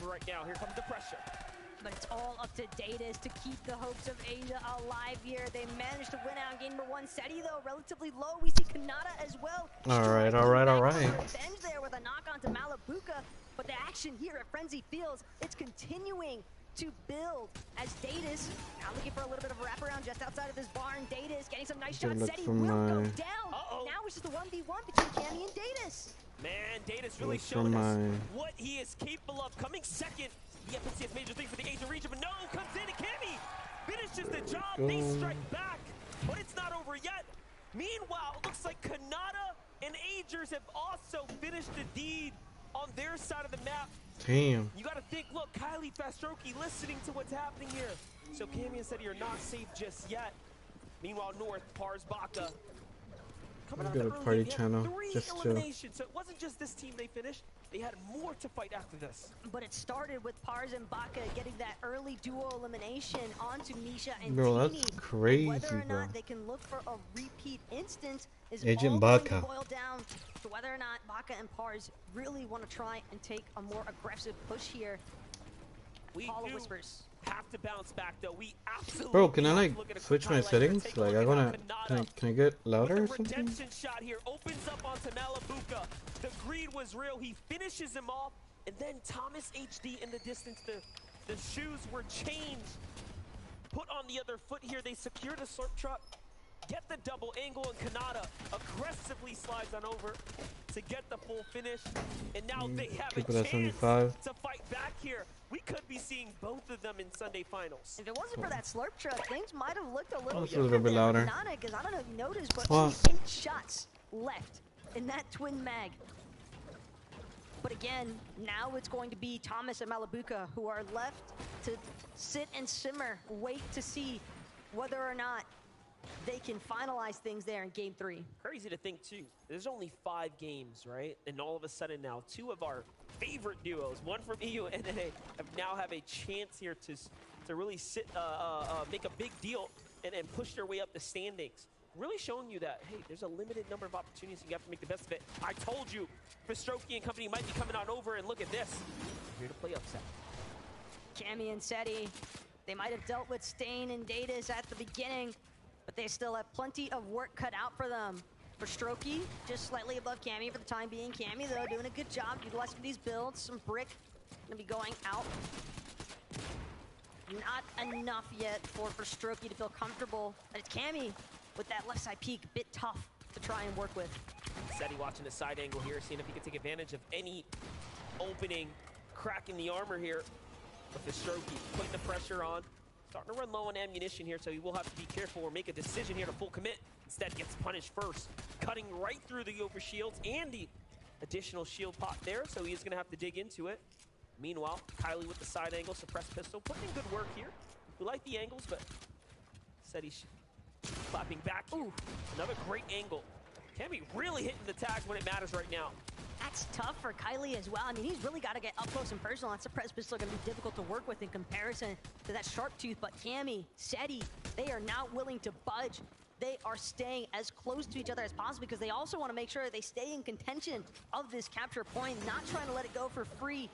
over right now. Here comes the pressure. But it's all up to Datus to keep the hopes of Asia alive here. They managed to win out in game number 1. Seti, though, relatively low. We see Kanata as well. All right. Revenge there with a knock onto Malabuka. But the action here at Frenzy Fields, it's continuing to build as Datus now looking for a little bit of a wraparound just outside of this barn. Datus getting some nice shots. Seti will go down. Now it's just a 1v1 between Cammy and Datus. Man, Datus really showing us what he is capable of. Coming second. The FNCS major thing for the Asian region, but no, comes in and Cammy finishes the job. They strike back, but it's not over yet. Meanwhile, it looks like Kanata and Agers have also finished the deed on their side of the map. Damn. You got to think, look, Kylie Fastroki listening to what's happening here. So Cammy and Seti are not safe just yet. Meanwhile, North, Pars, Baka. Let's go to party channel. Just chill. So it wasn't just this team they finished. They had more to fight after this. But it started with Pars and Baka getting that early duo elimination onto Misha and Bro, Tini. that's crazy, Whether or bro. not they can look for a repeat instance is Agent all Baka. going to boil down to whether or not Baka and Pars really want to try and take a more aggressive push here. We Hall of Whispers have to bounce back though. We absolutely Bro, can I like switch my settings? Like I wanna can I get louder or something? Redemption shot here opens up onto Malabuka. The greed was real. He finishes him off, and then Thomas HD in the distance. The shoes were changed. Put on the other foot here. They secure the slurp truck. Get the double angle, and Kanata aggressively slides on over to get the full finish. And now they have a chance to fight back here. We could be seeing both of them in Sunday finals. If it wasn't for that slurp truck, things might have looked a little a little bit louder. Because I don't know if you noticed, but Well, 8 shots left in that twin mag. But again, now it's going to be Thomas and Malabuka who are left to sit and simmer, wait to see whether or not they can finalize things there in game 3. Crazy to think too, there's only 5 games, right? And all of a sudden now 2 of our favorite duos, one from EU and NA, now have a chance here to really make a big deal and push their way up the standings. Really showing you that, hey, there's a limited number of opportunities and you have to make the best of it. I told you, Fastroki and company might be coming on over, and look at this. Here to play upset. Cammy and Seti, they might have dealt with Stain and Datus at the beginning, but they still have plenty of work cut out for them. Fastroki, just slightly above Cammy for the time being. Cammy, though, doing a good job utilizing these builds. Some brick gonna be going out. Not enough yet for Fastroki to feel comfortable. But it's Cammy with that left side peek, a bit tough to try and work with. Seti watching the side angle here, seeing if he can take advantage of any opening, crack in the armor here. But Fastroki putting the pressure on. Starting to run low on ammunition here, so he will have to be careful or make a decision here to full commit. Instead, gets punished first, cutting right through the over shields and the additional shield pot there, so he is going to have to dig into it. Meanwhile, Kylie with the side angle, suppressed pistol, putting in good work here. We like the angles, but Seti clapping back. Ooh, another great angle. Cammy really hitting the tags when it matters right now. That's tough for Kylie as well. I mean, he's really got to get up close and personal. That suppressed pistol going to be difficult to work with in comparison to that sharp tooth. But Cammy, Seti, they are not willing to budge. They are staying as close to each other as possible because they also want to make sure they stay in contention of this capture point, not trying to let it go for free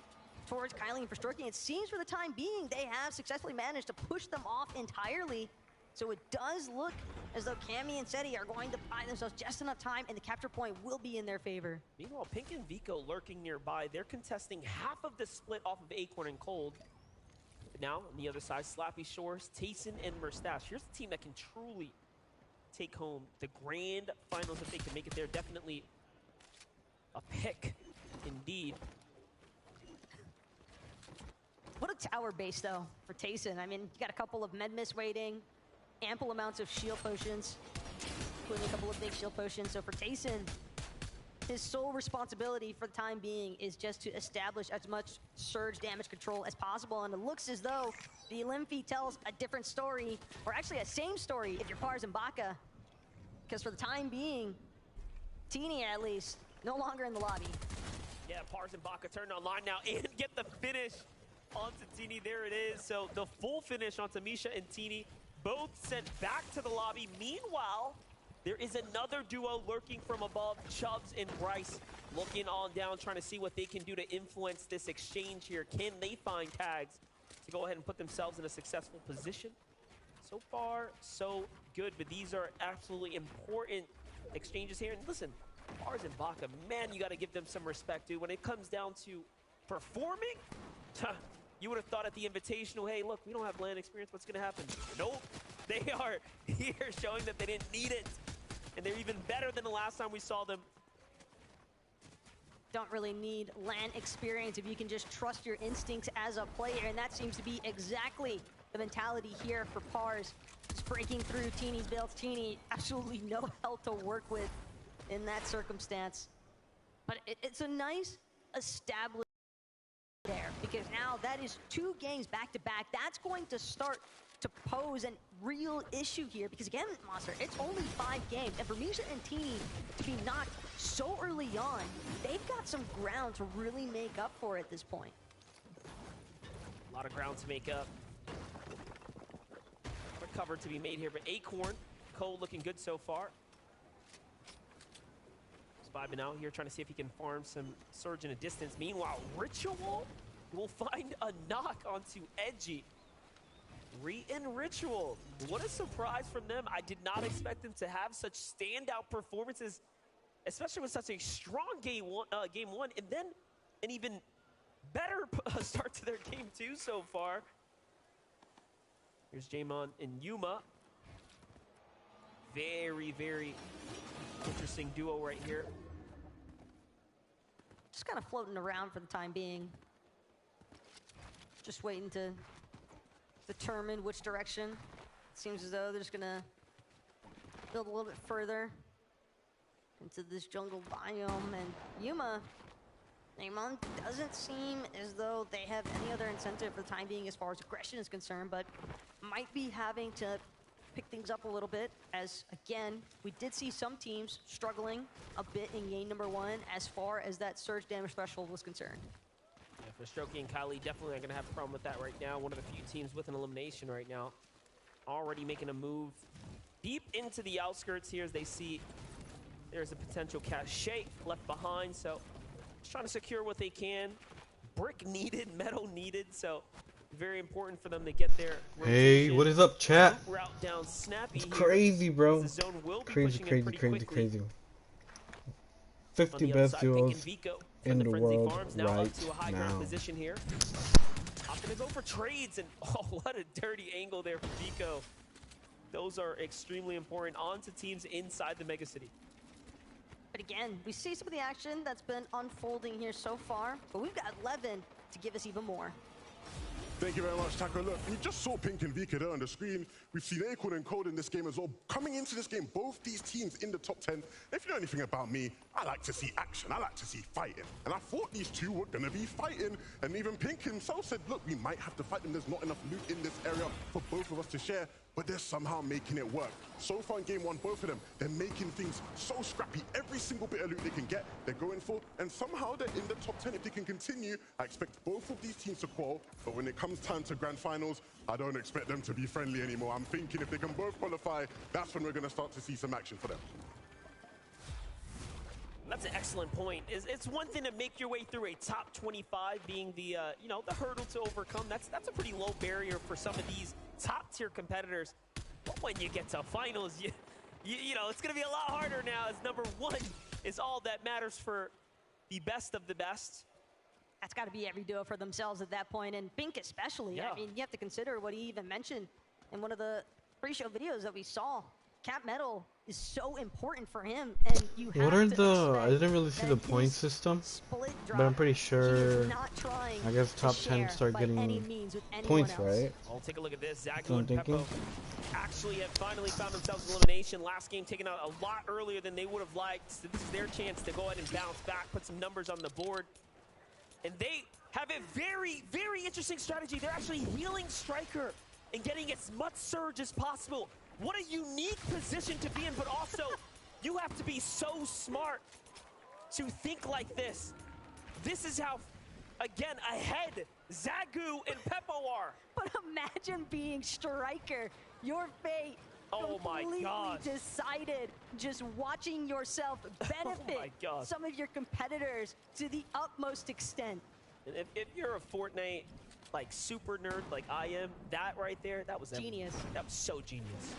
towards Kylie and Fastroki. It seems for the time being, they have successfully managed to push them off entirely. So it does look as though Cammy and Seti are going to buy themselves just enough time, and the capture point will be in their favor. Meanwhile, Pink and Vico lurking nearby. They're contesting half of the split off of Acorn and Cold. But now, on the other side, Slappy Shores, Tayson, and Merstache. Here's a team that can truly take home the grand finals if they can make it there. Definitely a pick, indeed. What a tower base, though, for Tayson. I mean, you got a couple of med miss waiting, ample amounts of shield potions, including a couple of big shield potions. So for Tayson, his sole responsibility for the time being is just to establish as much surge damage control as possible. And it looks as though the Limfi tells a different story, or actually a same story if you're Pars and Baka. Because for the time being, Tini at least, no longer in the lobby. Yeah, Pars and Baka turned online now and get the finish onto Tini. There it is. So the full finish onto Misha and Tini, both sent back to the lobby. Meanwhile, There is another duo lurking from above, Chubbs and Bryce, looking on down, trying to see what they can do to influence this exchange here. Can they find tags to go ahead and put themselves in a successful position? So far, so good, but these are absolutely important exchanges here. And listen, Pars and Baka, man, you got to give them some respect, dude. When it comes down to performing, you would have thought at the Invitational, hey, look, we don't have LAN experience. What's going to happen? Nope. They are here showing that they didn't need it. And they're even better than the last time we saw them. Don't really need LAN experience if you can just trust your instincts as a player, and that seems to be exactly the mentality here for Pars. Just breaking through Teeny's builds. Teeny, absolutely no health to work with in that circumstance. But it's a nice established there, because now that is 2 games back-to-back. That's going to start to pose a real issue here, because again, Monster, it's only 5 games, and for Misha and Teeny to be knocked so early on, they've got some ground to really make up for at this point. A lot of ground to make up. Recover to be made here, but Acorn, Cole looking good so far. He's vibing out here, trying to see if he can farm some Surge in a distance. Meanwhile, Ritual will find a knock onto Edgy. And Ritual, what a surprise from them. I did not expect them to have such standout performances, especially with such a strong game one, and then an even better start to their game 2 so far. Here's Jaemon and Yuma. Very, very interesting duo right here. Just kind of floating around for the time being. Just waiting to determine which direction. It seems as though they're just gonna build a little bit further into this jungle biome, and Yuma, Jaemon, doesn't seem as though they have any other incentive for the time being as far as aggression is concerned, but might be having to pick things up a little bit, as again, we did see some teams struggling a bit in game number 1 as far as that surge damage threshold was concerned. Yeah, for Strokey and Kylie, definitely not gonna have a problem with that right now. One of the few teams with an elimination right now. Already making a move deep into the outskirts here as they see there's a potential cache left behind, so just trying to secure what they can. Brick needed, metal needed, so very important for them to get their Hey, rotation. what is up, chat? Route down Snappy It's here, crazy, bro. the zone will be Crazy, pushing in crazy, pretty crazy, quickly. crazy. On 50 the other best side, Pink and duos Vico in from the the Frenzy world Farms now up right to a high ground now. position here. I'm gonna go for trades, and oh, what a dirty angle there for Vico. Those are extremely important onto teams inside the Mega City. But again, we see some of the action that's been unfolding here so far, but we've got Levin to give us even more. Thank you very much, Taco. Look, we just saw Pink and Vika there on the screen. We've seen Acorn and Code in this game as well. Coming into this game, both these teams in the top 10. If you know anything about me, I like to see action. I like to see fighting. And I thought these two were going to be fighting. And even Pink himself said, look, we might have to fight them. There's not enough loot in this area for both of us to share. But they're somehow making it work. So far in game 1, both of them, they're making things so scrappy. Every single bit of loot they can get, they're going for. And somehow they're in the top 10. If they can continue, I expect both of these teams to qual. But when it comes time to grand finals, I don't expect them to be friendly anymore. I'm thinking if they can both qualify, that's when we're going to start to see some action for them. That's an excellent point. It's one thing to make your way through a top 25 being the you know, the hurdle to overcome. That's a pretty low barrier for some of these top tier competitors. But when you get to finals, you know, it's gonna be a lot harder now, as number 1 is all that matters for the best of the best. That's got to be every duo for themselves at that point, and Pink especially. Yeah. I mean, you have to consider what he even mentioned in one of the pre-show videos that we saw. Cap Metal is so important for him, and you have What are to the? I expect didn't really see the that point his system, split but I'm drop, pretty he sure. is not trying I guess to top 10 share start by getting any means with anyone points, else. right? I'll take a look at this. That's Zagu what and I'm Peppo thinking. actually have finally found themselves in elimination. Last game taken out a lot earlier than they would have liked. So this is their chance to go ahead and bounce back, put some numbers on the board. And they have a very, very interesting strategy. They're actually healing Striker and getting as much surge as possible. What a unique position to be in, but also you have to be so smart to think like this. This is how, again, ahead Zagu and Peppo are. But imagine being Striker. Your fate Oh my gosh. Decided, just watching yourself benefit some of your competitors to the utmost extent. And if you're a Fortnite like super nerd like I am, that right there, that was genius. That was so genius.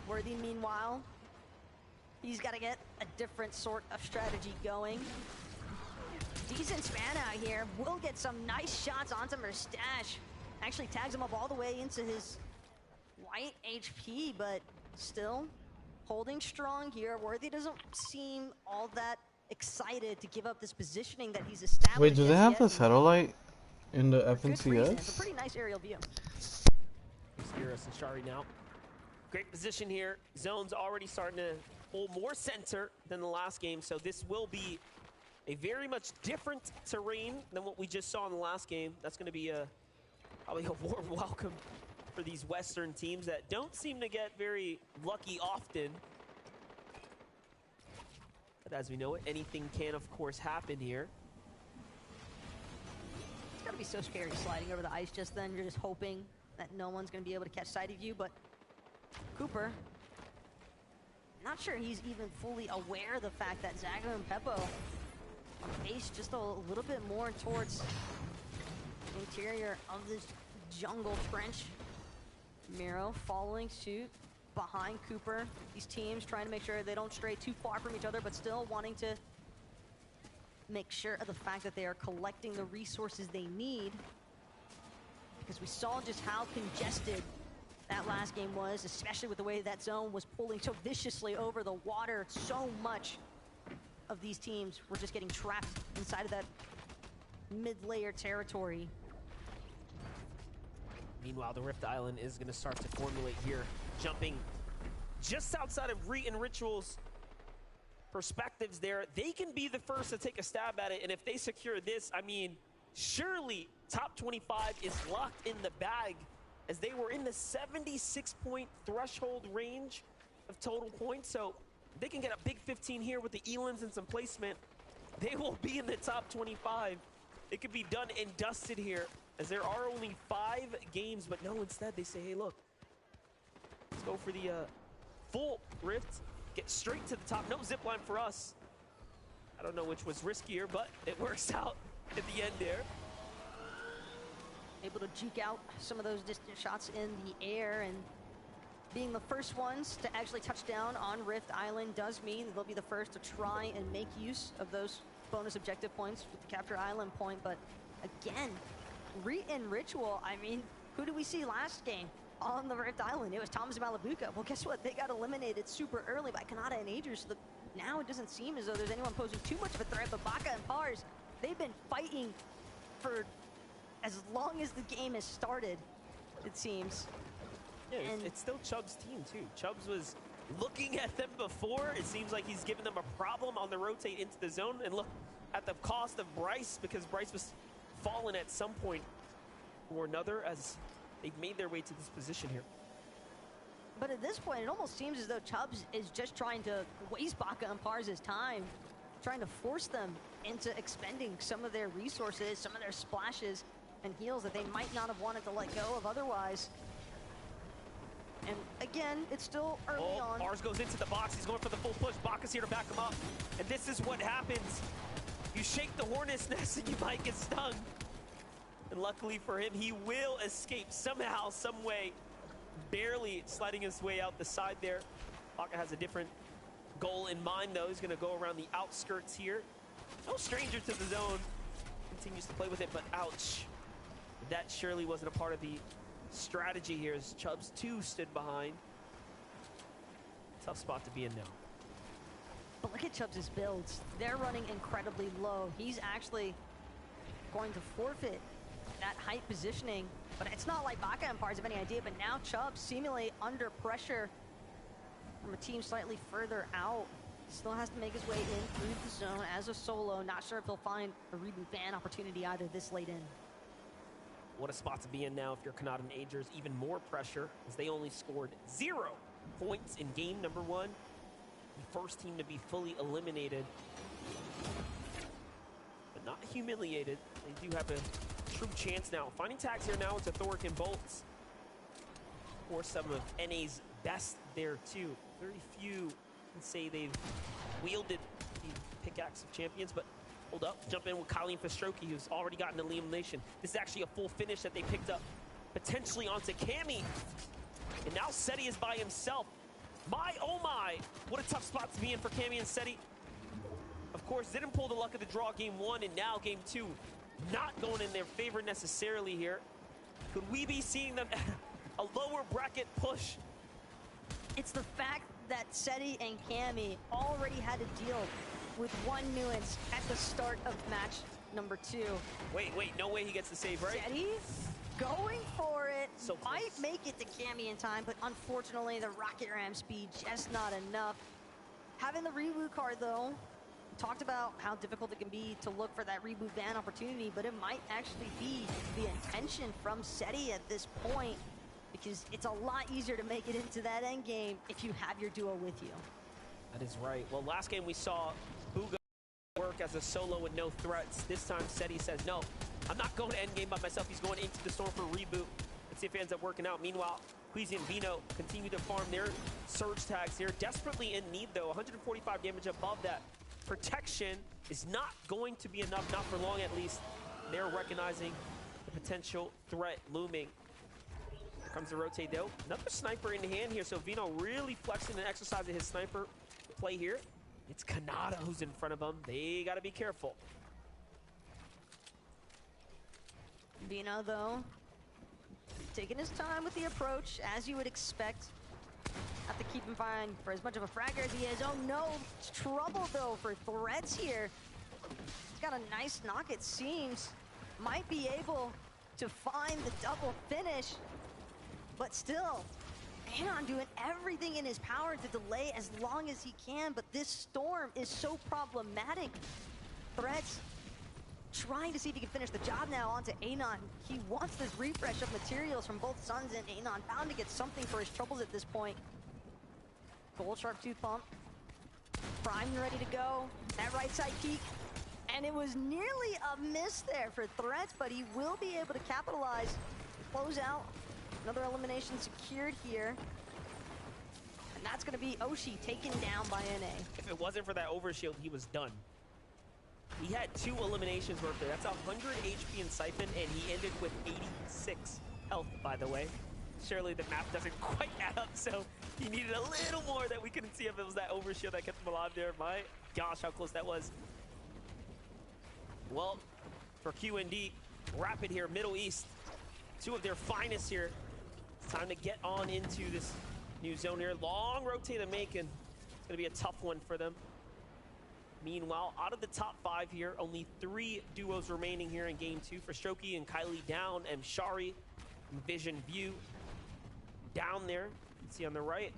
Worthy, meanwhile, he's got to get a different sort of strategy going. Decent span out here. Will get some nice shots onto Mustache. Actually tags him up all the way into his white HP, but still holding strong here. Worthy doesn't seem all that excited to give up this positioning that he's established. Wait, do they have the satellite in the FNCS? It's a pretty nice aerial view. Skiros and Shari now. Great position here. Zone's already starting to hold more center than the last game, so this will be a very much different terrain than what we just saw in the last game. That's going to be probably a warm welcome for these Western teams that don't seem to get very lucky often. But as we know it, anything can, of course, happen here. It's gotta be so scary sliding over the ice just then. You're just hoping that no one's gonna be able to catch sight of you, but Cooper, not sure he's even fully aware of the fact that Zago and Pepo are faced just a little bit more towards the interior of this jungle trench. Miro following suit behind Cooper. These teams trying to make sure they don't stray too far from each other, but still wanting to make sure of the fact that they are collecting the resources they need. Because we saw just how congested that last game was, especially with the way that zone was pulling so viciously over the water. So much of these teams were just getting trapped inside of that mid-layer territory. Meanwhile, the Rift Island is going to start to formulate here, jumping just outside of Reet and Ritual's perspectives there. They can be the first to take a stab at it, and if they secure this, I mean, surely top 25 is locked in the bag, as they were in the 76-point threshold range of total points. So they can get a big 15 here with the Elans and some placement. They will be in the top 25. It could be done and dusted here, as there are only 5 games, but no, instead they say, hey, look, let's go for the full Rift, get straight to the top. No zipline for us. I don't know which was riskier, but it works out at the end there. Able to juke out some of those distant shots in the air, and being the first ones to actually touch down on Rift Island does mean that they'll be the first to try and make use of those bonus objective points with the Capture Island point. But again, Reet and Ritual, I mean, who did we see last game on the Rift Island? It was Thomas Malabuka. Well, guess what? They got eliminated super early by Kanata and Aegir, so now it doesn't seem as though there's anyone posing too much of a threat, but Baka and Pars, they've been fighting for as long as the game has started, it seems. Yeah, it's still Chubb's team, too. Chubbs was looking at them before. It seems like he's given them a problem on the rotate into the zone, and look at the cost of Bryce, because Bryce was fallen at some point or another as they've made their way to this position here. But at this point, it almost seems as though Chubbs is just trying to waste Baka and Pars' time, trying to force them into expending some of their resources, some of their splashes and heals that they might not have wanted to let go of otherwise. And again, it's still early on. Pars goes into the box. He's going for the full push. Baka's here to back him up. And this is what happens. You shake the hornet's nest and you might get stung. And luckily for him, he will escape somehow, some way, barely sliding his way out the side there. Baka has a different goal in mind, though. He's going to go around the outskirts here. No stranger to the zone. Continues to play with it, but ouch. That surely wasn't a part of the strategy here, as Chubbs 2 stood behind. Tough spot to be in now. But look at Chubbs' builds. They're running incredibly low. He's actually going to forfeit that height positioning. But it's not like Baka and Pars have any idea, but now Chubbs seemingly under pressure from a team slightly further out. Still has to make his way in through the zone as a solo. Not sure if he'll find a reboot ban opportunity either this late in. What a spot to be in now if you're Kanata and Aegir. Even more pressure, as they only scored 0 points in game number 1. The first team to be fully eliminated, but not humiliated. They do have a true chance now. Finding tags here now into Thoric and Bolts. course, some of NA's best there too. Very few can say they've wielded the pickaxe of champions, but hold up, jump in with Kylie and Fastroki, who's already gotten an elimination. This is actually a full finish that they picked up, potentially onto Cammy. And now Seti is by himself. My, oh my, what a tough spot to be in for Cammy and Seti. Of course, didn't pull the luck of the draw game 1, and now game 2 not going in their favor necessarily here. Could we be seeing them a lower bracket push? It's the fact that Seti and Cammy already had to deal with one nuance at the start of match number 2. Wait, no way he gets the save, right? Seti going for it. So might make it to Cammy in time, but unfortunately the rocket ram speed just not enough. Having the reboot card though, talked about how difficult it can be to look for that reboot ban opportunity, but it might actually be the intention from Seti at this point, because it's a lot easier to make it into that end game if you have your duo with you. That is right. Well, last game we saw Bugha work as a solo with no threats. This time Seti says, no, I'm not going to end game by myself. He's going into the storm for reboot. Let's see if it ends up working out. Meanwhile, Queasy and Vino continue to farm their surge tags here. Desperately in need though, 145 damage above that. Protection is not going to be enough, not for long at least. They're recognizing the potential threat looming. Here comes the rotate though. Another sniper in hand here, so Vino really flexing and exercising his sniper play here. It's Kanata who's in front of him. They gotta be careful. Vino though, taking his time with the approach, as you would expect. Have to keep him fine for as much of a fragger as he is. Oh no, trouble though for threats here. He's got a nice knock, it seems. Might be able to find the double finish, but still, Anon doing everything in his power to delay as long as he can, but this storm is so problematic. Threats trying to see if he can finish the job now onto Anon. He wants this refresh of materials from both Suns and Anon, bound to get something for his troubles at this point. Gold Sharp Tooth Pump, primed and ready to go. That right side peek, and it was nearly a miss there for threats, but he will be able to capitalize, close out. Another elimination secured here. And that's gonna be Oshi taken down by NA. If it wasn't for that overshield, he was done. He had 2 eliminations worth there. That's 100 HP in Siphon, and he ended with 86 health, by the way. Surely the map doesn't quite add up, so he needed a little more that we couldn't see if it was that overshield that kept him alive there. My gosh, how close that was. Well, for QND, Rapid here, Middle East, 2 of their finest here. It's time to get on into this new zone here. Long rotate to make, and it's gonna be a tough one for them. Meanwhile, out of the top 5 here, only 3 duos remaining here in game 2. Fastroki and Kylie down, and Shari, Vision View down there. You can see on the right.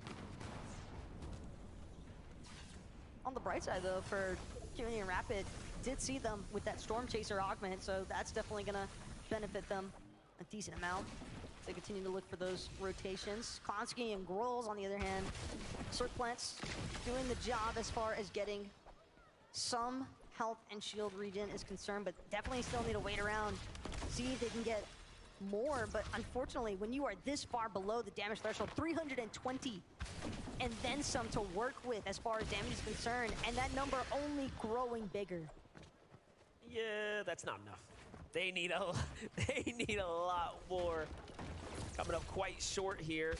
On the bright side though, for QND and Rapid, did see them with that Storm Chaser augment, so that's definitely gonna benefit them a decent amount. They continue to look for those rotations. Klonsky and Grolls, on the other hand, Cirque Plants doing the job as far as getting some health and shield regen is concerned, but definitely still need to wait around, see if they can get more. But unfortunately, when you are this far below the damage threshold, 320 and then some to work with as far as damage is concerned, and that number only growing bigger. Yeah, that's not enough. They need a lot more. Coming up quite short here.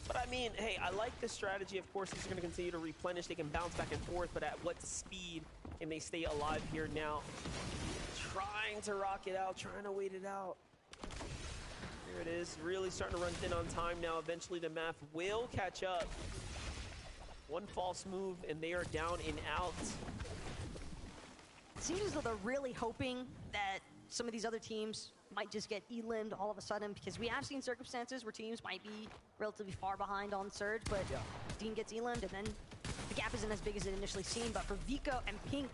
But I mean, hey, I like the strategy. Of course, these are going to continue to replenish. They can bounce back and forth, but at what speed can they stay alive here now? Trying to rock it out, trying to wait it out. There it is, really starting to run thin on time now. Eventually the math will catch up. One false move and they are down and out. It seems as though they're really hoping that some of these other teams might just get elimed all of a sudden, because we have seen circumstances where teams might be relatively far behind on Surge, but yeah. Dean gets elimed and then the gap isn't as big as it initially seemed. But for Vico and Pink,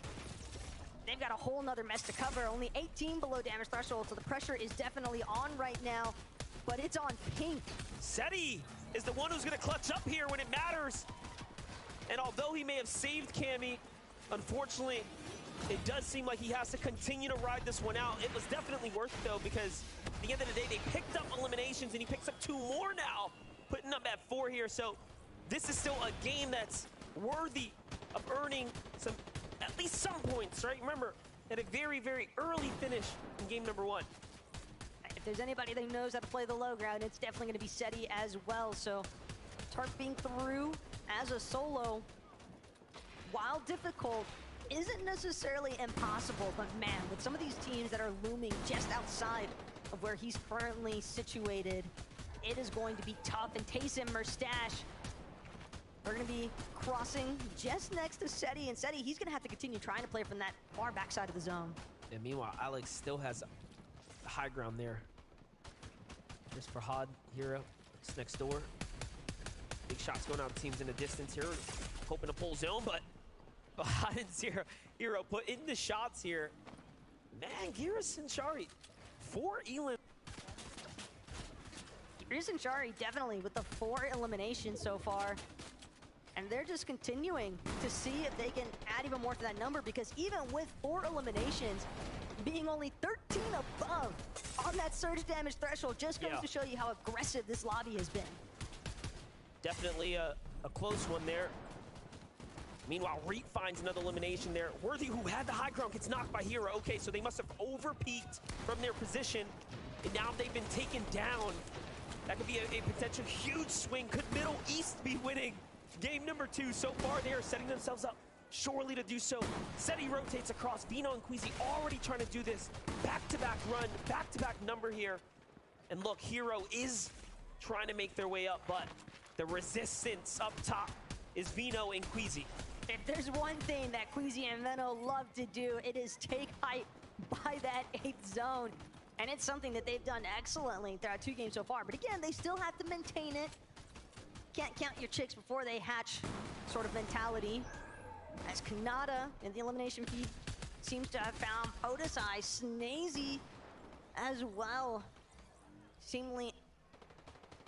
they've got a whole nother mess to cover. Only 18 below damage threshold, so the pressure is definitely on right now, but it's on Pink. Seti is the one who's gonna clutch up here when it matters. And although he may have saved Cammy, unfortunately, It does seem like he has to continue to ride this one out. It was definitely worth it, though, because at the end of the day, they picked up eliminations, and he picks up 2 more now, putting up at 4 here. So this is still a game that's worthy of earning at least some points, right? Remember, at a very, very early finish in game number 1. If there's anybody that knows how to play the low ground, it's definitely going to be Seti as well. So Tark being through as a solo, while difficult, isn't necessarily impossible, but man, with some of these teams that are looming just outside of where he's currently situated, it is going to be tough. And Taysom Merstash are going to be crossing just next to Seti, and Seti, he's going to have to continue trying to play from that far backside of the zone. And meanwhile, Alex still has the high ground there. There's Fahad, Hero, it's next door. Big shots going out, teams in the distance here, hoping to pull zone, but Fahad and Hero put in the shots here. Man, Gira Sanchari, 4 elim. Gira Sanchari definitely with the 4 eliminations so far. And they're just continuing to see if they can add even more to that number, because even with 4 eliminations, being only 13 above on that surge damage threshold just goes to show you how aggressive this lobby has been. Definitely a close one there. Meanwhile, Reet finds another elimination there. Worthy, who had the high ground, gets knocked by Hero. Okay, so they must have over-peaked from their position, and now they've been taken down. That could be a potential huge swing. Could Middle East be winning game number 2? So far, they are setting themselves up surely to do so. Seti rotates across. Vino and Queasy already trying to do this back-to-back run, back-to-back number here. And look, Hero is trying to make their way up, but the resistance up top is Vino and Queasy. If there's one thing that Queasy and Veno love to do, it is take height by that 8th zone. And it's something that they've done excellently throughout 2 games so far. But again, they still have to maintain it. Can't count your chicks before they hatch sort of mentality. As Kanata in the elimination feed seems to have found Podesai, Snazy as well. Seemingly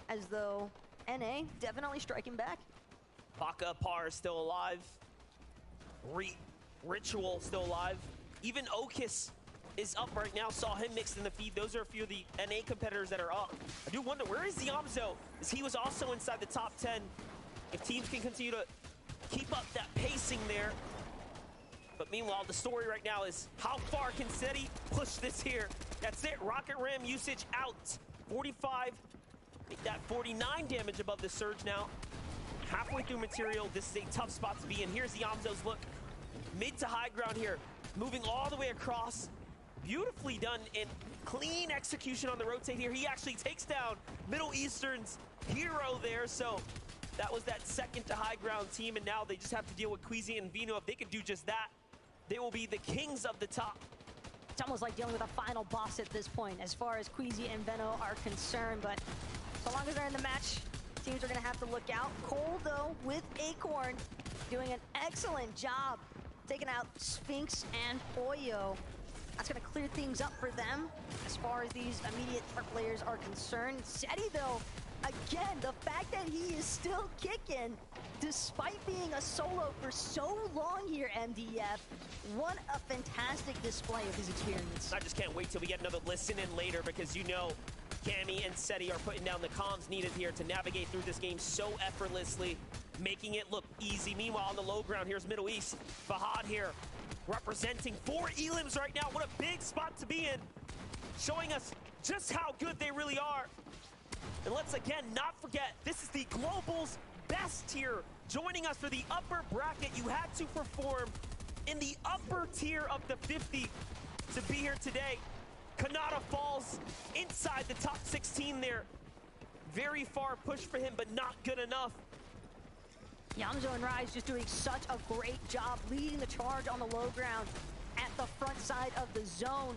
as though NA definitely striking back. Baka Par is still alive. Ritual still alive. Even Okis is up right now. Saw him mixed in the feed. Those are a few of the NA competitors that are up. I do wonder, where is Ziamzo? As he was also inside the top 10. If teams can continue to keep up that pacing there. But meanwhile, the story right now is how far can Seti push this here? That's it. Rocket Ram usage out. 45. Make that 49 damage above the surge now. Halfway through material, this is a tough spot to be in. Here's Ziamzo's look. Mid to high ground here. Moving all the way across. Beautifully done and clean execution on the rotate here. He actually takes down Middle Eastern's Hero there. So that was that second to high ground team, and now they just have to deal with Queasy and Vino. If they can do just that, they will be the kings of the top. It's almost like dealing with a final boss at this point as far as Queasy and Veno are concerned, but so long as they're in the match, teams are gonna have to look out. Cole, though, with Acorn, doing an excellent job taking out Sphinx and Oyo. That's gonna clear things up for them as far as these immediate threat players are concerned. Seti, though, again, the fact that he is still kicking, despite being a solo for so long here, MDF, what a fantastic display of his experience. I just can't wait till we get another listen in later, because you know Cammy and Seti are putting down the comms needed here to navigate through this game so effortlessly, making it look easy. Meanwhile, on the low ground, here's Middle East. Fahad here, representing 4 elims right now. What a big spot to be in, showing us just how good they really are. And let's again not forget, this is the Global's best tier. Joining us for the upper bracket, you had to perform in the upper tier of the 50 to be here today. Kanata falls inside the top 16 there. Very far push for him, but not good enough. Yamzo and Rise just doing such a great job leading the charge on the low ground at the front side of the zone.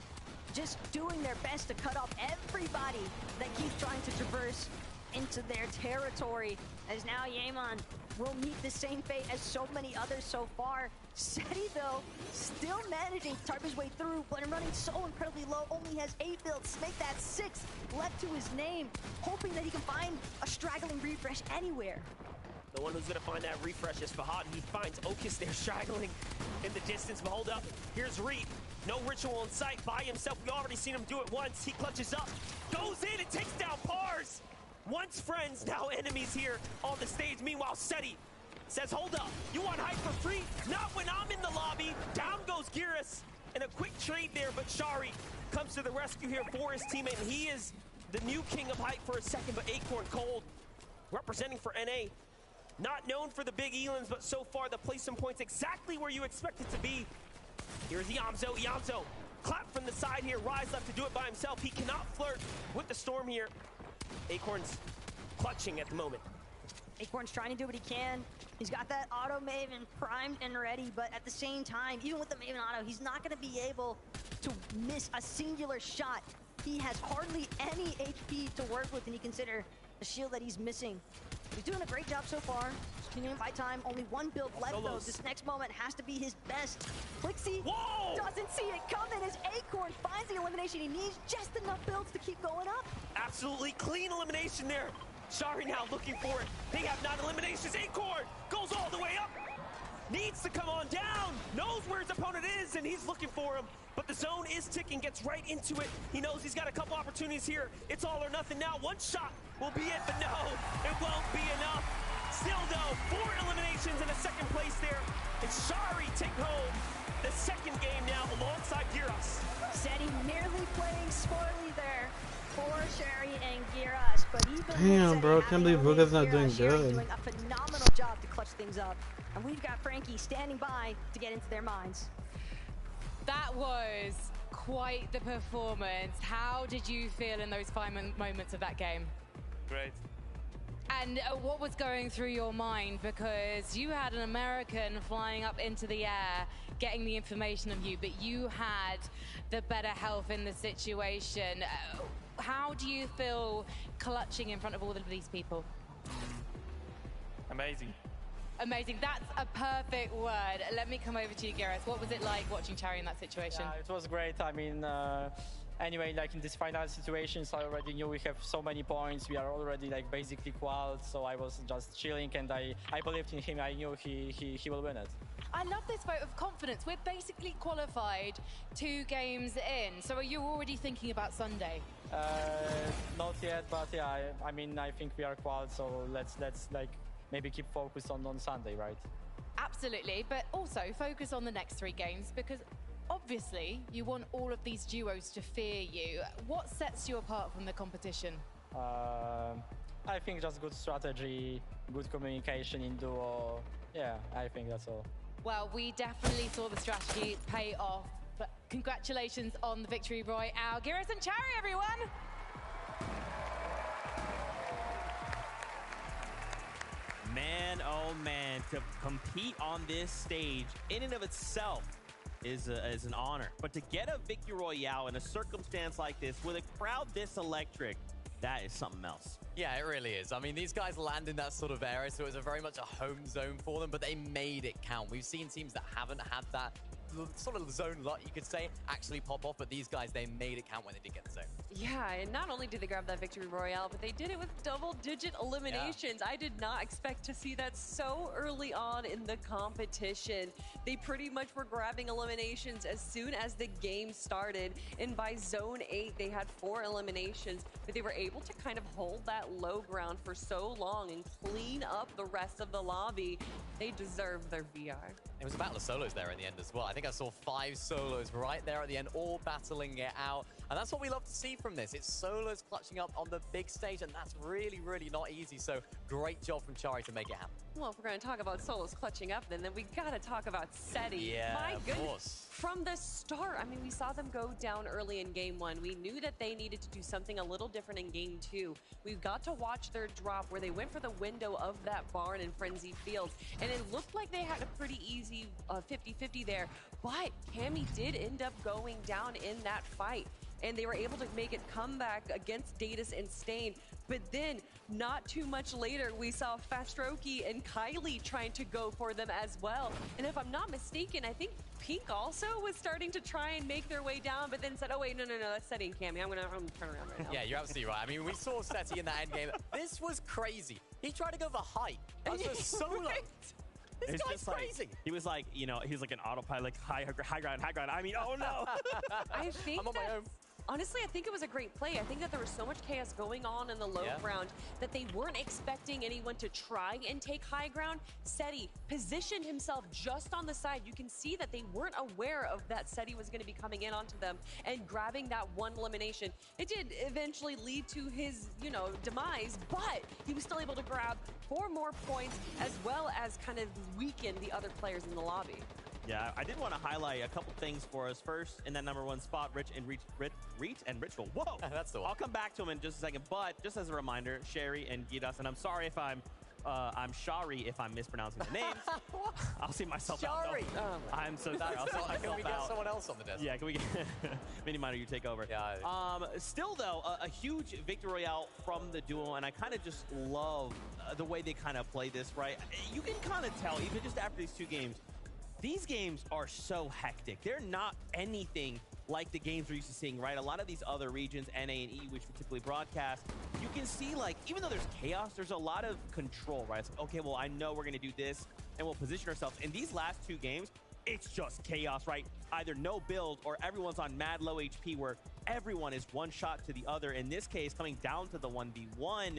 Just doing their best to cut off everybody that keeps trying to traverse into their territory. As now Yeman will meet the same fate as so many others so far. Seti, though, still managing to tarp his way through, but running so incredibly low, only has 8 builds, make that 6 left to his name, hoping that he can find a straggling refresh anywhere. The one who's gonna find that refresh is Fahad. He finds Okis there straggling in the distance, but hold up. Here's Reed. No ritual in sight by himself. We already seen him do it once. He clutches up, goes in and takes down Pars. Once friends, now enemies here on the stage. Meanwhile, Seti says, hold up, you want hype for free? Not when I'm in the lobby. Down goes Geras. And a quick trade there, but Shari comes to the rescue here for his teammate, and he is the new king of hype for a second, but Acorn Cold representing for NA. Not known for the big Elans, but so far the placement point's exactly where you expect it to be. Here's Yamzo. Yamzo, clap from the side here. Rise left to do it by himself. He cannot flirt with the Storm here. Acorn's clutching at the moment. Acorn's trying to do what he can. He's got that auto Maven primed and ready, but at the same time, even with the Maven auto, he's not going to be able to miss a singular shot. He has hardly any HP to work with when you consider the shield that he's missing. He's doing a great job so far. Just continuing fight time. Only one build left, though. This next moment has to be his best. Clixie doesn't see it coming as Acorn finds the elimination he needs. Just enough builds to keep going up. Absolutely clean elimination there. Shari now looking for it. They have 9 eliminations. Acorn goes all the way up. Needs to come on down. Knows where his opponent is, and he's looking for him. But the zone is ticking, gets right into it. He knows he's got a couple opportunities here. It's all or nothing now. One shot will be it, but no, it won't be enough. Still, though, 4 eliminations in a second place there. And Shari take home the second game now alongside Geras. Seti merely playing smartly there for Shari and Geras, but even damn, bro, I can't believe Ruga's not doing good. Doing a phenomenal job to clutch things up, and we've got Frankie standing by to get into their minds. That was quite the performance. How did you feel in those 5 moments of that game? Great. And what was going through your mind? Because you had an American flying up into the air, getting the information of you, but you had the better health in the situation. How do you feel clutching in front of all of these people? Amazing. Amazing. That's a perfect word. Let me come over to you, Geras. What was it like watching Cherry in that situation? Yeah, it was great. I mean, anyway, like in this final situations, I already knew we have so many points. We are already like basically qualified, so I was just chilling, and I believed in him. I knew he will win it. I love this vote of confidence. We're basically qualified 2 games in. So are you already thinking about Sunday? Not yet, but yeah, I mean, I think we are qualified, so let's like maybe keep focused on Sunday, right? Absolutely, but also focus on the next 3 games, because obviously you want all of these duos to fear you. What sets you apart from the competition? I think just good strategy, good communication in duo. Yeah, I think that's all. Well, we definitely saw the strategy pay off, but congratulations on the victory, Royale. Geras and Cherry, everyone! Man, oh man, to compete on this stage in and of itself is an honor. But to get a victory royale in a circumstance like this with a crowd this electric, that is something else. Yeah, it really is. I mean, these guys land in that sort of area, so it was very much a home zone for them, but they made it count. We've seen teams that haven't had that sort of zone luck, you could say, actually pop off, but these guys, they made it count when they did get the zone. Yeah, and not only did they grab that victory royale, but they did it with double-digit eliminations. Yeah. I did not expect to see that so early on in the competition. They pretty much were grabbing eliminations as soon as the game started, and by zone 8, they had 4 eliminations, but they were able to kind of hold that low ground for so long and clean up the rest of the lobby. They deserve their VR. It was a battle of solos there in the end as well. I think I saw 5 solos right there at the end, all battling it out. And that's what we love to see from this. It's solos clutching up on the big stage, and that's really, really not easy. So great job from Chari to make it happen. Well, if we're going to talk about solos clutching up, then we got to talk about Seti. Yeah, my goodness. Of course. From the start, I mean, we saw them go down early in game 1. We knew that they needed to do something a little different in game 2. We've got to watch their drop where they went for the window of that barn in Frenzy Fields, and it looked like they had a pretty easy 50-50 there, but Cammy did end up going down in that fight, and they were able to make it comeback against Datus and Stain. But then, not too much later, we saw Fastroki and Kylie trying to go for them as well. And if I'm not mistaken, I think Pink also was starting to try and make their way down, but then said, oh wait, no, that's Seti and Cammy. I'm gonna turn around right now. Yeah, you're absolutely right. I mean, we saw Seti in that end game. This was crazy. He tried to go for height. That was a solo. This It's guy's just like, crazy. he was like, you know, he's like an autopilot, like high ground. I mean, oh no. I think I'm on my own. Honestly, I think it was a great play. I think that there was so much chaos going on in the low ground that they weren't expecting anyone to try and take high ground. Seti positioned himself just on the side. You can see that they weren't aware of that Seti was going to be coming in onto them and grabbing that one elimination. It did eventually lead to his, you know, demise, but he was still able to grab 4 more points as well as kind of weaken the other players in the lobby. Yeah, I did want to highlight a couple things for us. First, in that #1 spot, Reet and Ritual. Whoa! That's the one. I'll come back to him in just a second, but just as a reminder, Sherry and Giras, and I'm sorry if I'm Shari if I'm mispronouncing the names. I'll see myself Shari. out. No. I'm so sorry. I'll see myself Can we get out. someone else on the desk? Yeah, can we get Mini Minor, you take over? Yeah. Still, though, a huge victory royale from the duo, and I kind of just love the way they kind of play this, right? You can kind of tell, even just after these 2 games, these games are so hectic. They're not anything like the games we're used to seeing, right? A lot of these other regions, NA and E, which we typically broadcast, you can see, like, even though there's chaos, there's a lot of control, right? It's like, okay, well, I know we're going to do this, and we'll position ourselves. In these last 2 games, it's just chaos, right? Either no build or everyone's on mad low HP where everyone is one shot to the other. In this case, coming down to the 1v1,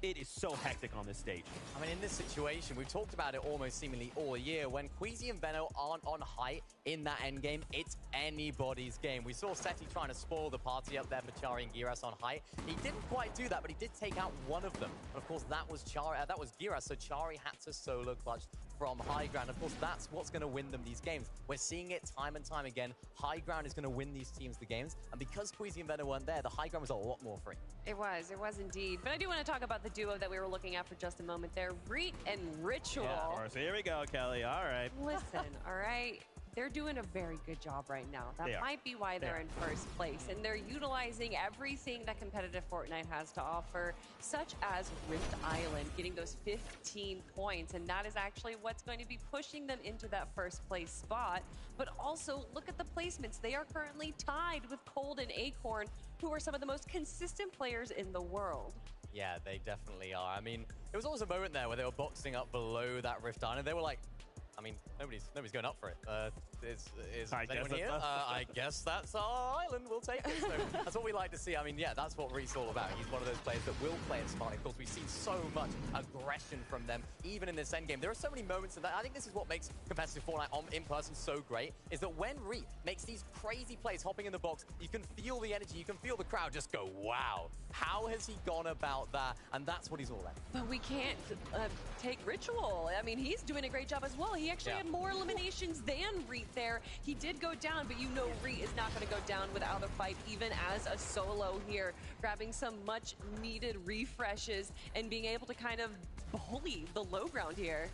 it is so hectic on this stage. I mean, in this situation, we've talked about it almost seemingly all year. When Queasy and Veno aren't on height in that end game, it's anybody's game. We saw Seti trying to spoil the party up there for Chari and Giras on height. He didn't quite do that, but he did take out one of them. And of course, that was Giras, so Chari had to solo clutch from high ground. Of course, that's what's going to win them these games. We're seeing it time and time again. High ground is going to win these teams the games. And because Queasy and Veno weren't there, the high ground was a lot more free. It was indeed. But I do want to talk about the duo that we were looking at for just a moment there, Reet and Ritual. Yeah, of course. Here we go, Kelly. All right. Listen, all right. They're doing a very good job right now. That might be why they're in first place. And they're utilizing everything that competitive Fortnite has to offer, such as Rift Island, getting those 15 points. And that is actually what's going to be pushing them into that first place spot. But also, look at the placements. They are currently tied with Cold and Acorn, who are some of the most consistent players in the world. Yeah, they definitely are. I mean, it was always a moment there where they were boxing up below that Rift Island. They were like, I mean, nobody's going up for it. Is anyone here? I guess that's our island. We'll take it. So that's what we like to see. I mean, yeah, that's what Reet's all about. He's one of those players that will play it smart. Of course, we've seen so much aggression from them, even in this endgame. There are so many moments of that. I think this is what makes competitive Fortnite in person so great, is that when Reet makes these crazy plays hopping in the box, you can feel the energy, you can feel the crowd just go, wow, how has he gone about that? And that's what he's all about. But we can't take Ritual. I mean, he's doing a great job as well. He actually had more eliminations than Reet there. He did go down, but you know Reet is not going to go down without a fight, even as a solo here, grabbing some much needed refreshes and being able to kind of bully the low ground here.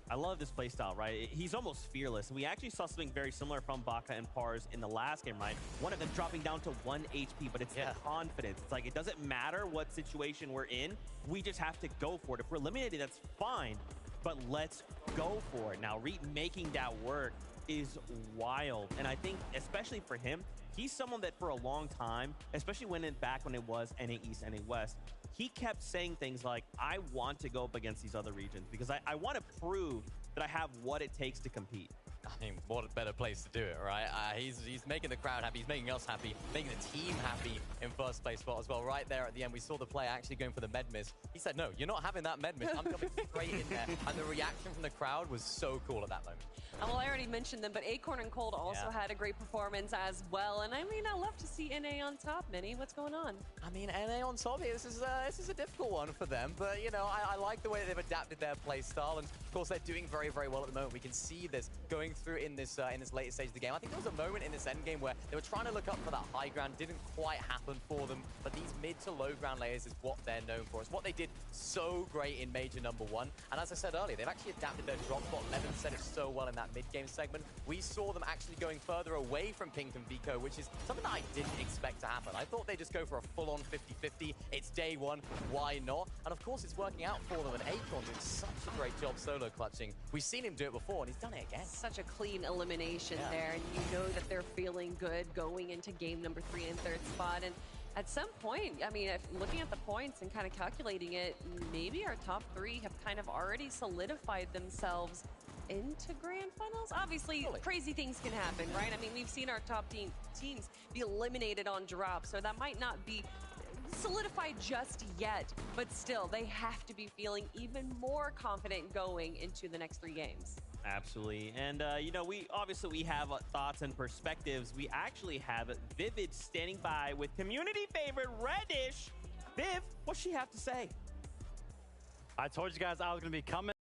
I love this playstyle, right? He's almost fearless. We actually saw something very similar from Baka and Pars in the last game, right? One of them dropping down to 1 HP, but it's the confidence. It's like, it doesn't matter what situation we're in. We just have to go for it. If we're eliminated, that's fine, but let's go for it. Now, Reet making that work is wild. And I think, especially for him, he's someone that for a long time, especially when it was NA East, NA West, he kept saying things like, I want to go up against these other regions because I want to prove that I have what it takes to compete. I mean, what a better place to do it, right? He's making the crowd happy. He's making us happy, making the team happy in first place spot as well. Right there at the end, we saw the player actually going for the med miss. He said, no, you're not having that med miss. I'm coming straight in there. And the reaction from the crowd was so cool at that moment. Well, I already mentioned them, but Acorn and Cold also had a great performance as well. And I mean, I love to see NA on top. Minnie, what's going on? I mean, NA on top here, this is a difficult one for them. But, you know, I like the way they've adapted their play style. And, of course, they're doing very, very well at the moment. We can see this going through in this later stage of the game. I think there was a moment in this end game where they were trying to look up for that high ground. Didn't quite happen for them. But these mid to low ground layers is what they're known for. It's what they did so great in Major #1. And as I said earlier, they've actually adapted their drop spot. Levin said it so well in that mid-game segment. We saw them actually going further away from Pink and Vico, which is something that I didn't expect to happen. I thought they'd just go for a full-on 50-50. It's day one. Why not? And of course, it's working out for them. And Acorn doing such a great job solo clutching. We've seen him do it before, and he's done it again. Such a clean elimination there, and you know that they're feeling good going into game number 3 and 3rd spot. And at some point, I mean, if looking at the points and kind of calculating it, maybe our top 3 have kind of already solidified themselves into grand finals? Obviously, crazy things can happen, right? I mean, we've seen our top teams be eliminated on drop, so that might not be solidified just yet, but still, they have to be feeling even more confident going into the next 3 games. Absolutely. And, you know, we have thoughts and perspectives. We actually have Vivid standing by with community favorite Reddish. Viv, what's she have to say? I told you guys I was going to be coming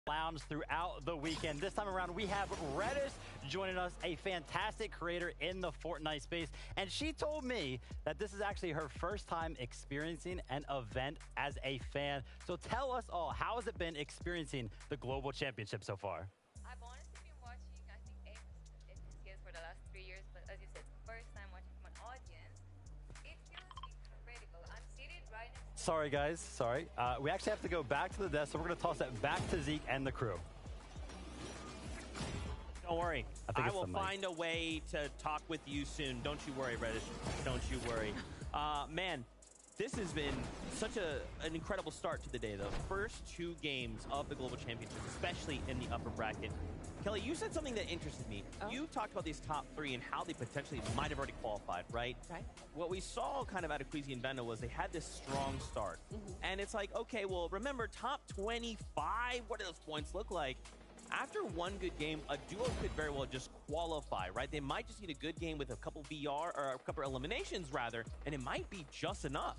lounge throughout the weekend. This time around, we have Reddish joining us, a fantastic creator in the Fortnite space. And she told me that this is actually her first time experiencing an event as a fan. So tell us all, how has it been experiencing the Global Championship so far? I've honestly been watching, I think, FNCS for the last 3 years, but as you said, first time watching from an audience. It feels incredible. I'm seated right next to... Sorry, guys. Sorry. We actually have to go back to the desk, so we're going to toss that back to Zeke and the crew. Don't worry. I will find a way to talk with you soon. Don't you worry, Reddish. Don't you worry. Man, this has been such an incredible start to the day, though. First 2 games of the Global Championship, especially in the upper bracket. Kelly, you said something that interested me. Oh. You talked about these top 3 and how they potentially might have already qualified, right? Right. What we saw kind of out of Queasy and Vendo was they had this strong start. And it's like, okay, well, remember, top 25, what do those points look like? After one good game, a duo could very well just qualify, right? They might just need a good game with a couple BR, or a couple eliminations, rather, and it might be just enough.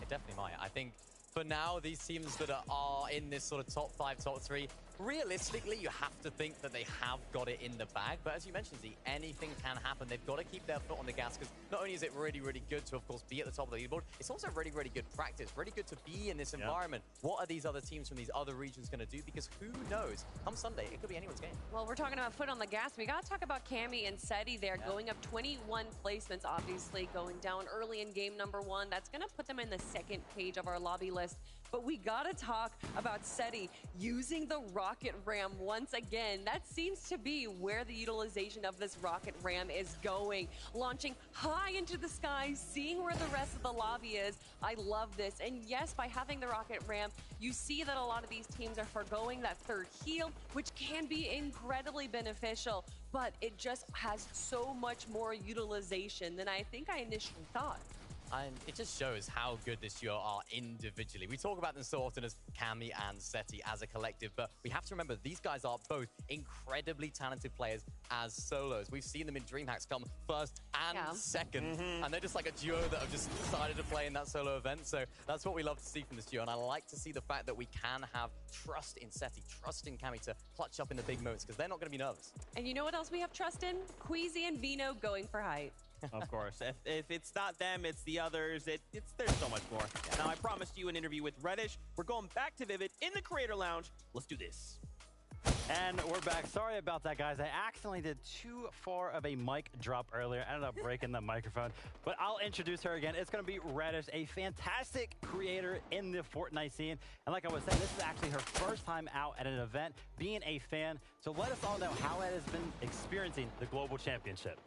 It definitely might. I think for now, these teams that are in this sort of top 5, top 3, realistically, you have to think that they have got it in the bag. But as you mentioned, Z, anything can happen. They've got to keep their foot on the gas, because not only is it really, really good to, of course, be at the top of the leaderboard, it's also really, really good practice, really good to be in this environment. What are these other teams from these other regions going to do? Because who knows? Come Sunday, it could be anyone's game. Well, we're talking about foot on the gas. We got to talk about Cammy and Seti there, going up 21 placements, obviously, going down early in game number 1. That's going to put them in the 2nd page of our lobby list. But we got to talk about Seti using the rocket ram once again. That seems to be where the utilization of this rocket ram is going. Launching high into the sky, seeing where the rest of the lobby is. I love this. And yes, by having the rocket ram, you see that a lot of these teams are forgoing that 3rd heal, which can be incredibly beneficial. But it just has so much more utilization than I think I initially thought. And it just shows how good this duo are individually. We talk about them so often as Cammy and Seti as a collective, but we have to remember these guys are both incredibly talented players as solos. We've seen them in DreamHacks come 1st and 2nd, and they're just like a duo that have just decided to play in that solo event. So that's what we love to see from this duo, and I like to see the fact that we can have trust in Seti, trust in Cammy to clutch up in the big moments, because they're not going to be nervous. And you know what else we have trust in? Queasy and Vino going for height. Of course. If it's not them, it's the others. There's so much more. Now, I promised you an interview with Reddish. We're going back to Vivid in the Creator Lounge. Let's do this. And we're back. Sorry about that, guys. I accidentally did too far of a mic drop earlier. I ended up breaking the microphone. But I'll introduce her again. It's going to be Reddish, a fantastic creator in the Fortnite scene. And like I was saying, this is actually her first time out at an event, being a fan. So let us all know how it has been experiencing the Global Championship.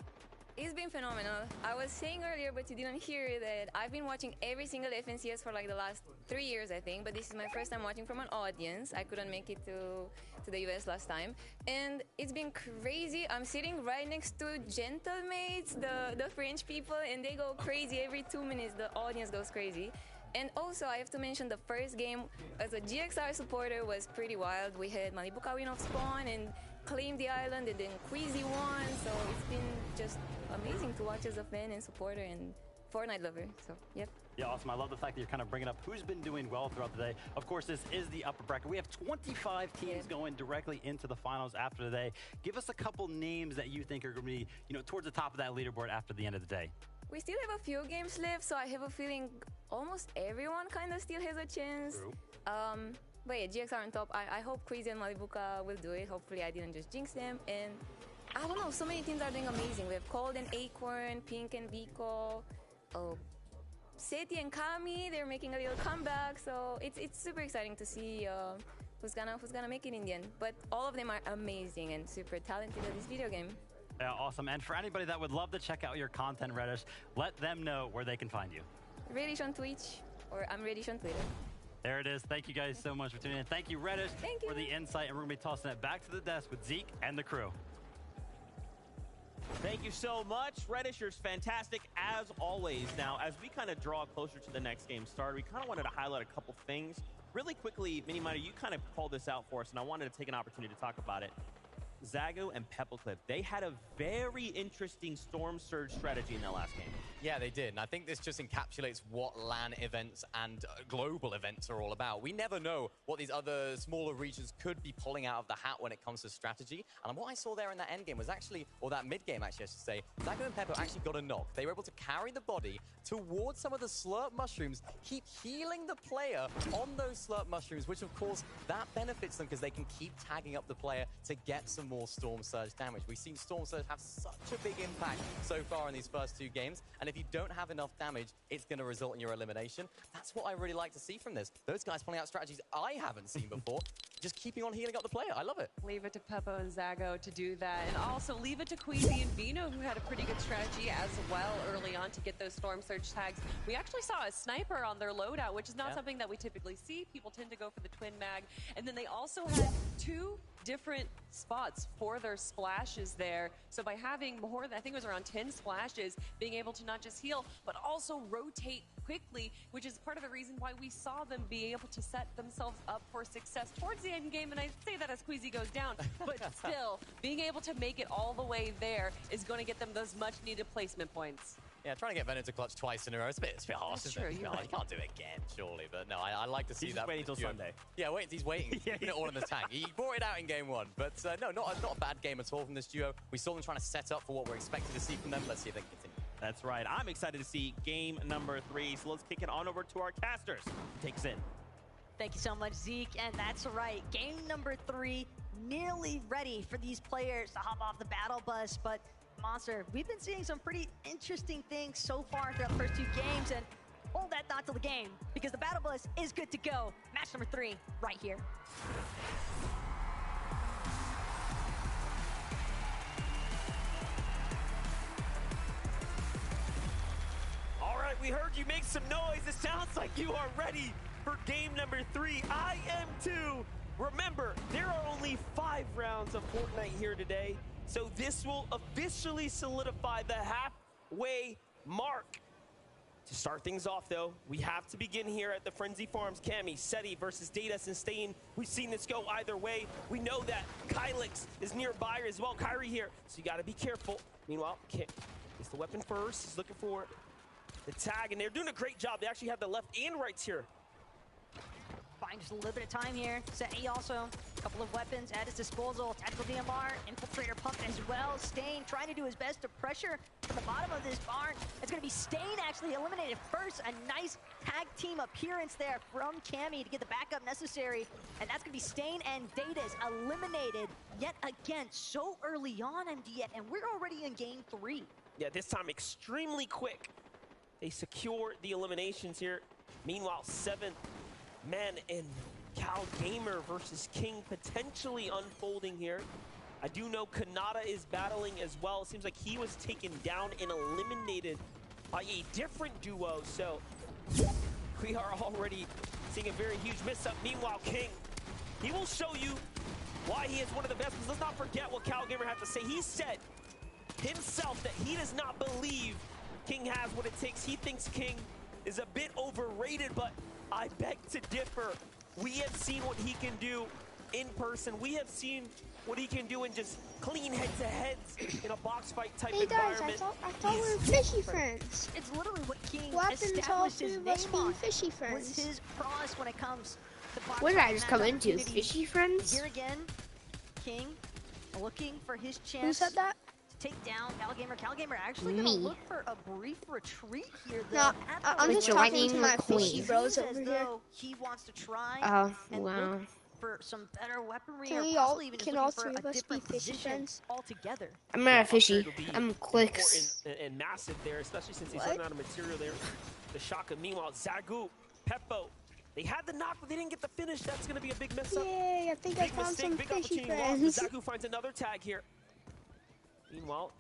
It's been phenomenal. I was saying earlier, but you didn't hear it, that I've been watching every single FNCS for like the last 3 years, I think, but this is my first time watching from an audience. I couldn't make it to the US last time. And it's been crazy. I'm sitting right next to Gentlemates, the French people, and they go crazy every 2 minutes. The audience goes crazy. And also, I have to mention the first game as a GXR supporter was pretty wild. We had Malibuca win off spawn and claim the island, and then Queasy won. So it's been just amazing to watch as a fan and supporter and Fortnite lover. So, yep. Yeah, awesome. I love the fact that you're kind of bringing up who's been doing well throughout the day. Of course, this is the upper bracket. We have 25 teams going directly into the finals after the day. Give us a couple names that you think are going to be, you know, towards the top of that leaderboard after the end of the day. We still have a few games left, so I have a feeling almost everyone kind of still has a chance. True. But yeah, GXR on top. I hope Queasy and Malibuca will do it. Hopefully I didn't just jinx them. And I don't know, so many teams are doing amazing. We have Cold and Acorn, Pink and Vico, Seti and Kami, they're making a little comeback. So it's super exciting to see who's gonna make it in the end. But all of them are amazing and super talented at this video game. Yeah, awesome. And for anybody that would love to check out your content, Reddish, let them know where they can find you. Reddish on Twitch, or I'm Reddish on Twitter. There it is. Thank you guys so much for tuning in. Thank you, Reddish, for the insight. And we're going to be tossing it back to the desk with Zeke and the crew. Thank you so much. Reddish, you're fantastic as always. Now, as we kind of draw closer to the next game start, we kind of wanted to highlight a couple things. Really quickly, Miniminder, you kind of called this out for us, and I wanted to take an opportunity to talk about it. Zagu and Pebbleclip, they had a very interesting Storm Surge strategy in that last game. Yeah, they did. And I think this just encapsulates what LAN events and global events are all about. We never know what these other smaller regions could be pulling out of the hat when it comes to strategy. And what I saw there in that end game was actually, or that mid game actually, I should say, Zagu and Peppo actually got a knock. They were able to carry the body towards some of the slurp mushrooms, keep healing the player on those slurp mushrooms, which of course that benefits them because they can keep tagging up the player to get some more Storm Surge damage. We've seen Storm Surge have such a big impact so far in these first 2 games, and if you don't have enough damage, it's going to result in your elimination. That's what I really like to see from this. Those guys pulling out strategies I haven't seen before, just keeping on healing up the player. I love it. Leave it to Peppo and Zago to do that, and also leave it to Queasy and Vino, who had a pretty good strategy as well early on to get those Storm Surge tags. We actually saw a sniper on their loadout, which is not something that we typically see. People tend to go for the twin mag, and then they also had 2 different spots for their splashes there. So by having more than, I think it was around 10 splashes, being able to not just heal, but also rotate quickly, which is part of the reason why we saw them be able to set themselves up for success towards the end game. And I say that as Queasy goes down, but still, being able to make it all the way there is going to get them those much needed placement points. Yeah, trying to get Venom to clutch twice in a row, it's a bit harsh, isn't it? You can't do it again, surely. But no, I like to see He's that. Just waiting until Sunday. Yeah, he's waiting. He's putting it all in the tank. He brought it out in game 1. But no, not a bad game at all from this duo. We saw them trying to set up for what we're expected to see from them. Let's see if they can continue. That's right. I'm excited to see game number 3. So let's kick it on over to our casters. Takes in. Thank you so much, Zeke. And that's right. Game number 3, nearly ready for these players to hop off the battle bus. But Monster, we've been seeing some pretty interesting things so far throughout the first 2 games. And hold that thought till the game, because the battle bus is good to go. Match number 3, right here. All right, we heard you make some noise. It sounds like you are ready for game number 3. I am too. Remember, there are only 5 rounds of Fortnite here today, so this will officially solidify the halfway mark. To start things off, though, we have to begin here at the Frenzy Farms. Cammy, Seti versus Datus and Stain. We've seen this go either way. We know that Kylix is nearby as well. Kyrie here, so you got to be careful. Meanwhile, Kick gets the weapon first. He's looking for the tag, and they're doing a great job. They actually have the left and rights here. Buying just a little bit of time here. Seti also, a couple of weapons at his disposal. Tactical DMR, Infiltrator pump as well. Stain trying to do his best to pressure from the bottom of this barn. It's going to be Stain actually eliminated first. A nice tag team appearance there from Cammy to get the backup necessary. And that's going to be Stain and Datus eliminated yet again so early on, MD, and we're already in game 3. Yeah, this time extremely quick. They secure the eliminations here. Meanwhile, 7th man in Cal Gamer versus King potentially unfolding here. I do know Kanata is battling as well. It seems like he was taken down and eliminated by a different duo. So we are already seeing a very huge mix-up. Meanwhile, King, he will show you why he is one of the best. Because let's not forget what Cal Gamer had to say. He said himself that he does not believe King has what it takes. He thinks King is a bit overrated, but I beg to differ. We have seen what he can do in person. We have seen what he can do in just clean head-to-heads in a box fight type environment. I thought we were fishy friends. It's literally what King What happened to all established his 2 of us name being on. fishy Was friends? his prowess when it comes to box What did I fight just come into? opportunities. Fishy friends? Here again, King looking for his chance. Who said that? To take down Cal Gamer. Cal Gamer actually gonna Me. look for a brief retreat here. Though, No, at the I'm just lane. talking to my It fishy seems bros as over here. though he wants to try Oh, and wow. look for some better weaponry, Can or we all- possibly even just can looking all for 3 a of us be different fishy position friends? altogether. I'm not a fishy. Upgrade will be I'm Clicks. important and massive there, especially since he's What? running out of material there. The Shaka. Meanwhile, Zagu, Peppo, they had the knock, but they didn't get the finish. That's going to be a big mess up. Yay, I think I Big found mistake, some big fishy opportunity lost. friends. Zagu finds another tag here. Meanwhile,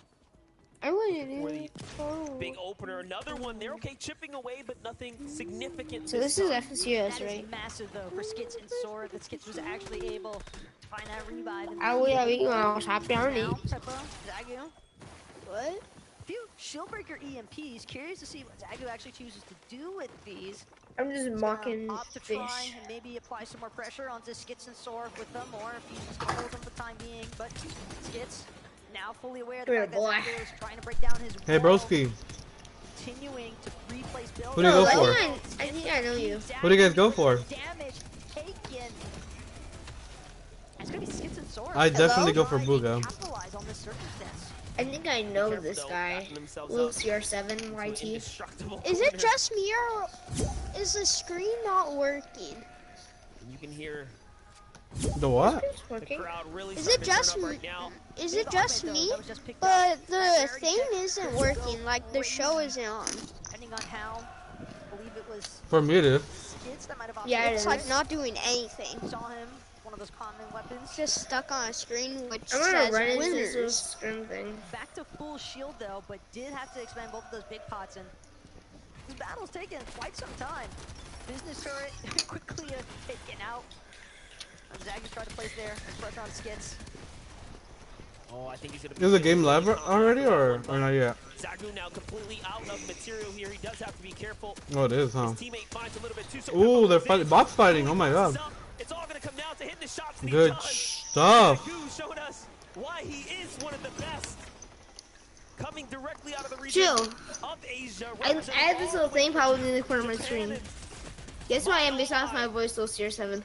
I wouldn't For even. the big opener, another one there. Okay, chipping away, but nothing significant. So this is time. FCS, That right? is massive though for Skits and Sora. That Skits was actually able to find that revive. And Ah, voy a ver vamos a now, Peppa, Zagu. What? Few Shieldbreaker EMPs. Curious to see what Zagu actually chooses to do with these. I'm just mocking Opt to fish. try and maybe apply some more pressure onto Skits and Sora with them, or if he's just gonna hold them for the time being. But Skits now fully aware of the Good fact that boy. Zagu is trying to break down his Hey, wall, broski. continuing to replace builds. Who do you go for? I think I know you. What do you guys go for? Damage taken. It's gonna be Skits and Sora. I definitely go for Trying to Booga. capitalize on this circumstance. I think I know Careful, this though, guy. backing themselves Luke up CR7 to an YT. indestructible Is it corner. just me or is the screen not working? You can hear The what? It's the working. crowd really Is starting it to turn just up me? right now. Is it just me? But the thing isn't working, like the show isn't on. Depending on how, I believe it was For me, it is. Skits that might have Yeah, opted it It's is. like not doing anything. saw him, one of those common weapons. Just stuck on a screen which I'm gonna says run into this little winners. scrim thing. Back to full shield though, but did have to expend both of those big pots, and this battle's taken quite some time. Business turret quickly taken out. Zagu's trying to place there, pressure on Skits. Oh, I think he's gonna. Is the game live already or not yet? Zagu now completely out of material here. He does have to be careful. Oh, it is, huh? His teammate finds a little bit too. So Ooh, they're Peppa fighting, goes box in. fighting. Oh my god. It's all gonna come down to hitting the shots. And he Good does. stuff. Zagu showing us why he is one of the best. Coming directly out of the region Chill. of Asia. I have this little thing probably in the corner of my screen. Guess who I am based off my voice, though, CR7.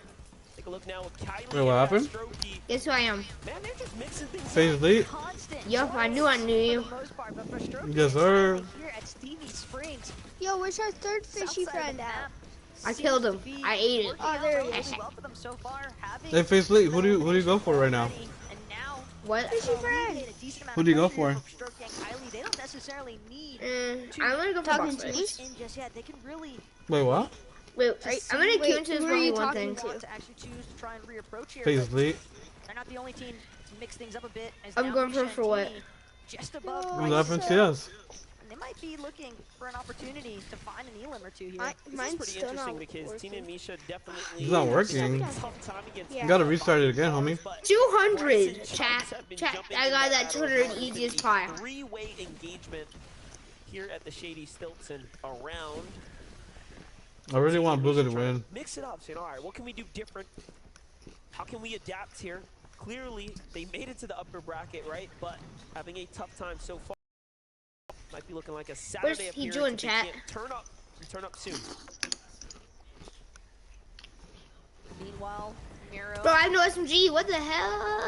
Take a look now with Kylie. Wait, what happened? Strokey. Guess who I am? Man, they're just mixing things Phase up. Elite. Yup, I knew you. Yes, sir. Here at Stevie Springs, Yo, where's our third fishy south side of friend the at? map, I seems killed to him. be I ate it. working Oh, out there he relatively is. well for them so far, having Hey, Phase Elite, who do you go for right now? and now What? Fishy friend. a decent amount Who do you go of pressure for? from Stroke and Kylie. They don't necessarily need I'm gonna go for Talking box to me? fights. in just yet. They can really Wait, what? Wait, I'm gonna Wait, queue into this who are you one talking thing. want to actually choose to try and reapproach here. Phase but Elite. they're not the only team to mix things up a bit. As I'm now going for what? Shantini just above Oh, Bryce. 11 CS. And they might be looking for an opportunity to find an elim or two here. I- This is Mine's pretty still interesting not because working. Tina and Misha definitely. It's not working. Tough time against Yeah. You gotta restart it again, homie. 200! Chat. I got that 200 easiest pie. Three-way engagement here at the Shady Stilton around. I really want Booga to win. Mix it up, saying, all right, what can we do different? How can we adapt here? Clearly, they made it to the upper bracket, right? But having a tough time so far. Might be looking like a Saturday Where's he appearance doing, if they chat? can't turn up soon. Meanwhile, Miro Bro, I have no SMG. What the hell?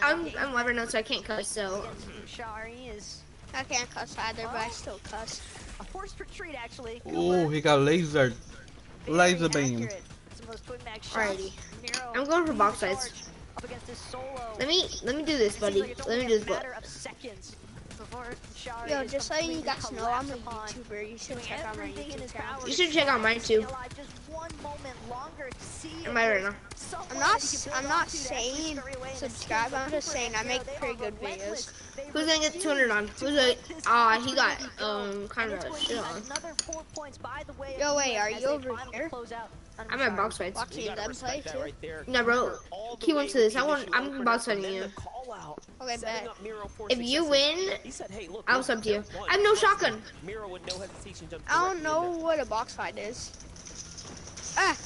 I'm level now, so I can't cuss. So against Shari is I can't cuss either, but I still cuss. a forced retreat actually. Ooh, he got lasered. Laser beam. Alrighty. I'm going for box fights. Up against his solo. Let me do this, buddy. Let me do this, matter of seconds before Shari Yo, is just so you completely guys know, I'm a collapsed upon. YouTuber. You should check out my Everything in his YouTube channel. power You should check out mine too. just one moment longer to see Am I right now? I'm not saying subscribe. I'm just saying I make pretty good videos. Who's gonna get 200 on? Who's a? He got kind of a shit on. Another 4 points by the way. Yo, wait, are you over here? I'm at box fights. Watching them play too. Right there. No, bro. Keep on to this. I'm box fighting you. Okay, bet. If you win, He said, hey, look, I'll sub to you. I have no shotgun. Miro with no hesitation jumped I don't directly in know there. what a box fight is. Ah,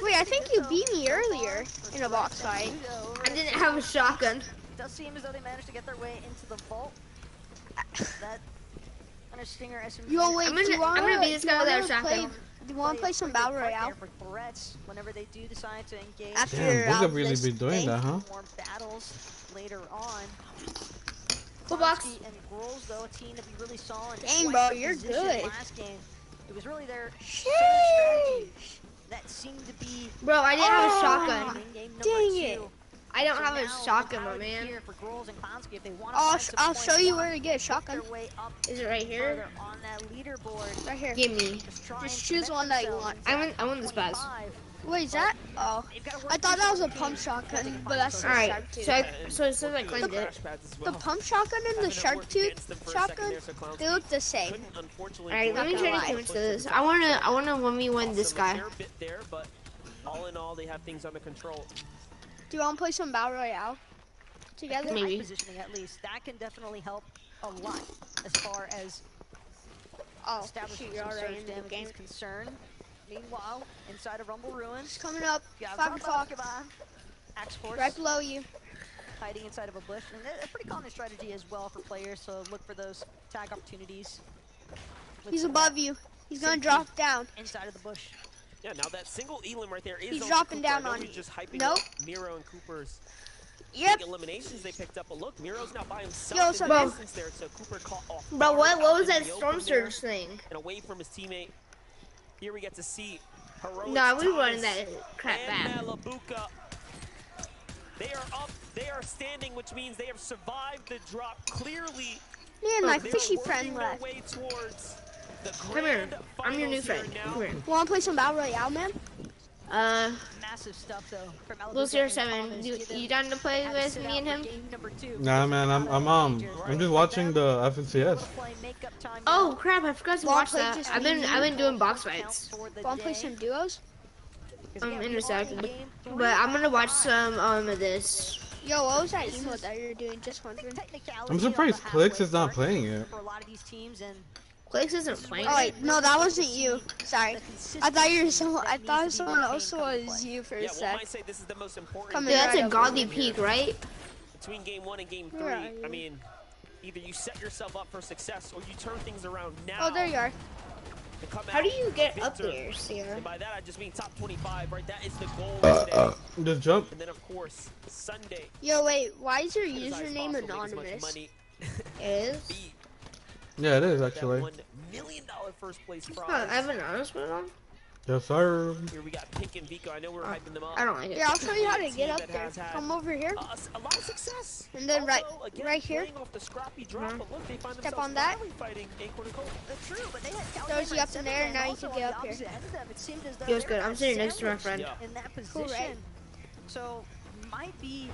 wait, I think you beat me earlier in a box fight. I didn't have a shotgun. It does seem as though they managed to get their way into the vault. That kind of Stinger SMG. Yo, wait, I'm gonna be this guy without a shotgun. Do you want to play some Battle Royale? For threats whenever they do decide to engage. After Damn, Booga really this been doing thing? that, huh? More battles later on. Full box. Kronsky and Grolls, though, a team that we really saw in Dang, quite bro, the you're position good. last game. It was really their strategy that seemed to be Bro, I didn't have a Oh, shotgun. in game number dang 2. it. I don't So have a now shotgun, the my man. here for Grolls and Kronsky, if they want to I'll find some I'll points, show you want where to get a their shotgun. way up Is it right here? further on that leaderboard. Right here. Give me. Just try Just and choose cement one that you themselves want. at I want the spaz. 25. Wait, is that? Oh, I thought that was a pump shotgun, but that's the Alright, shark tooth. so it says I claimed it. The pump shotgun and the shark tooth shotgun, they look the same. Alright, let me try to convince this. I wanna 1v1 this guy. They're a bit there, but all in all, they have things under control. Do you want to play some Battle Royale together? Maybe. Positioning at least. That can definitely help a lot as far as establishing shoot, you're some already surge in the damage game. is concerned. Meanwhile, inside of Rumble Ruins, It's coming up. yeah, 5 o'clock. Axe Force Right below you. hiding inside of a bush. And a pretty common strategy as well for players, so look for those tag opportunities. He's above you. He's gonna drop down. Inside of the bush. Yeah, now that single Elim right there is He's on dropping Cooper. down I know on he's you. just hyping Nope. up Miro and Cooper's Yep. big eliminations they picked up. But look, Miro's now by himself Yo, in so the bro. distance there, so Cooper caught off Bro, guard what out was in that the Storm open there Surge thing? and away from his teammate. Here we get to see Heroic No, we running Thomas that crap and back. Malabuka. They are up, they are standing, which means they have survived the drop. Clearly, Man, my they are fishy working friend their left. way towards the Come here. grand I'm your new finals here friend. now. Come here. Want to play some Battle Royale, man? Massive stuff though. From Lucier 7, you down to play with me and him? Nah, man, I'm just watching the FNCS. Oh crap! I forgot to Wanna watch play that. just I've been doing box fights. Want to play some duos? I'm intersected, but I'm gonna watch some of this. Yo, what was that emote that you're doing? Just wondering. I'm surprised Clicks is not playing it. For a lot of these teams and Clicks isn't playing. Oh wait, no, that wasn't you. Sorry. I thought you were someone. I thought someone else was you for a Yeah, one sec. might say this is the most important Come Dude, that's right a over godly here. peak, right? between game 1 and game 3. Where are you? I mean, either you set yourself up for success or you turn things around now. Oh, there you are. to come How do out you get up victor. there, Sierra? And by that I just mean top 25, right? That is the goal today. Just jump. And then of course, Sunday. Yo, wait, why is your as high as username possible, make as much anonymous? money. It is. Be Yeah, it is that actually. $1 million first place prize. Oh, I have an honest one on. Yes, sir. Here we got Pink and Vico. I know we're hyping them up. I don't like it. Yeah, I'll show you how to Team get up that there. has had, Come over here. a lot of success. And then right- Also, again, right here. playing off the scrappy drop, but look, they find Step themselves on that. rally fighting Acorn and Colt. true, but they had Throws you up in there, and now you can get up here. It seemed as though Feels they good. were I'm sitting next to my friend. Yeah. in that Cool, position. right? So might be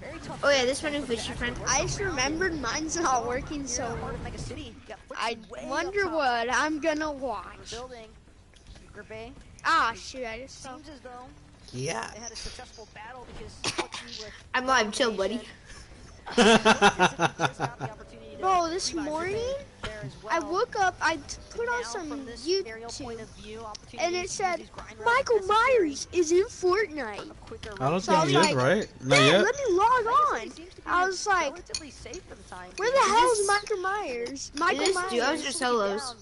very tough. Oh yeah, this my new fishy friend. I just remembered mine's not working, so Mega City. I wonder what I'm gonna watch. Building. Bay. Ah, shoot, I just saw. Seems as though Yeah. they had a successful battle because with I'm live, chill, buddy. Bro, this morning I woke up, I put on some YouTube, and it said Michael Myers is in Fortnite. I don't So I think he was is, like, right? Not Man, yet. let me log on. I was like, where the hell is Michael Myers? Michael Is this Myers. duos or solos?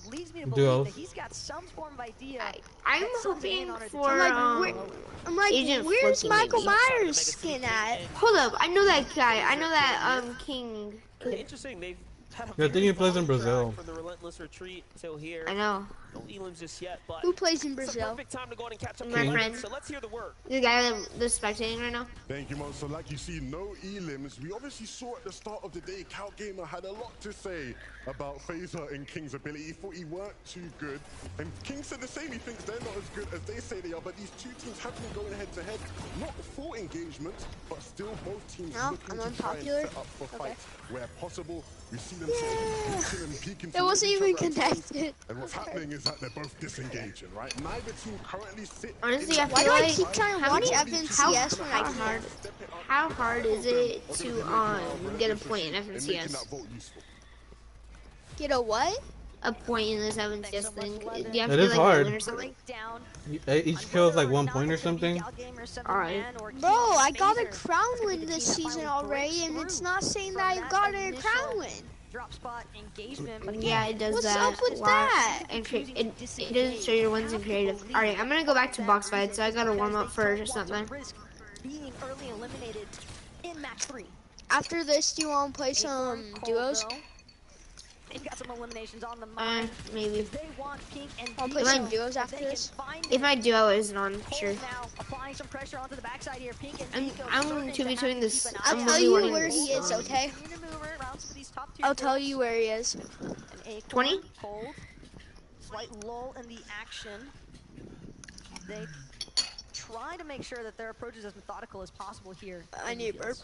Duos. He's got some form of idea. I'm hoping for I'm like, Agent where's 14 Michael maybe. Myers skin at? Hold up, I know that guy. I know that King. Interesting. They've had a Yeah, I think he plays in Brazil. from the relentless retreat till here. I know. No Elims just yet, but Who plays in it's a Brazil? perfect time to go out and catch up My with friend. Elims, so let's hear the word. The guy that's spectating right now. Thank you, Mo. So like you see, no elims. We obviously saw at the start of the day, Cal Gamer had a lot to say about Phaser and King's ability. He thought he weren't too good. And King said the same. He thinks they're not as good as they say they are. But these two teams have been going head to head. Not full engagement, but still both teams No, looking I'm to try and unpopular. set up for Okay. fights where possible. We see them sort of peeking and peeking. It wasn't towards even each other at times. connected. And what's happening is that they're both disengaging, right? Neither team currently sit. Honestly, I Why feel do I like keep trying to how watch many- FNCS when I how hard, can't? how hard is it to get a point in FNCS? Get a what? A point in this FNCS thing. Do you have It to is like hard. win or something? Each kill is like 1 point or something. Alright. Bro, I got a crown win this season already, and it's not saying that I got a crown win. Drop spot engagement. But Yeah, it does What's that. up with Wow. that? And it doesn't show your wins in creative. Alright, I'm gonna go back to box fight, so I gotta warm up first or something. Being early eliminated in match 3. After this, do you want to play some duos? They've got some eliminations on the mind. Maybe. They want Pink and I'll play If I- some duos after this. If my duo isn't on, sure. Now applying some pressure onto the backside here. Pink and I'm Nico I'm starting to 2v2ing have this. to keep an I'll I'm tell really you winning where this. he is, okay? Continue to move around some of these top 2 I'll tell you where he is. 20? Cold. Slight lull in the action. They try to make sure that their approach is as methodical as possible here. I need a burp.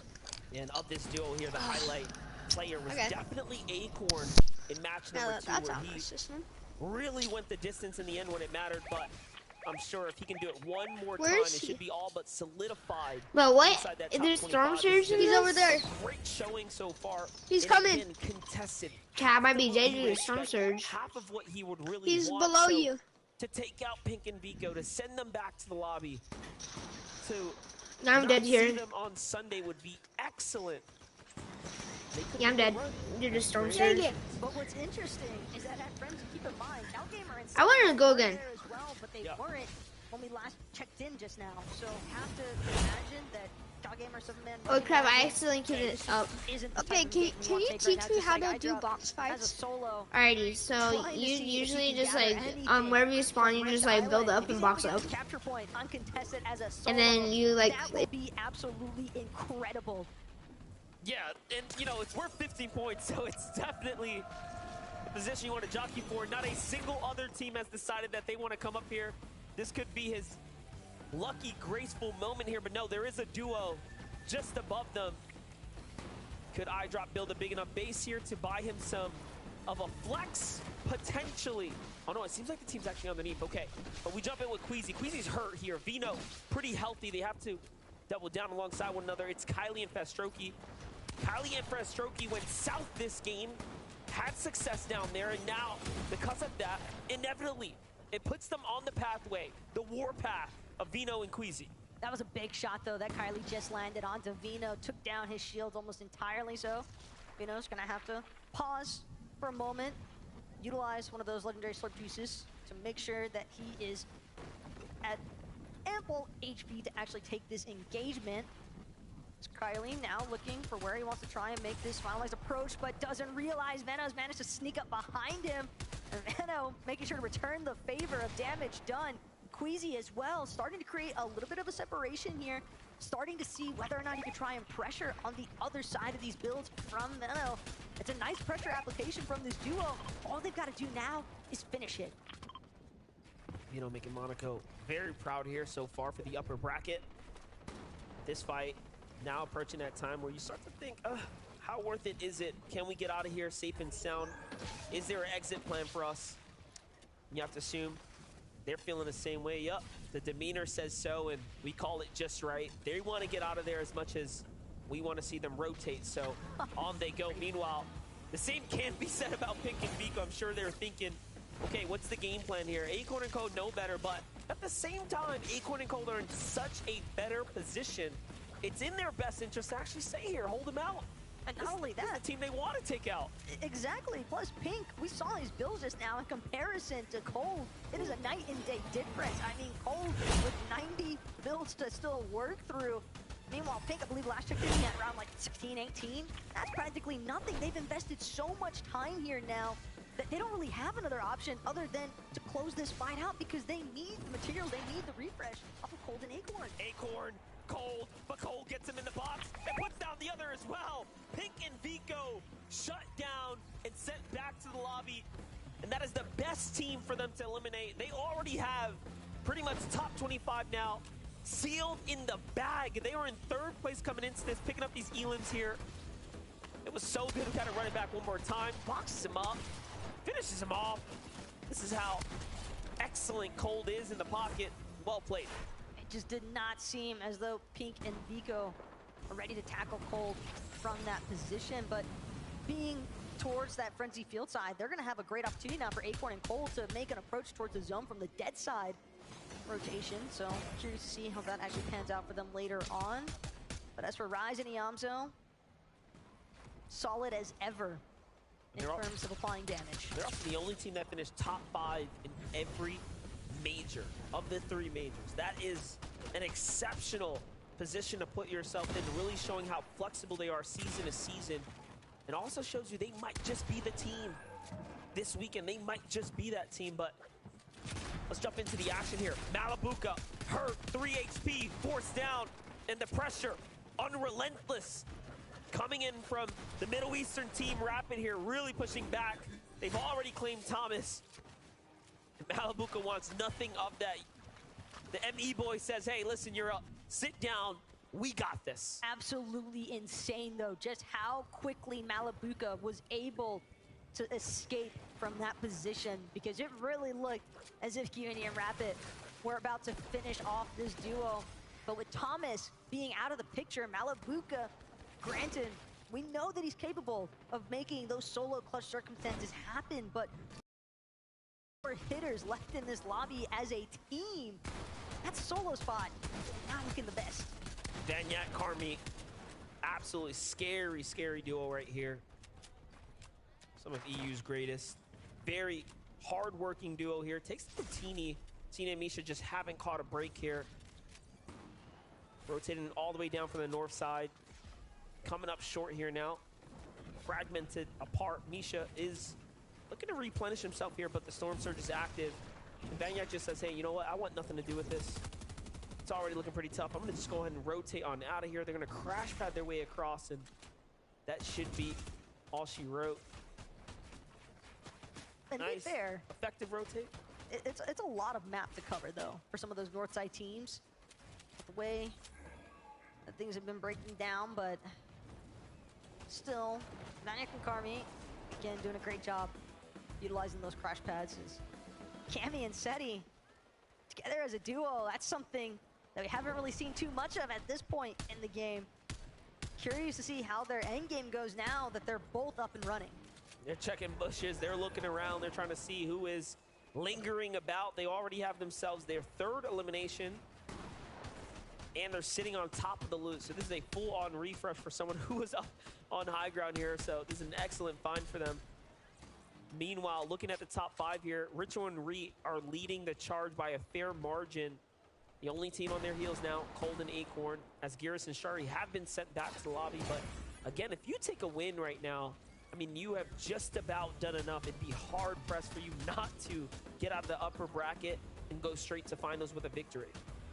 And of this duo here, the highlight player was definitely Acorn in match number 2, That's where out he of the system. really went the distance in the end when it mattered, but I'm sure if he can do it one more time, Where it is he? should be all but solidified. But what? inside that top There's 25. Storm Surge in He's this? over there. Great showing so far. He's and coming. again, contested. Cat might be Half of what he JJ would with Storm expect, Surge. half of what he would really He's want. below So you. to take out Pink and Vico, to send them back to the lobby, to Now I'm not dead see here. them on Sunday would be excellent. They could Yeah, I'm make a dead. run. Due to Storm Dang Surge. it. But what's interesting is that at Frenzy, keep in mind, Calgamer and I wanted to go were again. there as well, but they Yeah. weren't when we last checked in just now. So have to imagine that Calgamer 7-man. Oh crap, I accidentally queued it up. Okay, can you teach me how to do box as a fights? solo? Alrighty, so Trying to you see if usually he can just gather like anything wherever you spawn, from you just Rest like build Island. up If and he's box able up. to get capture point uncontested as a solo, And then you like that would be absolutely incredible. Yeah, and you know, it's worth 15 points, so it's definitely a position you want to jockey for. Not a single other team has decided that they want to come up here. This could be his lucky, graceful moment here, but no, there is a duo just above them. Could iDrop build a big enough base here to buy him some of a flex? Potentially. Oh no, it seems like the team's actually underneath. Okay, but we jump in with Queasy. Queasy's hurt here. Vino, pretty healthy. They have to double down alongside one another. It's Kylie and Fastroki. Kylie and Fastroki went south this game, had success down there, and now, because of that, inevitably, it puts them on the pathway, the war path of Vino and Queasy. That was a big shot, though, that Kylie just landed onto Vino, took down his shield almost entirely, so Vino's gonna have to pause for a moment, utilize one of those legendary sword juices to make sure that he is at ample HP to actually take this engagement. It's Kylie now looking for where he wants to try and make this finalized approach, but doesn't realize Veno's managed to sneak up behind him. And Veno making sure to return the favor of damage done. Queasy as well, starting to create a little bit of a separation here, starting to see whether or not he can try and pressure on the other side of these builds from Veno. It's a nice pressure application from this duo. All they've got to do now is finish it. Vino making Monaco very proud here so far for the upper bracket. This fight now approaching that time where you start to think, how worth it is it? Can we get out of here safe and sound? Is there an exit plan for us? You have to assume they're feeling the same way. Yup, the demeanor says so, and we call it just right. They want to get out of there as much as we want to see them rotate, so on they go. Meanwhile, the same can be said about Pink and Vico. I'm sure they're thinking, okay, what's the game plan here? Acorn and Code know better, but at the same time, Acorn and Code are in such a better position. It's in their best interest to actually stay here, hold them out. And not only that, the team they want to take out. Exactly. Plus, Pink, we saw his builds just now in comparison to Cold. It is a night and day difference. I mean, Cold with 90 builds to still work through. Meanwhile, Pink, I believe last check in at around like 16, 18. That's practically nothing. They've invested so much time here now that they don't really have another option other than to close this fight out because they need the materials, they need the refresh off of Cold and Acorn. Acorn, Cold, but Cold gets him in the box and puts down the other as well. Pink and Vico shut down and sent back to the lobby. And that is the best team for them to eliminate. They already have pretty much top 25 now sealed in the bag. They were in third place coming into this, picking up these elims here. It was so good to kind of run it back one more time. Boxes him up, finishes him off. This is how excellent Cold is in the pocket. Well played. It just did not seem as though Pink and Vico are ready to tackle Cold from that position, but being towards that Frenzy field side, they're going to have a great opportunity now for Acorn and Cold to make an approach towards the zone from the dead side rotation. So curious to see how that actually pans out for them later on. But as for Rise and Iamzo, solid as ever in terms of applying damage. They're also the only team that finished top 5 in every major of the 3 majors. That is an exceptional position to put yourself in, really showing how flexible they are season to season. And also shows you they might just be the team this weekend. They might just be that team, but let's jump into the action here. Malibuca, hurt, 3 HP, forced down, and the pressure, unrelentless. Coming in from the Middle Eastern team, Rapid here, really pushing back. They've already claimed Thomas. Malibuca wants nothing of that. The ME boy says, hey, listen, you're up. Sit down. We got this. Absolutely insane, though, just how quickly Malibuca was able to escape from that position, because it really looked as if QNE and Rapid were about to finish off this duo. But with Thomas being out of the picture, Malibuca, granted, we know that he's capable of making those solo clutch circumstances happen, but for hitters left in this lobby as a team, that solo spot not looking the best. Vanyat, Karmi, absolutely scary, scary duo right here. Some of EU's greatest. Very hard-working duo here. Takes the Teeny. Tina and Misha just haven't caught a break here. Rotating all the way down from the north side. Coming up short here now. Fragmented apart. Misha is looking to replenish himself here, but the Storm Surge is active. And Vanyat just says, hey, you know what? I want nothing to do with this. It's already looking pretty tough. I'm going to just go ahead and rotate on out of here. They're going to crash pad their way across, and that should be all she wrote. And nice. to be fair, effective rotate. It's a lot of map to cover, though, for some of those north side teams. The way that things have been breaking down, but still, Vanyat and Karmi, again, doing a great job utilizing those crash pads. Cammy and Seti together as a duo, that's something that we haven't really seen too much of at this point in the game. Curious to see how their end game goes now that they're both up and running. They're checking bushes, they're looking around, they're trying to see who is lingering about. They already have themselves their third elimination, and they're sitting on top of the loot. So this is a full-on refresh for someone who was up on high ground here. So this is an excellent find for them. Meanwhile, looking at the top 5 here, Ritual and Reet are leading the charge by a fair margin. The only team on their heels now, Cold and Acorn, as Geras and Shari have been sent back to the lobby. But again, if you take a win right now, I mean, you have just about done enough. It'd be hard-pressed for you not to get out of the upper bracket and go straight to finals with a victory.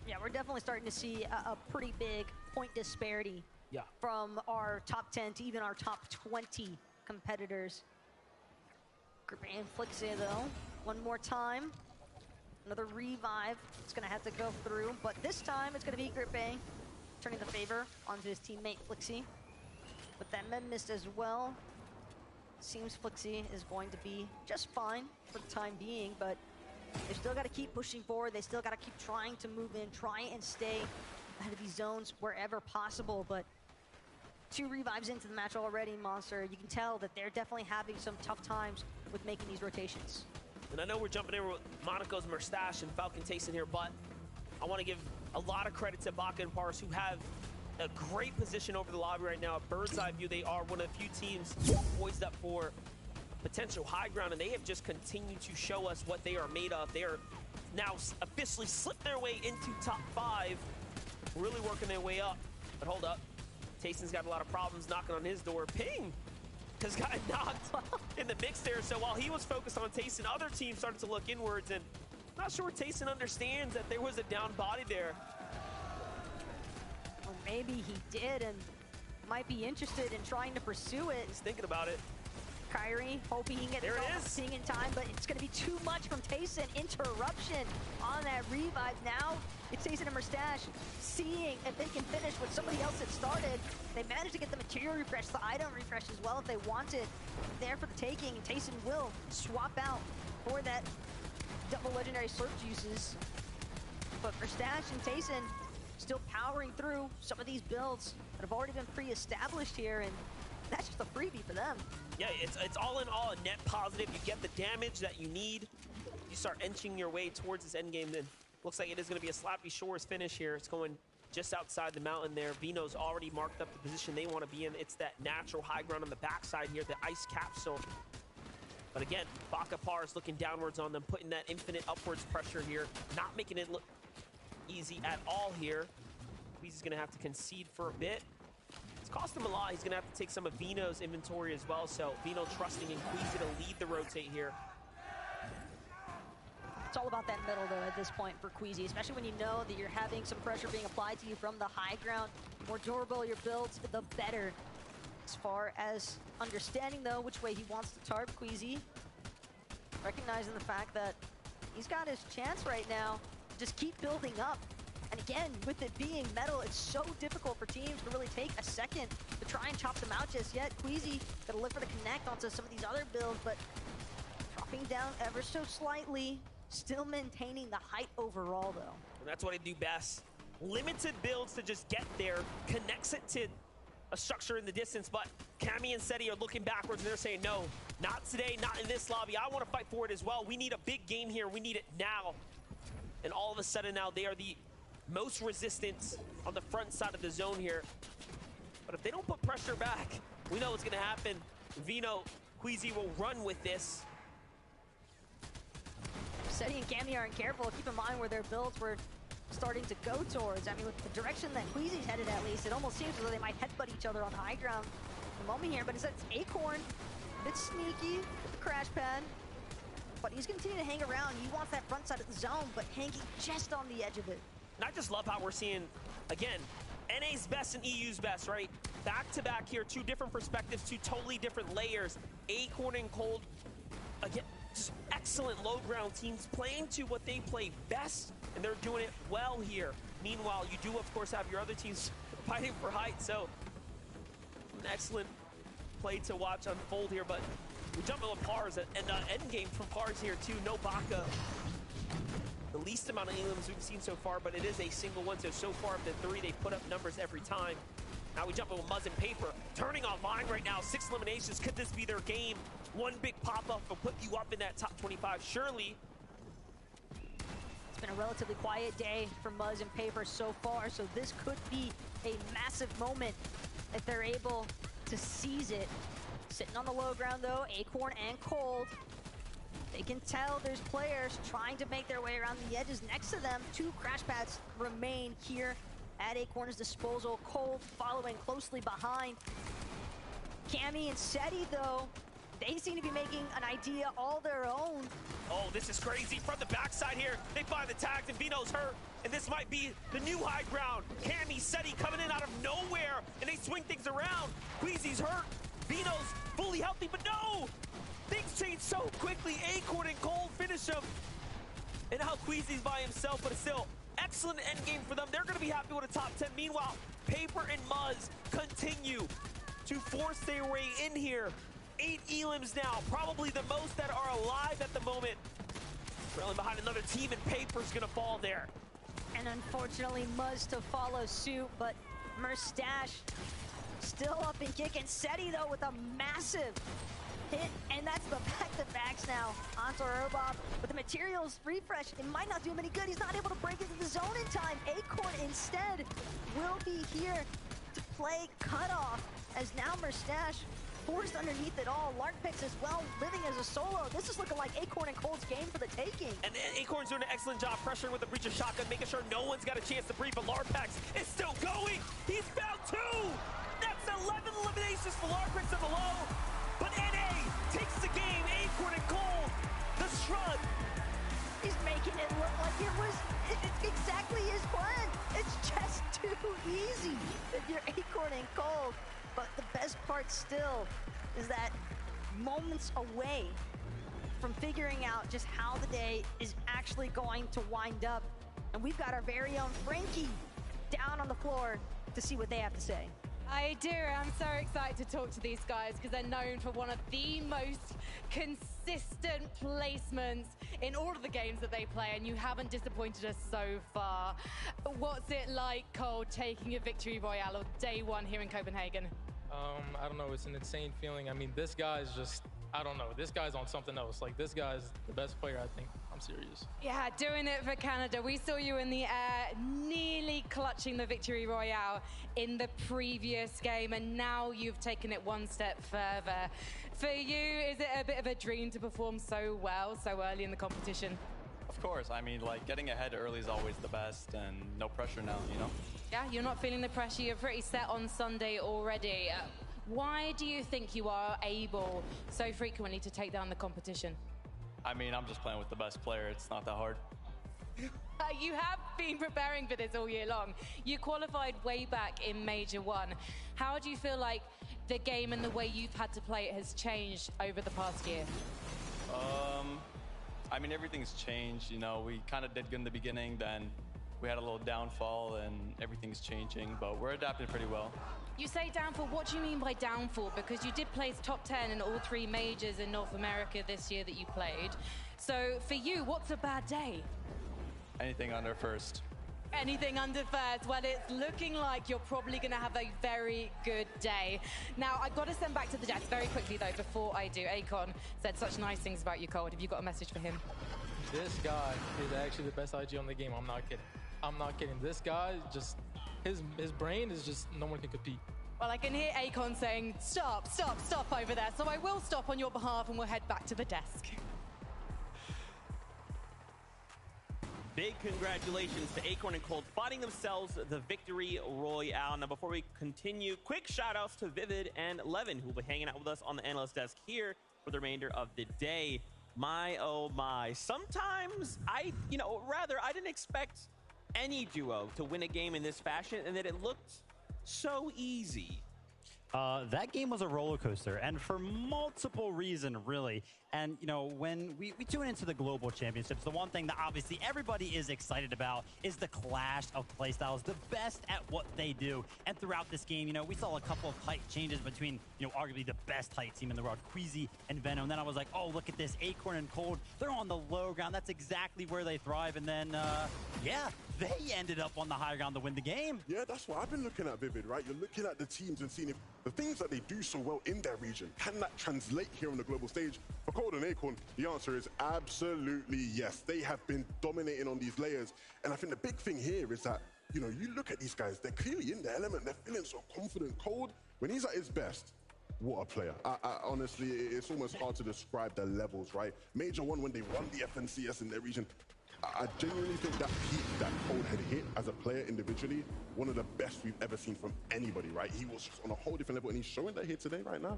Yeah, we're definitely starting to see a pretty big point disparity from our top 10 to even our top 20 competitors. Group A and Flixia, though, one more time. Another revive. It's going to have to go through, but this time it's going to be Group A turning the favor onto his teammate Flixie. But that med mist as well. Seems Flixie is going to be just fine for the time being, but they still got to keep pushing forward. They still got to keep trying to move in, try and stay ahead of these zones wherever possible. But 2 revives into the match already, Monster. You can tell that they're definitely having some tough times with making these rotations. And I know we're jumping in with Monaco's Mustache and Falcon Tayson here, but I want to give a lot of credit to Baka and Pars, who have a great position over the lobby right now. A bird's eye view, they are one of the few teams poised up for potential high ground, and they have just continued to show us what they are made of. They are now officially slipped their way into top 5, really working their way up. But hold up, Tayson's got a lot of problems knocking on his door. Ping has gotten knocked in the mix there, so while he was focused on Tayson, other teams started to look inwards, and I'm not sure Tayson understands that there was a down body there. Or maybe he did and might be interested in trying to pursue it. He's thinking about it. Kyrie hoping he can get this thing in time, but it's going to be too much from Tayson. Interruption on that revive. Now it's Tayson and Mustache seeing if they can finish what somebody else had started. They managed to get the material refresh, the item refresh as well if they wanted. There for the taking, and Tayson will swap out for that double legendary slurp juices. But Mustache and Tayson still powering through some of these builds that have already been pre-established here, and that's just a freebie for them. Yeah, it's all in all a net positive. You get the damage that you need. You start inching your way towards this end game, then looks like it is going to be a Slappy Shores finish here. It's going just outside the mountain there. Vino's already marked up the position they want to be in. It's that natural high ground on the backside here, the ice capsule. But again, Baka Pars looking downwards on them, putting that infinite upwards pressure here, not making it look easy at all here. He's going to have to concede for a bit. It's cost him a lot. He's going to have to take some of Vino's inventory as well. So Vino trusting in Queasy to lead the rotate here. It's all about that middle, though, at this point for Queasy, especially when you know that you're having some pressure being applied to you from the high ground. The more durable your builds, the better. As far as understanding, though, which way he wants to target Queasy, recognizing the fact that he's got his chance right now just keep building up. And again, with it being metal, it's so difficult for teams to really take a second to try and chop them out just yet. Queasy gotta look for the connect onto some of these other builds, but dropping down ever so slightly, still maintaining the height overall though. And that's what I do best. Limited builds to just get there, connects it to a structure in the distance, but Cammy and Seti are looking backwards and they're saying, no, not today, not in this lobby. I want to fight for it as well. We need a big game here. We need it now. And all of a sudden now they are the most resistance on the front side of the zone here. But if they don't put pressure back, we know what's going to happen. Vino, Queasy will run with this. Seti and Cammy aren't careful. Keep in mind where their builds were starting to go towards. I mean, with the direction that Queasy's headed at least, it almost seems as though they might headbutt each other on the high ground at the moment here. But it's Acorn, a bit sneaky with the crash pad. But he's continuing to hang around. He wants that front side of the zone, but hanging just on the edge of it. And I just love how we're seeing, again, NA's best and EU's best, right? Back to back here, two different perspectives, two totally different layers. Acorn and Cold, again, just excellent low ground teams playing to what they play best, and they're doing it well here. Meanwhile, you do, of course, have your other teams fighting for height, so an excellent play to watch unfold here, but we jump into Pars, and end game from Pars here, too. No Baka. The least amount of elims we've seen so far, but it is a single one. So far of the three, they've put up numbers every time. Now we jump in with Muzz and Paper. Turning online right now, 6 eliminations. Could this be their game? One big pop-up will put you up in that top 25, surely. It's been a relatively quiet day for Muzz and Paper so far, so this could be a massive moment if they're able to seize it. Sitting on the low ground, though, Acorn and Cold. They can tell there's players trying to make their way around the edges next to them. 2 crash pads remain here at Acorn's disposal. Cold following closely behind. Cammy and Seti, though, they seem to be making an idea all their own. Oh, this is crazy. From the backside here, they find the tags, and Vino's hurt. And this might be the new high ground. Cammy, Seti coming in out of nowhere, and they swing things around. Queasy's hurt. Vino's fully healthy, but no! Things change so quickly. Acorn and Cold finish him. And now Queasy's by himself, but it's still excellent end game for them. They're going to be happy with a top 10. Meanwhile, Paper and Muzz continue to force their way in here. 8 elims now, probably the most that are alive at the moment. Trailing behind another team, and Paper's going to fall there. And unfortunately, Muzz to follow suit, but Merstash still up and kicking. Seti, though, with a massive hit, and that's the back-to-backs now onto Robop. With the materials refresh, it might not do him any good. He's not able to break into the zone in time. Acorn instead will be here to play cutoff, as now Merstash forced underneath it all. Larkpix as well, living as a solo. This is looking like Acorn and Cold's game for the taking. And Acorn's doing an excellent job pressuring with the breach of shotgun, making sure no one's got a chance to breathe, but Larkpix is still going. He's found 2. That's 11 eliminations for Larkpix on the low. But NA takes the game. Acorn and Cold, the shrug. He's making it look like it's exactly his plan. It's just too easy if you're Acorn and Cold. But the best part still is that moments away from figuring out just how the day is actually going to wind up. And we've got our very own Frankie down on the floor to see what they have to say. I do. I'm so excited to talk to these guys because they're known for one of the most consistent placements in all of the games that they play, and you haven't disappointed us so far. What's it like, Cole, taking a victory royale on day 1 here in Copenhagen? I don't know. It's an insane feeling. I mean, this guy's just, I don't know. This guy's on something else. Like, this guy's the best player, I think. I'm serious. Yeah, doing it for Canada. We saw you in the air, nearly clutching the victory royale in the previous game, and now you've taken it one step further. For you, is it a bit of a dream to perform so well so early in the competition? Of course. I mean, like, getting ahead early is always the best, and no pressure now, you know? Yeah, you're not feeling the pressure. You're pretty set on Sunday already. Why do you think you are able so frequently to take down the competition? I mean, I'm just playing with the best player. It's not that hard. You have been preparing for this all year long. You qualified way back in Major 1. How do you feel like the game and the way you've had to play it has changed over the past year? I mean, everything's changed. You know, we kind of did good in the beginning, then we had a little downfall, and everything's changing, but we're adapting pretty well. You say downfall, what do you mean by downfall? Because you did place top 10 in all 3 majors in North America this year that you played. So for you, what's a bad day? Anything under first. Anything under first? Well, it's looking like you're probably going to have a very good day. Now, I've got to send back to the desk very quickly, though, before I do. Akon said such nice things about you, Cold. Have you got a message for him? This guy is actually the best IG on the game. I'm not kidding. I'm not kidding. This guy, just his brain is just, no one can compete. Well, I can hear Akon saying, stop, stop, stop over there. So I will stop on your behalf and we'll head back to the desk. Big congratulations to Acorn and Cold fighting themselves the victory royale. Now, before we continue, quick shout outs to Vivid and Levin, who will be hanging out with us on the analyst desk here for the remainder of the day. My, oh my. Sometimes I didn't expect any duo to win a game in this fashion, and that it looked so easy. That game was a roller coaster, and for multiple reasons, really. And, you know, when we tune into the Global Championships, the one thing that obviously everybody is excited about is the clash of playstyles, the best at what they do. And throughout this game, you know, we saw a couple of height changes between, you know, arguably the best height team in the world, Queasy and Venom. And then I was like, oh, look at this, Acorn and Cold. They're on the low ground. That's exactly where they thrive. And then, yeah, they ended up on the high ground to win the game. Yeah, that's what I've been looking at, Vivid, right? You're looking at the teams and seeing if the things that they do so well in their region, can that translate here on the global stage? For Cold and Acorn, the answer is absolutely yes. They have been dominating on these layers. And I think the big thing here is that, you know, you look at these guys, they're clearly in their element. They're feeling so confident. Cold, when he's at his best, what a player. I honestly, it's almost hard to describe the levels, right? Major 1 when they won the FNCS in their region. I genuinely think that peak that Cold had hit as a player individually, one of the best we've ever seen from anybody, right? He was just on a whole different level, and he's showing that here today right now.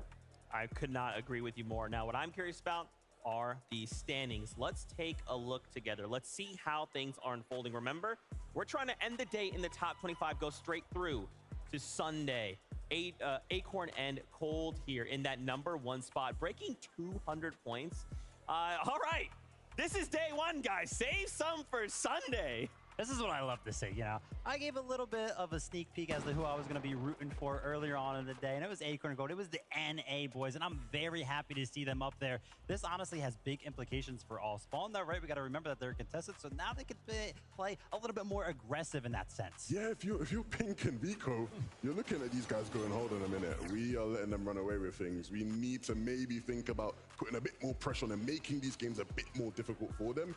I could not agree with you more. Now, what I'm curious about are the standings. Let's take a look together. Let's see how things are unfolding. Remember, we're trying to end the day in the top 25, go straight through to Sunday. Acorn and Cold here in that #1 spot, breaking 200 points. All right. This is day 1, guys. Save some for Sunday. This is what I love to see, you know. I gave a little bit of a sneak peek as to who I was going to be rooting for earlier on in the day, and it was Acorn and Gold. It was the NA boys, and I'm very happy to see them up there. This honestly has big implications for all Spawn, though, right? We got to remember that they're contested, so now they can play a little bit more aggressive in that sense. Yeah, if you're Pink and Vico, you're looking at these guys going, hold on a minute. We are letting them run away with things. We need to maybe think about putting a bit more pressure on them, making these games a bit more difficult for them.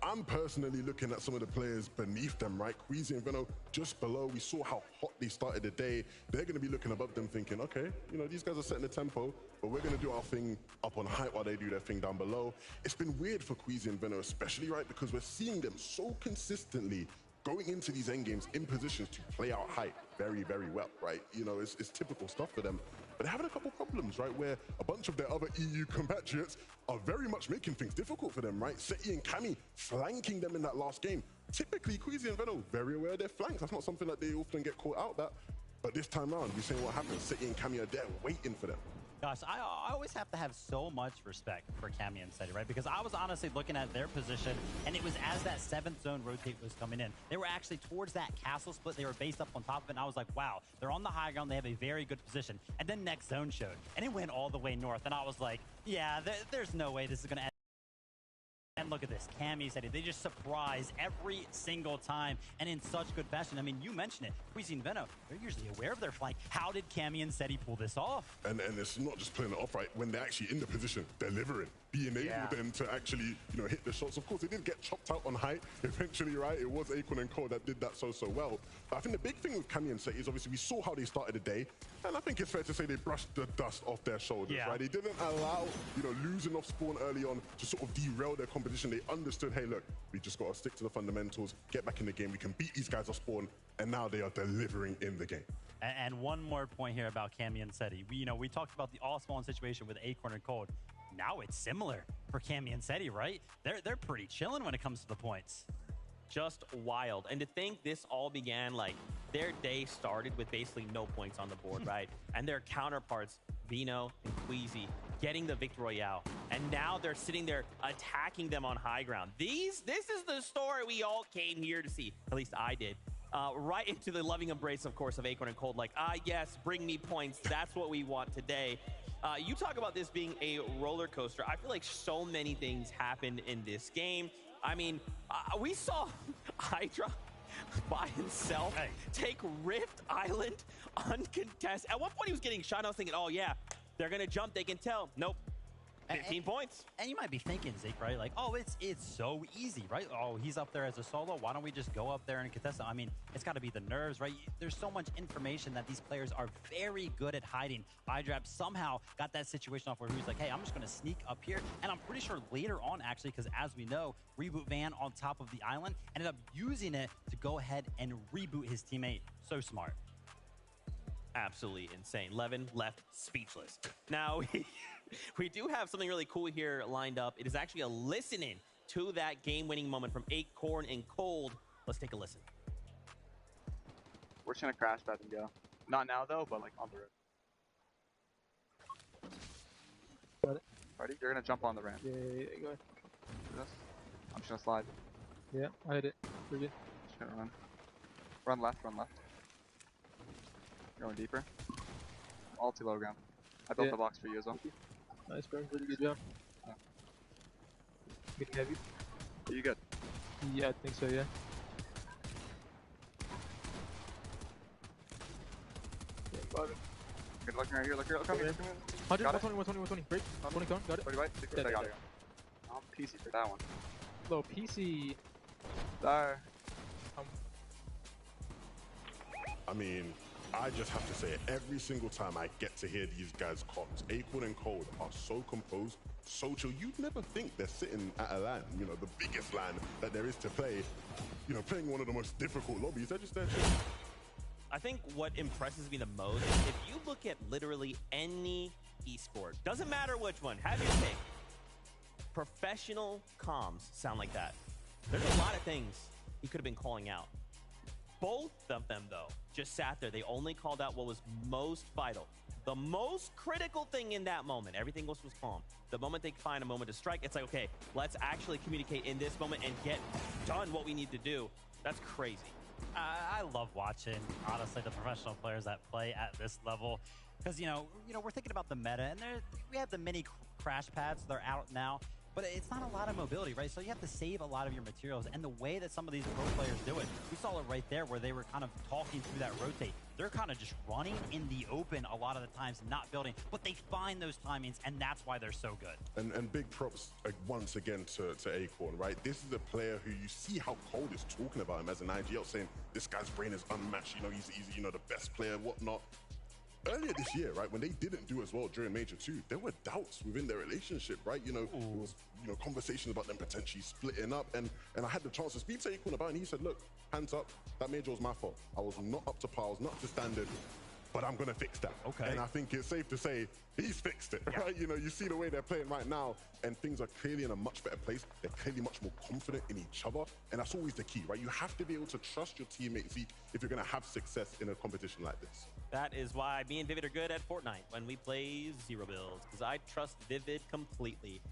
I'm personally looking at some of the players beneath them, right? Queasy and Venom just below. We saw how hot they started the day. They're going to be looking above them thinking, okay, you know, these guys are setting the tempo, but we're going to do our thing up on height while they do their thing down below. It's been weird for Queasy and Venom especially, right? Because we're seeing them so consistently going into these end games in positions to play out height very, very well, right? You know, it's typical stuff for them. But they're having a couple problems, right, where a bunch of their other EU compatriots are very much making things difficult for them, right? Seti and Cammy flanking them in that last game. Typically, Queasy and Venom very aware of their flanks. That's not something that they often get caught out at. But this time around, you're saying what happens. Seti and Cammy are there waiting for them. Gosh, I always have to have so much respect for Cammy and Seti, right? Because I was honestly looking at their position, and it was as that 7th zone rotate was coming in. They were actually towards that castle split. They were based up on top of it, and I was like, wow, they're on the high ground. They have a very good position. And then next zone showed, and it went all the way north. And I was like, yeah, there's no way this is going to end. And look at this, Cammy, Seti, they just surprise every single time and in such good fashion. I mean, you mentioned it, Queasy and Venom, they're usually aware of their flank. How did Cammy and Seti pull this off? And it's not just playing it off, right? When they're actually in the position, delivering, being able then to actually, you know, hit the shots. Of course, they did get chopped out on height eventually, right? It was Acorn and Cold that did that so well. But I think the big thing with Cammy and Seti is obviously we saw how they started the day, and I think it's fair to say they brushed the dust off their shoulders, right? They didn't allow, you know, losing off spawn early on to sort of derail their competition. They understood, hey, look, we just got to stick to the fundamentals, get back in the game. We can beat these guys off spawn, and now they are delivering in the game. And one more point here about Cammy and Seti. We talked about the all-spawn situation with Acorn and Cold. Now it's similar for Cammy and Seti, right? They're pretty chilling when it comes to the points. Just wild. And to think this all began, like, their day started with basically no points on the board, right? And their counterparts, Vino and Queasy, getting the Victor Royale. And now they're sitting there attacking them on high ground. This is the story we all came here to see. At least I did. Right into the loving embrace, of course, of Acorn and Cold. Like, yes, bring me points. That's what we want today. You talk about this being a roller coaster. I feel like so many things happened in this game. I mean, we saw Hydra by himself take Rift Island uncontested. At one point he was getting shot. I was thinking, oh yeah, they're gonna jump. They can tell. Nope. 15 points. And you might be thinking, Zeke, right? Like, oh, it's so easy, right? Oh, he's up there as a solo. Why don't we just go up there and contest him? I mean, it's got to be the nerves, right? There's so much information that these players are very good at hiding. iDrap somehow got that situation off where he was like, hey, I'm just going to sneak up here. And I'm pretty sure later on, actually, because as we know, Reboot Van on top of the island ended up using it to go ahead and reboot his teammate. So smart. Absolutely insane. Levin left speechless. Now, we do have something really cool here lined up. It is actually a listening to that game-winning moment from Acorn and Cold. Let's take a listen. We're just gonna crash that and go. Not now though, but like on the road. Got it. Ready? You're gonna jump on the ramp. Yeah, go ahead. This. I'm just gonna slide. Yeah, I hit it. We're good. Just gonna run. Run left, run left. Going deeper. All too low ground. I built the box for you as well. Nice, bro. Really good job. Yeah. Getting heavy. Are you good? Yeah, I think so, yeah. Good looking right here, look here, look here. 100, 120, 120, 120. Break. 20 count, got it. 40 white, 60, I got it. I'm PC for that one. Low PC. There. I mean, I just have to say it, every single time I get to hear these guys' comms, Acorn and Cold are so composed, so chill. You'd never think they're sitting at a LAN, you know, the biggest LAN that there is to play, you know, playing one of the most difficult lobbies. They're just there chill. I think what impresses me the most, if you look at literally any esport, doesn't matter which one, have your pick. Professional comms sound like that. There's a lot of things he could have been calling out. Both of them, though, just sat there. They only called out what was most vital. The most critical thing in that moment. Everything else was calm. The moment they find a moment to strike, it's like, okay, let's actually communicate in this moment and get done what we need to do. That's crazy. I love watching, honestly, the professional players that play at this level. Because, you know, we're thinking about the meta, and we have the mini crash pads. They're out now. But it's not a lot of mobility, right? So you have to save a lot of your materials. And the way that some of these pro players do it, we saw it right there where they were kind of talking through that rotate. They're kind of just running in the open a lot of the times and not building. But they find those timings, and that's why they're so good. And big props once again to Acorn, right? This is a player who you see how Cold is talking about him as an IGL, saying this guy's brain is unmatched. You know, he's you know, the best player, whatnot. Earlier this year, right, when they didn't do as well during Major 2, there were doubts within their relationship, right? You know, there was, you know, conversations about them potentially splitting up, and I had the chance to speak to Acorn about it, and he said, look, hands up, that Major was my fault. I was not up to par, I was not up to standard, but I'm gonna fix that. Okay. And I think it's safe to say he's fixed it, right? You know, you see the way they're playing right now, and things are clearly in a much better place. They're clearly much more confident in each other, and that's always the key, right? You have to be able to trust your teammates if you're gonna have success in a competition like this. That is why me and Vivid are good at Fortnite when we play zero builds, because I trust Vivid completely.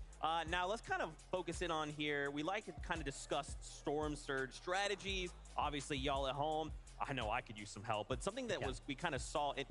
Now let's kind of focus in on here. We like to kind of discuss Storm Surge strategies. Obviously, y'all at home, I know I could use some help, but something that we kind of saw it.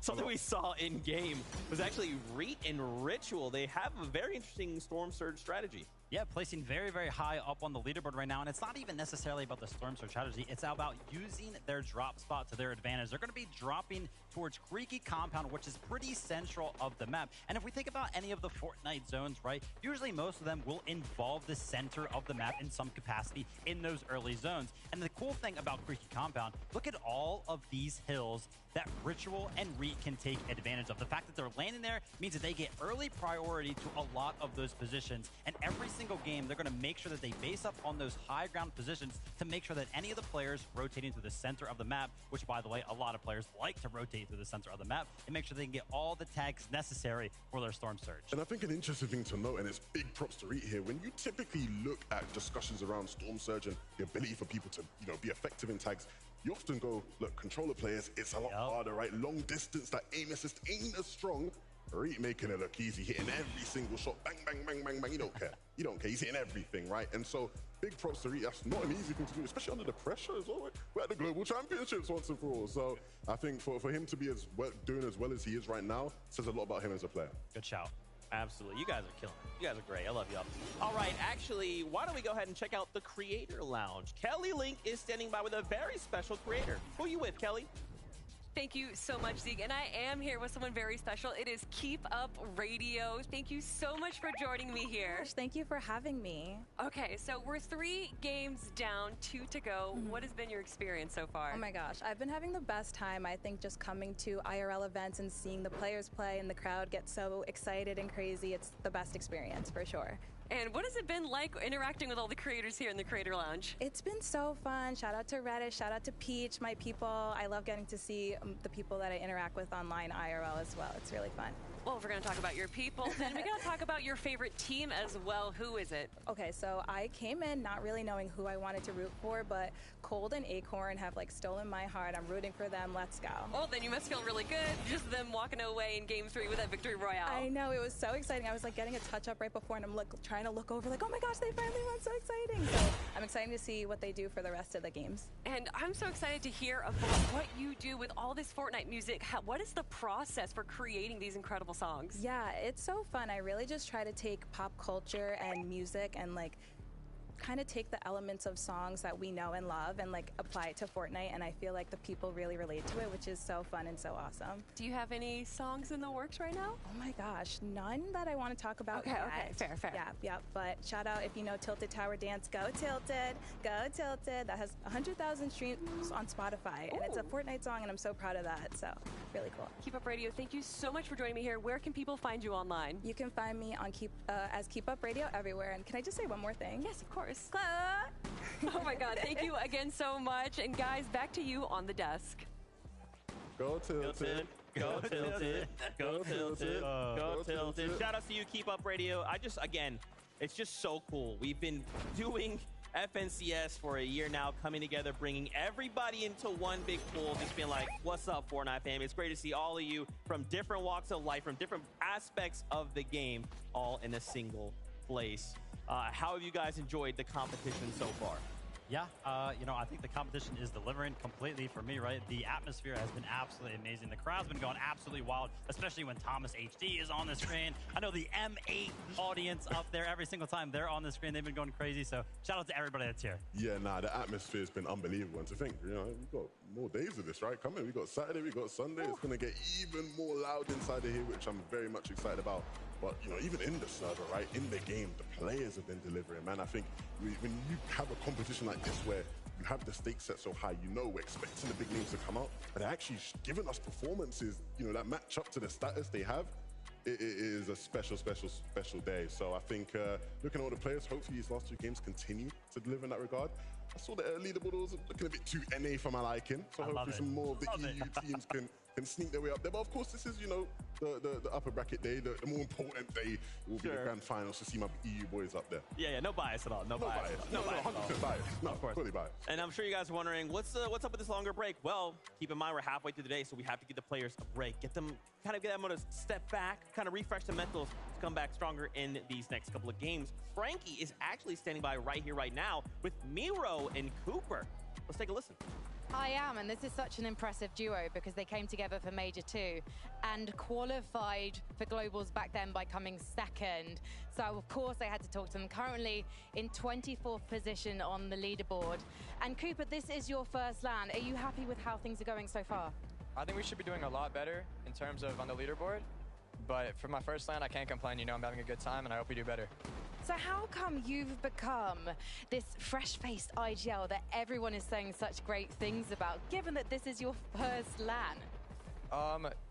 Something we saw in game was actually Reet and Ritual. They have a very interesting Storm Surge strategy. Yeah, placing very, very high up on the leaderboard right now. And it's not even necessarily about the Storm Surge strategy. It's about using their drop spot to their advantage. They're going to be dropping towards Creaky Compound, which is pretty central of the map. And if we think about any of the Fortnite zones, right, usually most of them will involve the center of the map in some capacity in those early zones. And the cool thing about Creaky Compound, look at all of these hills that Ritual and Reet can take advantage of. The fact that they're landing there means that they get early priority to a lot of those positions. And every single game, they're going to make sure that they base up on those high ground positions to make sure that any of the players rotating through the center of the map, which, by the way, a lot of players like to rotate through the center of the map, and make sure they can get all the tags necessary for their Storm Surge. And I think an interesting thing to note, and it's big props to Reet here, when you typically look at discussions around Storm Surge and the ability for people to, you know, be effective in tags, you often go, look, controller players, it's a lot harder, right? Long distance, that aim assist ain't as strong. making it look easy, hitting every single shot, bang, bang, bang, bang, bang. You don't care. You don't care. He's hitting everything, right? And so big props to Reek. That's not an easy thing to do, especially under the pressure as well. We're at the Global Championships once and for all. So I think for him to be doing as well as he is right now says a lot about him as a player. Good shout. Absolutely. You guys are killing it. You guys are great. I love y'all. All right. Actually, why don't we go ahead and check out the Creator Lounge? Kelly Link is standing by with a very special creator. Who are you with, Kelly? Thank you so much, Zeke. And I am here with someone very special. It is Keep Up Radio. Thank you so much for joining me here. Gosh, thank you for having me. Okay, so we're 3 games down, 2 to go. What has been your experience so far? Oh my gosh, I've been having the best time. I think just coming to IRL events and seeing the players play and the crowd get so excited and crazy, it's the best experience for sure. And what has it been like interacting with all the creators here in the Creator Lounge? It's been so fun. Shout out to Reddish, shout out to Peach, my people. I love getting to see the people that I interact with online IRL as well. It's really fun. Well, if we're going to talk about your people, then we're going to talk about your favorite team as well. Who is it? Okay, so I came in not really knowing who I wanted to root for, but Cold and Acorn have like stolen my heart. I'm rooting for them. Let's go. Oh, then you must feel really good. Just them walking away in Game 3 with that victory royale. I know, it was so exciting. I was like getting a touch up right before, and I'm trying to look over like, oh my gosh, they finally won. So exciting. So I'm excited to see what they do for the rest of the games. And I'm so excited to hear about what you do with all this Fortnite music. What is the process for creating these incredible songs? Yeah, it's so fun. I really just try to take pop culture and music and like kind of take the elements of songs that we know and love and like apply it to Fortnite, and I feel like the people really relate to it, which is so fun and so awesome. Do you have any songs in the works right now? Oh my gosh, none that I want to talk about yet. Okay, fair. Yeah, but shout out if you know Tilted Tower Dance, go Tilted, go Tilted. That has 100,000 streams on Spotify, and it's a Fortnite song, and I'm so proud of that, so really cool. Keep Up Radio, thank you so much for joining me here. Where can people find you online? You can find me on as Keep Up Radio everywhere, and can I just say one more thing? Yes, of course. Oh my God, thank you again so much. And guys, back to you on the desk. Go Tilted. Go Tilted. Go Tilted. Go Tilted. Shout out to you, Keep Up Radio. Again, it's just so cool. We've been doing FNCS for a year now, coming together, bringing everybody into one big pool, just being like, what's up, Fortnite fam? It's great to see all of you from different walks of life, from different aspects of the game, all in a single place. How have you guys enjoyed the competition so far? Yeah, I think the competition is delivering completely for me, right? The atmosphere has been absolutely amazing. The crowd's been going absolutely wild, especially when Thomas HD is on the screen. I know the M8 audience up there, every single time they're on the screen, they've been going crazy. So shout out to everybody that's here. Yeah, the atmosphere's been unbelievable. And to think, we've got more days of this, right? Coming, we got Saturday, we got Sunday. It's going to get even more loud inside of here, which I'm very much excited about. But, even in the server, right, in the game, the players have been delivering, man. I think when you have a competition like this where you have the stakes set so high, we're expecting the big names to come out, but they're actually giving us performances, that match up to the status they have. It is a special day. So I think looking at all the players, hopefully these last 2 games continue to deliver in that regard. I saw the leaderboard was looking a bit too NA for my liking, so hopefully some more of the EU teams can sneak their way up there. But of course, this is, the upper bracket day, the more important day will be the grand finals to see my EU boys up there. Yeah, no bias at all. No bias. No, 100% bias. No, of course. Fully biased. And I'm sure you guys are wondering, what's up with this longer break? Well, keep in mind, we're halfway through the day, so we have to give the players a break. Get them to step back, kind of refresh the mentals to come back stronger in these next couple of games. Frankie is actually standing by right here, right now, with Miro and Cooper. Let's take a listen. I am, and this is such an impressive duo because they came together for Major 2 and qualified for Globals back then by coming second. So, of course, I had to talk to them. Currently in 24th position on the leaderboard. And Cooper, this is your first LAN. Are you happy with how things are going so far? I think we should be doing a lot better in terms of on the leaderboard. But for my first LAN, I can't complain. I'm having a good time, and I hope we do better. So how come you've become this fresh-faced IGL that everyone is saying such great things about, given that this is your first LAN?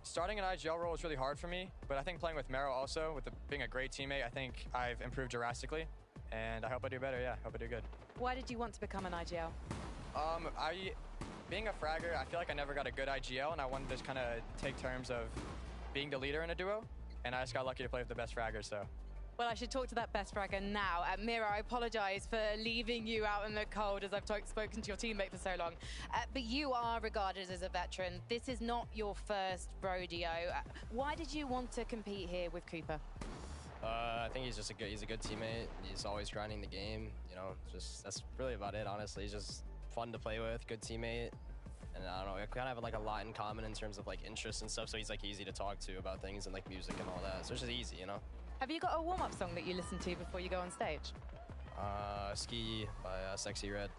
Starting an IGL role is really hard for me, but I think playing with Mero also, being a great teammate, I think I've improved drastically, and I hope I do better, yeah, hope I do good. Why did you want to become an IGL? Being a fragger, I feel like I never got a good IGL, and I wanted to just kind of take terms of being the leader in a duo, and I just got lucky to play with the best fraggers, so Well, I should talk to that best fragger now. Mira, I apologize for leaving you out in the cold as I've spoken to your teammate for so long. But you are regarded as a veteran. This is not your first rodeo. Why did you want to compete here with Cooper? I think he's a good teammate. He's always grinding the game. You know, that's really about it, honestly. He's just fun to play with, good teammate. And I don't know, we kind of have like a lot in common in terms of like interests and stuff. So he's like easy to talk to about things and like music and all that. So it's just easy, you know? Have you got a warm-up song that you listen to before you go on stage? Ski by Sexy Red.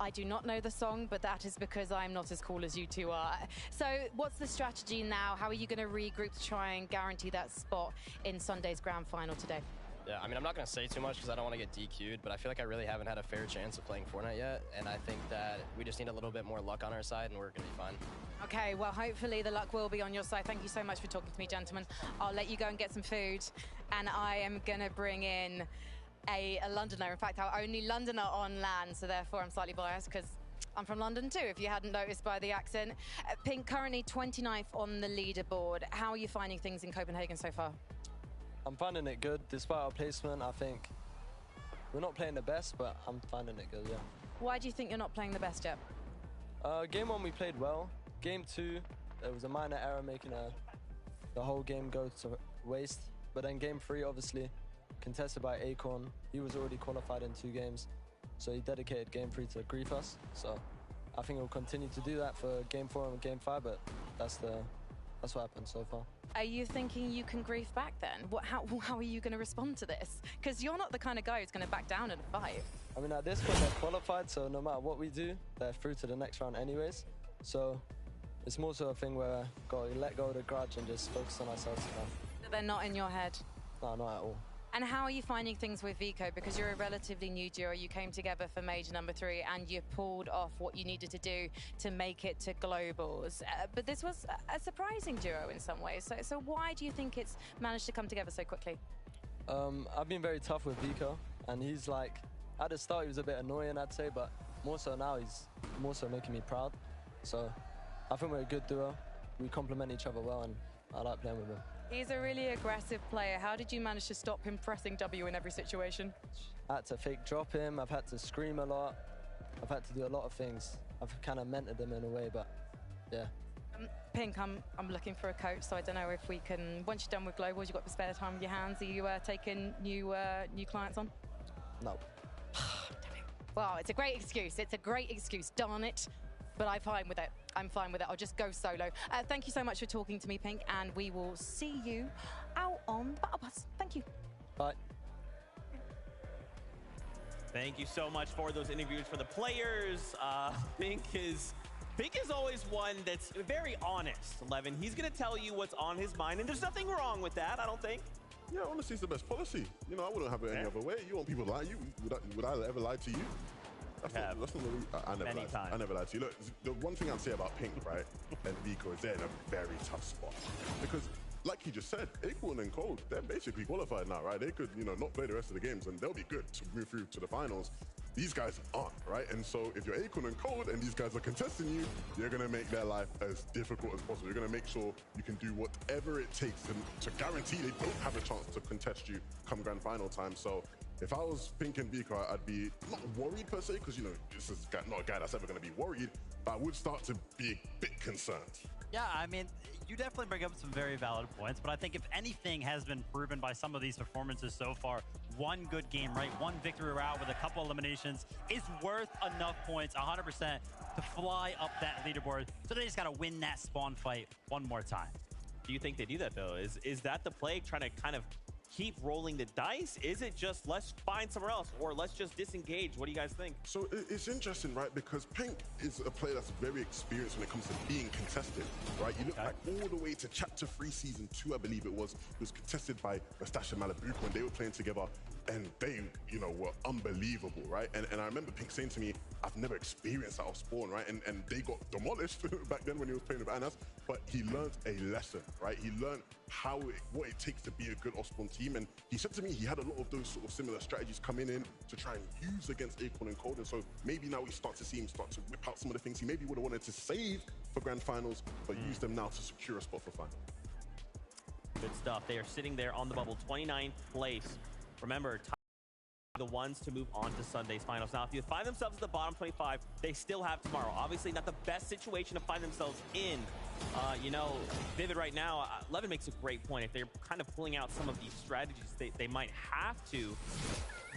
I do not know the song, but that is because I'm not as cool as you two are. So what's the strategy now? How are you going to regroup to try and guarantee that spot in Sunday's grand final today? Yeah, I mean, I'm not going to say too much because I don't want to get DQ'd, but I feel like I really haven't had a fair chance of playing Fortnite yet, and I think that we just need a little bit more luck on our side, and we're going to be fine. Okay, well, hopefully the luck will be on your side. Thank you so much for talking to me, gentlemen. I'll let you go and get some food, and I am going to bring in a Londoner. In fact, our only Londoner on land, so therefore I'm slightly biased because I'm from London too, if you hadn't noticed by the accent. Pink, currently 29th on the leaderboard. How are you finding things in Copenhagen so far? I'm finding it good. Despite our placement, I think we're not playing the best, but I'm finding it good, yeah. Why do you think you're not playing the best yet? Game 1, we played well. Game 2, there was a minor error making the whole game go to waste. But then Game 3, obviously, contested by Acorn. He was already qualified in 2 games, so he dedicated Game 3 to grief us. So I think he'll continue to do that for Game 4 and Game 5, but that's what happened so far. Are you thinking you can grief back then? How are you going to respond to this? Because you're not the kind of guy who's going to back down in a fight. I mean, at this point, they're qualified, so no matter what we do, they're through to the next round anyways. So it's more so a thing where got to let go of the grudge and just focus on ourselves now. So they're not in your head? No, not at all. And how are you finding things with Vico? Because you're a relatively new duo. You came together for Major number 3 and you pulled off what you needed to do to make it to Globals. But this was a surprising duo in some ways. So why do you think it's managed to come together so quickly? I've been very tough with Vico, and he's like, at the start he was a bit annoying, I'd say, but more so now he's more so making me proud. So I think we're a good duo. We complement each other well, and I like playing with him. He's a really aggressive player. How did you manage to stop him pressing W in every situation? I had to fake drop him. I've had to scream a lot. I've had to do a lot of things. I've kind of mentored him in a way, but yeah. Pink, I'm looking for a coach, so I don't know if we can. Once you're done with Globals, you've got the spare time with your hands. Are you taking new clients on? No. Well, it's a great excuse. It's a great excuse. Darn it. But I'm fine with it. I'm fine with it. I'll just go solo. Thank you so much for talking to me, Pink, and we will see you out on Battle Pass. Thank you. Bye. Thank you so much for those interviews for the players. Pink is always one that's very honest, Levin. He's going to tell you what's on his mind, and there's nothing wrong with that, I don't think. Yeah, honestly, it's the best policy. You know, I wouldn't have it any other way. You want people to lie to you? Would I ever lie to you? That's not I never lied. I never lied to you. Look, the one thing I'd say about Pink, right, and Vico is they're in a very tough spot. Because, like he just said, Acorn and Cold, they're basically qualified now, right? They could, you know, not play the rest of the games, and they'll be good to move through to the finals. These guys aren't, right? And so if you're Acorn and Cold and these guys are contesting you, you're going to make their life as difficult as possible. You're going to make sure you can do whatever it takes to guarantee they don't have a chance to contest you come grand final time. So if I was Pink and Vico, I'd be not worried per se, because, you know, this is not a guy that's ever going to be worried, but I would start to be a bit concerned. Yeah, I mean, you definitely bring up some very valid points, but I think if anything has been proven by some of these performances so far, one good game, right? One victory route with a couple eliminations is worth enough points, 100%, to fly up that leaderboard. So they just got to win that spawn fight one more time. Do you think they do that, though? Is that the play, trying to kind of keep rolling the dice? Is it just let's find somewhere else, or let's just disengage? What do you guys think? So it's interesting, right? Because Pink is a player that's very experienced when it comes to being contested, right? You look back all the way to Chapter 3 Season 2, I believe it was contested by Mustache and Malibu when they were playing together, and they, you know, were unbelievable, right? And I remember Pink saying to me, I've never experienced that off spawn, right? And they got demolished back then when he was playing with Anas, but he learned a lesson, right? He learned what it takes to be a good off spawn team. And he said to me he had a lot of those sort of similar strategies coming in to try and use against Acorn and Cold. And so maybe now we start to see him start to whip out some of the things he maybe would have wanted to save for grand finals, but use them now to secure a spot for final. Good stuff. They are sitting there on the bubble, 29th place. Remember, the ones to move on to Sunday's finals. Now, if you find themselves at the bottom 25, they still have tomorrow. Obviously, not the best situation to find themselves in. You know, Vivid right now, Levin makes a great point. If they're kind of pulling out some of these strategies, they might have to.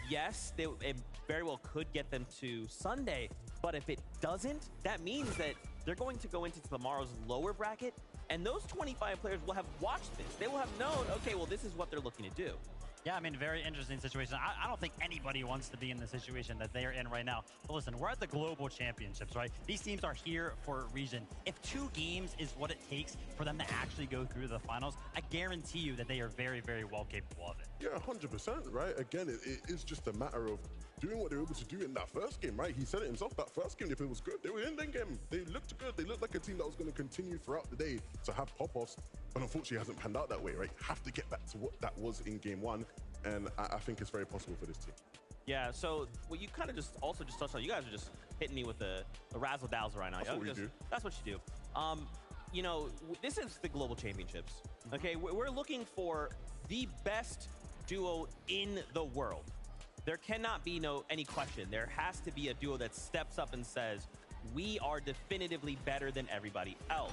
Yes, it very well could get them to Sunday, but if it doesn't, that means that they're going to go into tomorrow's lower bracket, and those 25 players will have watched this. They will have known, okay, well, this is what they're looking to do. Yeah, I mean, very interesting situation. I don't think anybody wants to be in the situation that they are in right now. But listen, we're at the Global Championships, right? These teams are here for a reason. If 2 games is what it takes for them to actually go through the finals, I guarantee you that they are very, very well capable of it. Yeah, 100%, right? Again, it is just a matter of doing what they were able to do in that first game, right? He said it himself, that first game, if it was good, they were in that game. They looked good. They looked like a team that was going to continue throughout the day to have pop-offs, but unfortunately it hasn't panned out that way, right? Have to get back to what that was in game 1, and I think it's very possible for this team. Yeah, so what you kind of just touched on, you guys are just hitting me with the razzle-dazzle right now. That's what we do. That's what you do. You know, this is the Global Championships, okay? We're looking for the best duo in the world. There cannot be any question. There has to be a duo that steps up and says, we are definitively better than everybody else.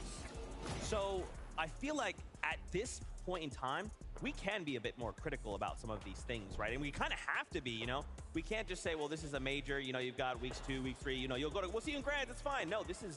So I feel like at this point in time, we can be a bit more critical about some of these things, right? And we kind of have to be, you know? We can't just say, well, this is a major, you know, you've got weeks 2, week 3, you know, we'll see you in Grand, it's fine. No, this is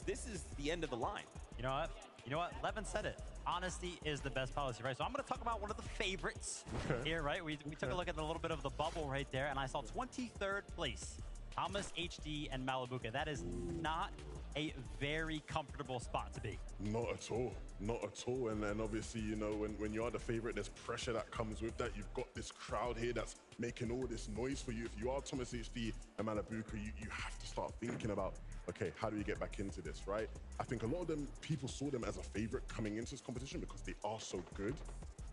the end of the line. You know what? You know what? Levin said it. Honesty is the best policy, right? So I'm going to talk about one of the favorites here, right? We took a look at a little bit of the bubble right there, and I saw 23rd place. Thomas, HD, and Malibuca. That is not a very comfortable spot to be. Not at all. Not at all. And then obviously, you know, when you are the favorite, there's pressure that comes with that. You've got this crowd here that's making all this noise for you. If you are Thomas, HD, and Malibuca, you have to start thinking about, okay, how do we get back into this, right? I think a lot of people saw them as a favorite coming into this competition because they are so good.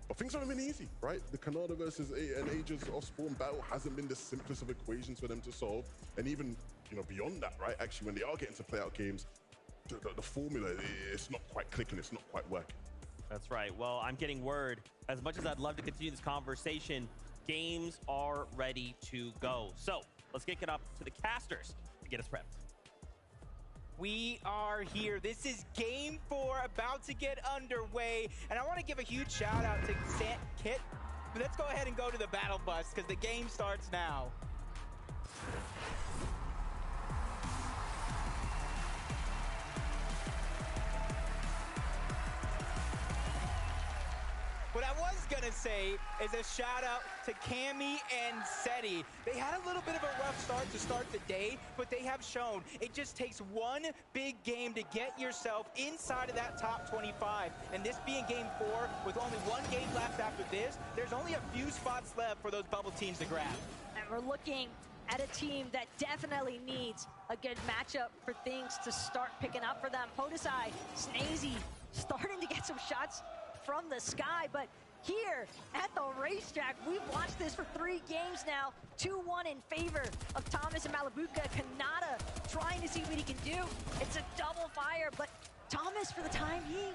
But things haven't been easy, right? The Canada versus an Aegis Osborne battle hasn't been the simplest of equations for them to solve. And even, you know, beyond that, right? Actually, when they are getting to playout games, the formula, it's not quite clicking, it's not quite working. That's right. Well, I'm getting word. As much as I'd love to continue this conversation, games are ready to go. So let's kick it up to the casters to get us prepped. We are here. This is game 4 about to get underway. And I want to give a huge shout out to Kit. But let's go ahead and go to the battle bus because the game starts now. What I was gonna say is a shout out to Cammy and Seti. They had a little bit of a rough start to start the day, but they have shown it just takes one big game to get yourself inside of that top 25. And this being game 4, with only one game left after this, there's only a few spots left for those bubble teams to grab. And we're looking at a team that definitely needs a good matchup for things to start picking up for them. Podesai, Snazy, starting to get some shots from the sky, but here at the racetrack, we've watched this for 3 games now. 2-1 in favor of Thomas and Malibuca. Kanata trying to see what he can do. It's a double fire, but Thomas, for the time being,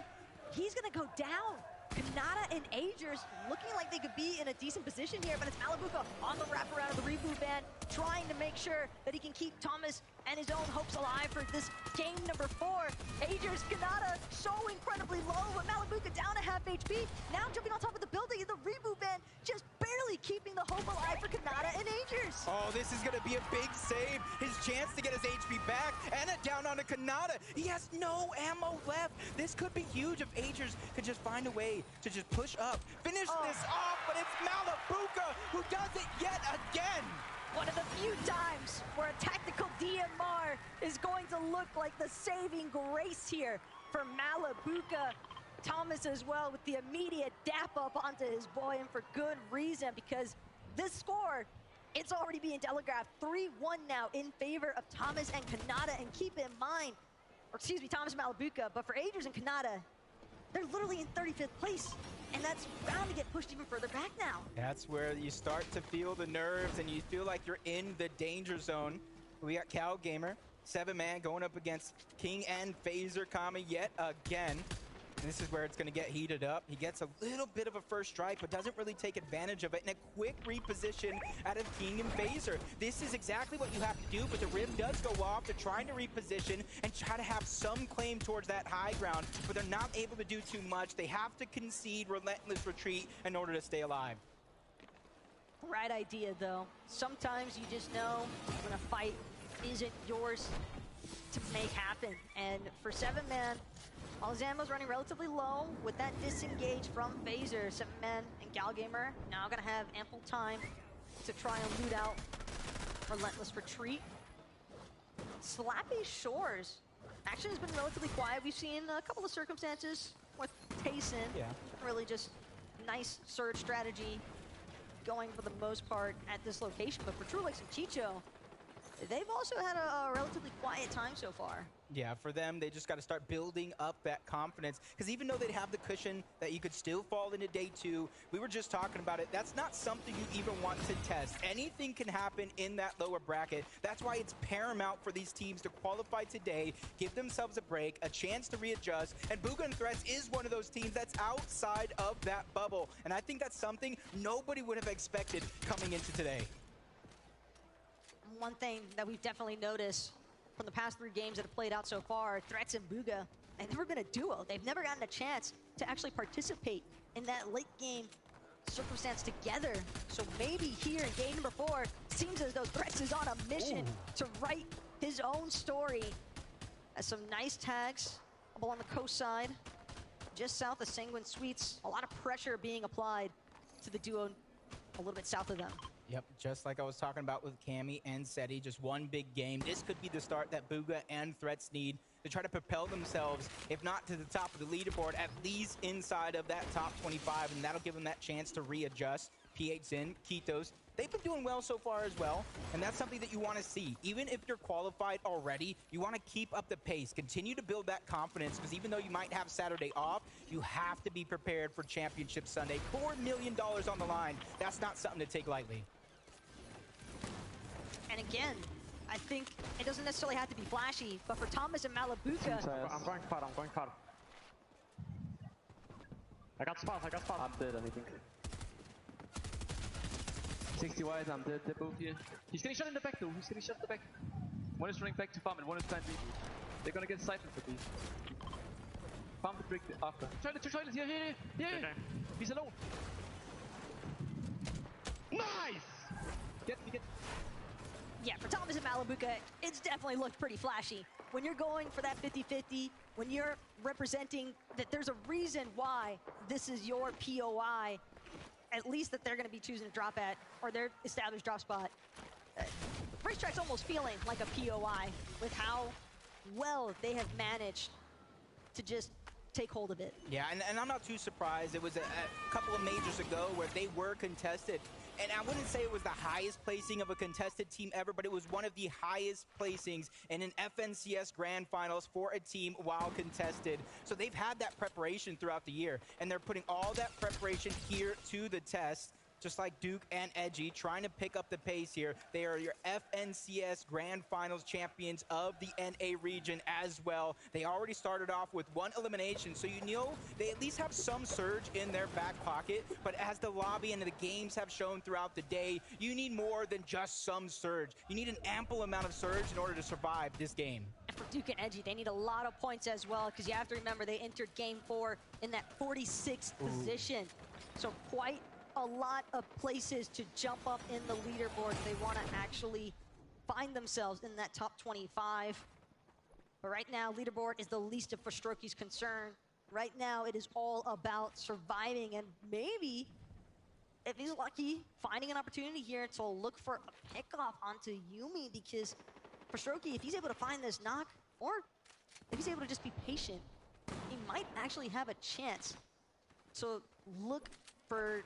he's gonna go down. Kanata and Agers looking like they could be in a decent position here, but it's Malibuca on the wraparound of the reboot ban, trying to make sure that he can keep Thomas and his own hopes alive for this game number 4. Agers, Kanata so incredibly low, but Malibuca down to half HP. Now jumping on top of the building, and the reboot ban just barely keeping the hope alive for Kanata and Agers. Oh, this is gonna be a big save. His chance to get his HP back, and it down onto Kanata. He has no ammo left. This could be huge if Agers could just find a way to just push up, finish this off, but it's Malibuca who does it yet again. One of the few times where a tactical DMR is going to look like the saving grace here for Malibuca. Thomas as well with the immediate dap up onto his boy, and for good reason, because this score, it's already being telegraphed. 3-1 now in favor of Thomas and Kanata, and keep in mind, or excuse me, Thomas and Malibuca, but for Agers and Kanata, they're literally in 35th place, and that's bound to get pushed even further back now. That's where you start to feel the nerves, and you feel like you're in the danger zone. We got Cal Gamer, 7-man going up against King and Phaser Kami yet again. And this is where it's going to get heated up. He gets a little bit of a first strike, but doesn't really take advantage of it. And a quick reposition out of King and Phaser. This is exactly what you have to do, but the rib does go off. They're trying to reposition and try to have some claim towards that high ground, but they're not able to do too much. They have to concede relentless retreat in order to stay alive. Right idea, though. Sometimes you just know when a fight isn't yours to make happen. And for 7-man, Alzambo's running relatively low with that disengage from Phaser. 7-man and Galgamer now going to have ample time to try and loot out relentless retreat. Slappy Shores action has been relatively quiet. We've seen a couple of circumstances with Tayson. Yeah. Really just nice surge strategy going for the most part at this location. But for True Lakes and Chicho, they've also had a relatively quiet time so far. Yeah, for them, they just got to start building up that confidence. Because even though they'd have the cushion that you could still fall into day 2, we were just talking about it, that's not something you even want to test. Anything can happen in that lower bracket. That's why it's paramount for these teams to qualify today, give themselves a break, a chance to readjust. And Bugha and Threats is one of those teams that's outside of that bubble. And I think that's something nobody would have expected coming into today. One thing that we've definitely noticed from the past 3 games that have played out so far, Threats and Bugha, they've never been a duo. They've never gotten a chance to actually participate in that late game circumstance together. So maybe here in game number 4, seems as though Threats is on a mission to write his own story. As some nice tags along the coast side, just south of Sanguine Suites. A lot of pressure being applied to the duo a little bit south of them. Yep, just like I was talking about with Cammy and Seti, just one big game. This could be the start that Bugha and Threats need to try to propel themselves, if not to the top of the leaderboard, at least inside of that top 25, and that'll give them that chance to readjust. P8 Zin, Kitos, they've been doing well so far as well, and that's something that you want to see. Even if you're qualified already, you want to keep up the pace, continue to build that confidence, because even though you might have Saturday off, you have to be prepared for Championship Sunday. $4 million on the line. That's not something to take lightly. And again, I think it doesn't necessarily have to be flashy, but for Thomas and Malabuka... I'm going far, I'm going far. I got spot. I'm dead, I think. 60 wide, I'm dead, they're both here. He's getting shot in the back though, One is running back to farm and one is trying to... They're gonna get siphoned for B. Farm the brick after. Toilet, here. Okay. He's alone. Nice! Get. Yeah, for Thomas and Malabuka, it's definitely looked pretty flashy. When you're going for that 50-50, when you're representing that there's a reason why this is your POI, at least that they're going to be choosing to drop at, or their established drop spot. Racetrack's almost feeling like a POI with how well they have managed to just take hold of it. Yeah, and I'm not too surprised. It was a couple of majors ago where they were contested. And I wouldn't say it was the highest placing of a contested team ever, but it was one of the highest placings in an FNCS Grand Finals for a team while contested. So they've had that preparation throughout the year, and they're putting all that preparation here to the test. Just like Duke and Edgy, trying to pick up the pace here. They are your FNCS Grand Finals champions of the NA region as well. They already started off with 1 elimination, so you know they at least have some surge in their back pocket. But as the lobby and the games have shown throughout the day, you need more than just some surge. You need an ample amount of surge in order to survive this game. And for Duke and Edgy, they need a lot of points as well, because you have to remember they entered game 4 in that 46th position. So quite a lot of places to jump up in the leaderboard if they want to actually find themselves in that top 25. But right now, leaderboard is the least of Forstroki's concern. Right now, it is all about surviving and maybe, if he's lucky, finding an opportunity here to look for a pickoff onto Yuumi, because Forstroki, if he's able to find this knock, or if he's able to just be patient, he might actually have a chance. So look for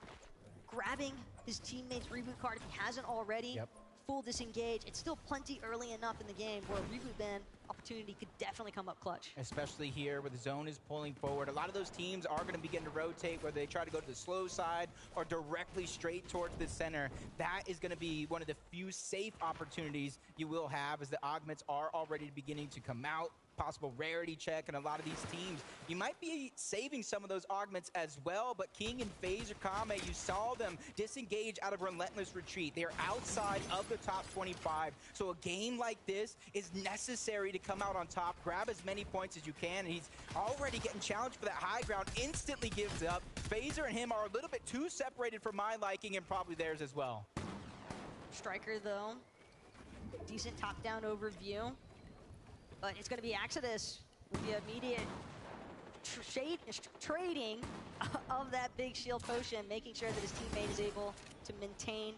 grabbing his teammate's reboot card if he hasn't already. Full disengage. It's still plenty early enough in the game where a reboot ban opportunity could definitely come up clutch. Especially here where the zone is pulling forward. A lot of those teams are going to begin to rotate, whether they try to go to the slow side or directly straight towards the center. That is going to be one of the few safe opportunities you will have, as the augments are already beginning to come out. Possible rarity check, and a lot of these teams, you might be saving some of those augments as well, but King and FaZe or Kame, you saw them disengage out of Relentless Retreat. They're outside of the top 25, so a game like this is necessary to come out on top, grab as many points as you can, and he's already getting challenged for that high ground, instantly gives up. FaZe and him are a little bit too separated for my liking, and probably theirs as well. Striker, though, decent top-down overview. But it's going to be Exodus with the immediate trading of that big shield potion, making sure that his teammate is able to maintain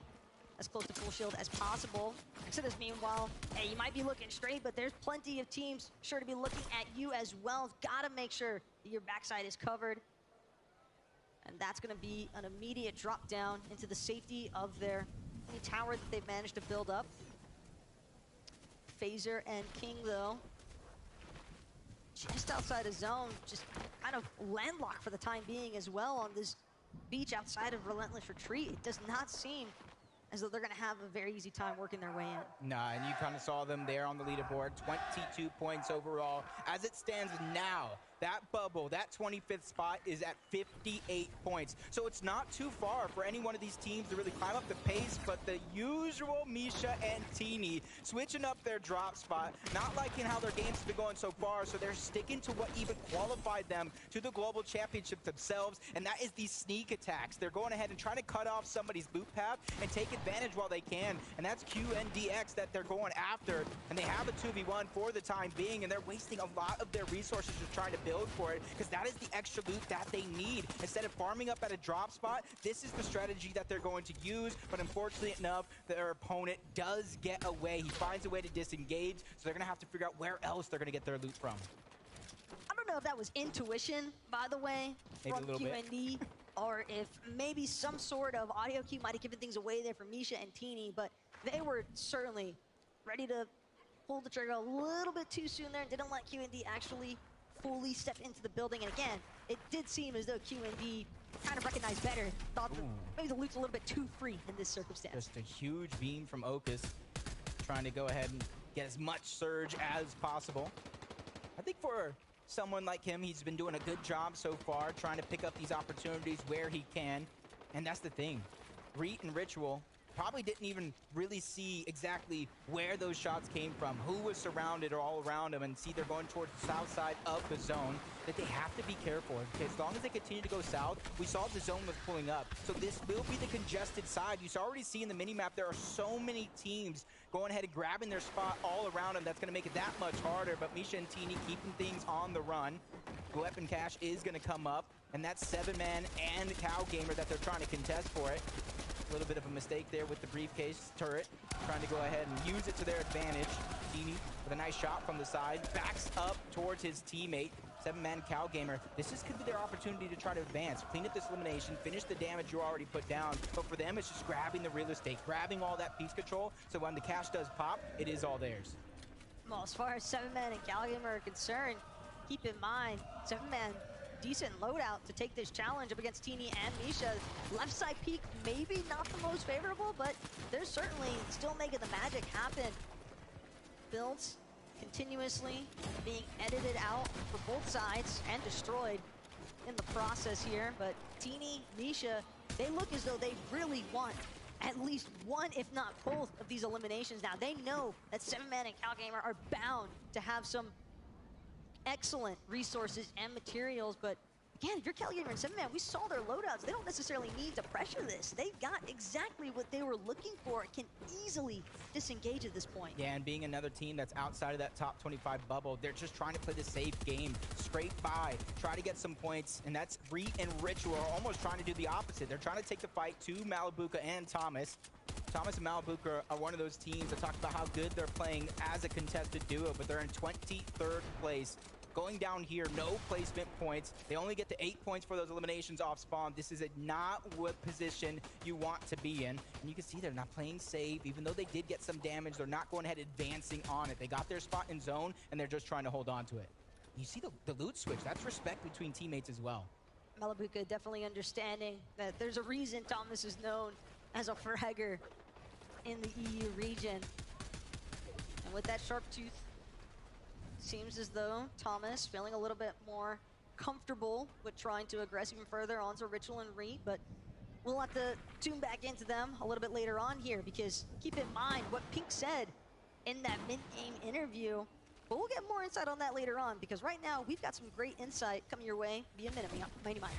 as close to full shield as possible. Exodus, meanwhile, hey, you might be looking straight, but there's plenty of teams sure to be looking at you as well. Got to make sure that your backside is covered. And that's going to be an immediate drop down into the safety of their tower that they've managed to build up. Phaser and King, though, just outside of zone, just kind of landlocked for the time being as well on this beach outside of Relentless Retreat. It does not seem as though they're going to have a very easy time working their way in. Nah, and you kind of saw them there on the leaderboard, 22 points overall. As it stands now, that bubble, that 25th spot is at 58 points. So it's not too far for any one of these teams to really climb up the pace, but the usual Misha and Teeny switching up their drop spot, not liking how their games have been going so far, so they're sticking to what even qualified them to the Global Championship themselves, and that is these sneak attacks. They're going ahead and trying to cut off somebody's boot path and take advantage while they can, and that's QNDX that they're going after, and they have a 2v1 for the time being, and they're wasting a lot of their resources just trying to build for it, because that is the extra loot that they need. Instead of farming up at a drop spot, this is the strategy that they're going to use, but unfortunately enough, their opponent does get away. He finds a way to disengage, so they're going to have to figure out where else they're going to get their loot from. I don't know if that was intuition, by the way, maybe from QND, or if maybe some sort of audio cue might have given things away there for Misha and Teeny, but they were certainly ready to pull the trigger a little bit too soon there and didn't let QND actually fully step into the building. And again, it did seem as though QND kind of recognized better, thought that maybe the loot's a little bit too free in this circumstance. Just a huge beam from Ocus, trying to go ahead and get as much surge as possible. I think for someone like him, he's been doing a good job so far, trying to pick up these opportunities where he can. And that's the thing. Reet and Ritual probably didn't even really see exactly where those shots came from, who was surrounded or all around them, and see they're going towards the south side of the zone, that they have to be careful. Okay, as long as they continue to go south, we saw the zone was pulling up. So this will be the congested side. You already see in the mini-map, there are so many teams going ahead and grabbing their spot all around them. That's going to make it that much harder, but Misha and Teeny keeping things on the run. Weapon cache is going to come up, and that's 7-man and Cow Gamer that they're trying to contest for it. A little bit of a mistake there with the briefcase turret, trying to go ahead and use it to their advantage. Teeny with a nice shot from the side, backs up towards his teammate. 7-man Cow Gamer. This could be their opportunity to try to advance, clean up this elimination, finish the damage you already put down. But for them, it's just grabbing the real estate, grabbing all that piece control, so when the cash does pop, it is all theirs. Well, as far as 7-man and Cow Gamer are concerned, keep in mind, 7-man, decent loadout to take this challenge up against Teeny and Misha. Left side peek, maybe not the most favorable, but they're certainly still making the magic happen. Builds continuously being edited out for both sides and destroyed in the process here, but Teeny, Misha, they look as though they really want at least one, if not both, of these eliminations now. They know that 7-man and Cow Gamer are bound to have some excellent resources and materials, but again, if you're Cow Gamer and 7-man, we saw their loadouts. They don't necessarily need to pressure this. They've got exactly what they were looking for and can easily disengage at this point. Yeah, and being another team that's outside of that top 25 bubble, they're just trying to play the safe game, scrape by, try to get some points, and that's Reet and Ritual are almost trying to do the opposite. They're trying to take the fight to Malibuca and Thomas. Thomas and Malibuca are one of those teams that talk about how good they're playing as a contested duo, but they're in 23rd place Going down here, no placement points. They only get to 8 points for those eliminations off spawn. This is not what position you want to be in. And you can see they're not playing safe. Even though they did get some damage, they're not going ahead advancing on it. They got their spot in zone, and they're just trying to hold on to it. You see the loot switch. That's respect between teammates as well. Malibuca definitely understanding that there's a reason Thomas is known as a fragger in the EU region. And with that sharp tooth, seems as though Thomas feeling a little bit more comfortable with trying to aggress even further onto Ritual and Reed, but we'll have to tune back into them a little bit later on here, because keep in mind what Pink said in that mid-game interview, but we'll get more insight on that later on, because right now we've got some great insight coming your way via Mighty Miner.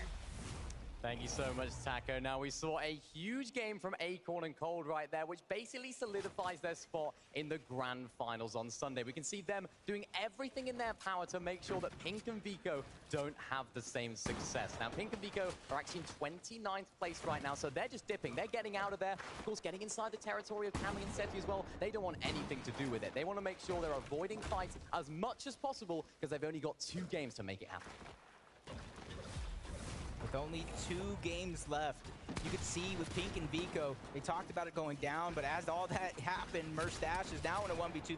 Thank you so much, Taco. Now, we saw a huge game from Acorn and Cold right there, which basically solidifies their spot in the grand finals on Sunday. We can see them doing everything in their power to make sure that Pink and Vico don't have the same success. Now, Pink and Vico are actually in 29th place right now, so they're just dipping. They're getting out of there. Of course, getting inside the territory of Cammy and Seti as well. They don't want anything to do with it. They want to make sure they're avoiding fights as much as possible, because they've only got 2 games to make it happen. With only 2 games left, you could see with Pink and Vico, they talked about it going down, but as all that happened, Merstash is now in a 1v2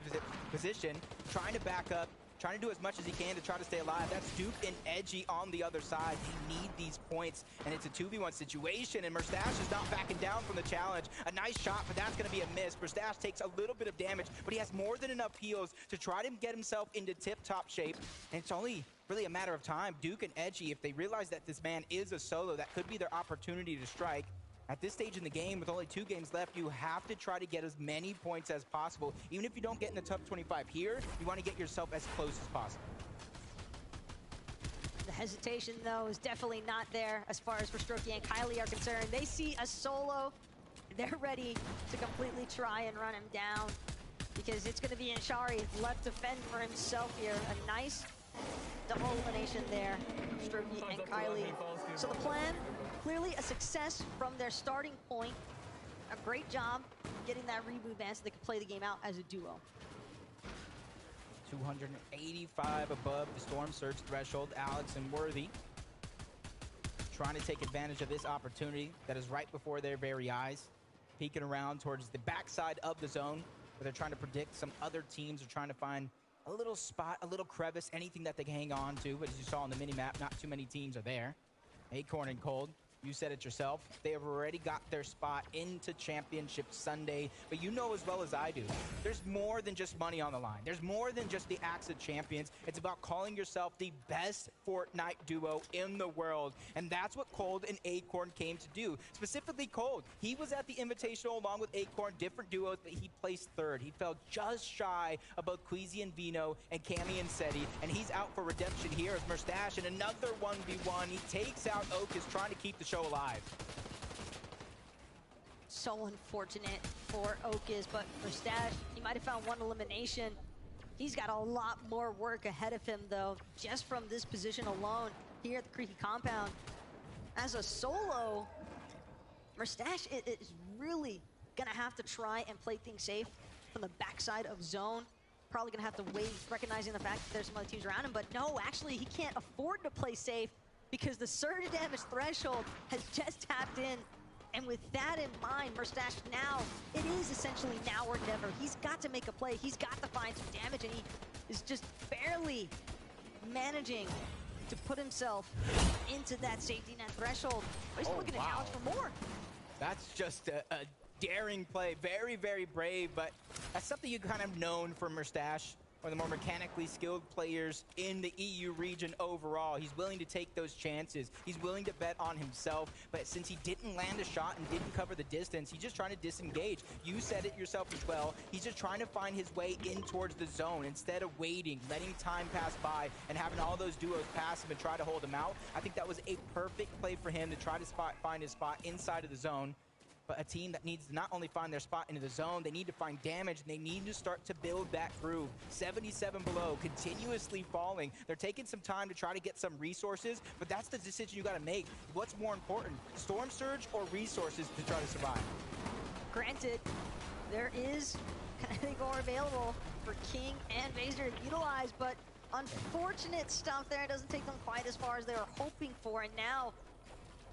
position, trying to back up, trying to do as much as he can to try to stay alive. That's Duke and Edgy on the other side. They need these points, and it's a 2v1 situation, and Merstash is not backing down from the challenge. A nice shot, but that's going to be a miss. Merstash takes a little bit of damage, but he has more than enough heals to try to get himself into tip-top shape, and it's only really a matter of time. Duke and Edgy, if they realize that this man is a solo, that could be their opportunity to strike. At this stage in the game, with only 2 games left, you have to try to get as many points as possible. Even if you don't get in the top 25 here, you want to get yourself as close as possible. The hesitation, though, is definitely not there as far as Stroky and Kylie are concerned. They see a solo. They're ready to completely try and run him down, because it's going to be Inshari left to fend for himself here. A nice double elimination there, Stroky and Kylie. So the plan, clearly a success from their starting point. A great job getting that reboot ban so they can play the game out as a duo. 285 above the Storm Surge threshold. Alex and Worthy trying to take advantage of this opportunity that is right before their very eyes. Peeking around towards the backside of the zone, where they're trying to predict some other teams are trying to find a little spot, a little crevice, anything that they can hang on to. But as you saw on the mini-map, not too many teams are there. Acorn and Cold, you said it yourself. They have already got their spot into Championship Sunday. But you know as well as I do, there's more than just money on the line. There's more than just the Axe of Champions. It's about calling yourself the best Fortnite duo in the world. And that's what Cold and Acorn came to do. Specifically Cold. He was at the Invitational along with Acorn, different duos, but he placed 3rd. He fell just shy of both Queasy and Vino and Cammy and Seti. And he's out for redemption here as Merstash in another 1v1. He takes out Oak, is trying to keep the show alive. So unfortunate for Oakis, but Merstash, he might have found 1 elimination. He's got a lot more work ahead of him, though, just from this position alone here at the Creaky compound. As a solo, Merstash is really gonna have to try and play things safe from the backside of zone. Probably gonna have to wait, recognizing the fact that there's some other teams around him, but no, actually, he can't afford to play safe, because the surge damage threshold has just tapped in. And with that in mind, Merstash now, it is essentially now or never. He's got to make a play. He's got to find some damage, and he is just barely managing to put himself into that safety net threshold. But he's looking to challenge for more. That's just a daring play. Very, very brave, but that's something you kind of known from Merstash. One of the more mechanically skilled players in the EU region overall. He's willing to take those chances. He's willing to bet on himself, but since he didn't land a shot and didn't cover the distance, he's just trying to disengage. You said it yourself as well. He's just trying to find his way in towards the zone instead of waiting, letting time pass by, and having all those duos pass him and try to hold him out. I think that was a perfect play for him to try to find his spot inside of the zone. But a team that needs to not only find their spot into the zone, they need to find damage, and they need to start to build that groove. 77 below, continuously falling. They're taking some time to try to get some resources, but that's the decision you gotta make. What's more important, Storm Surge or resources to try to survive? Granted, there is kinetic ore available for King and Vaser to utilize, but Unfortunate stuff there. It doesn't take them quite as far as they were hoping for. And now,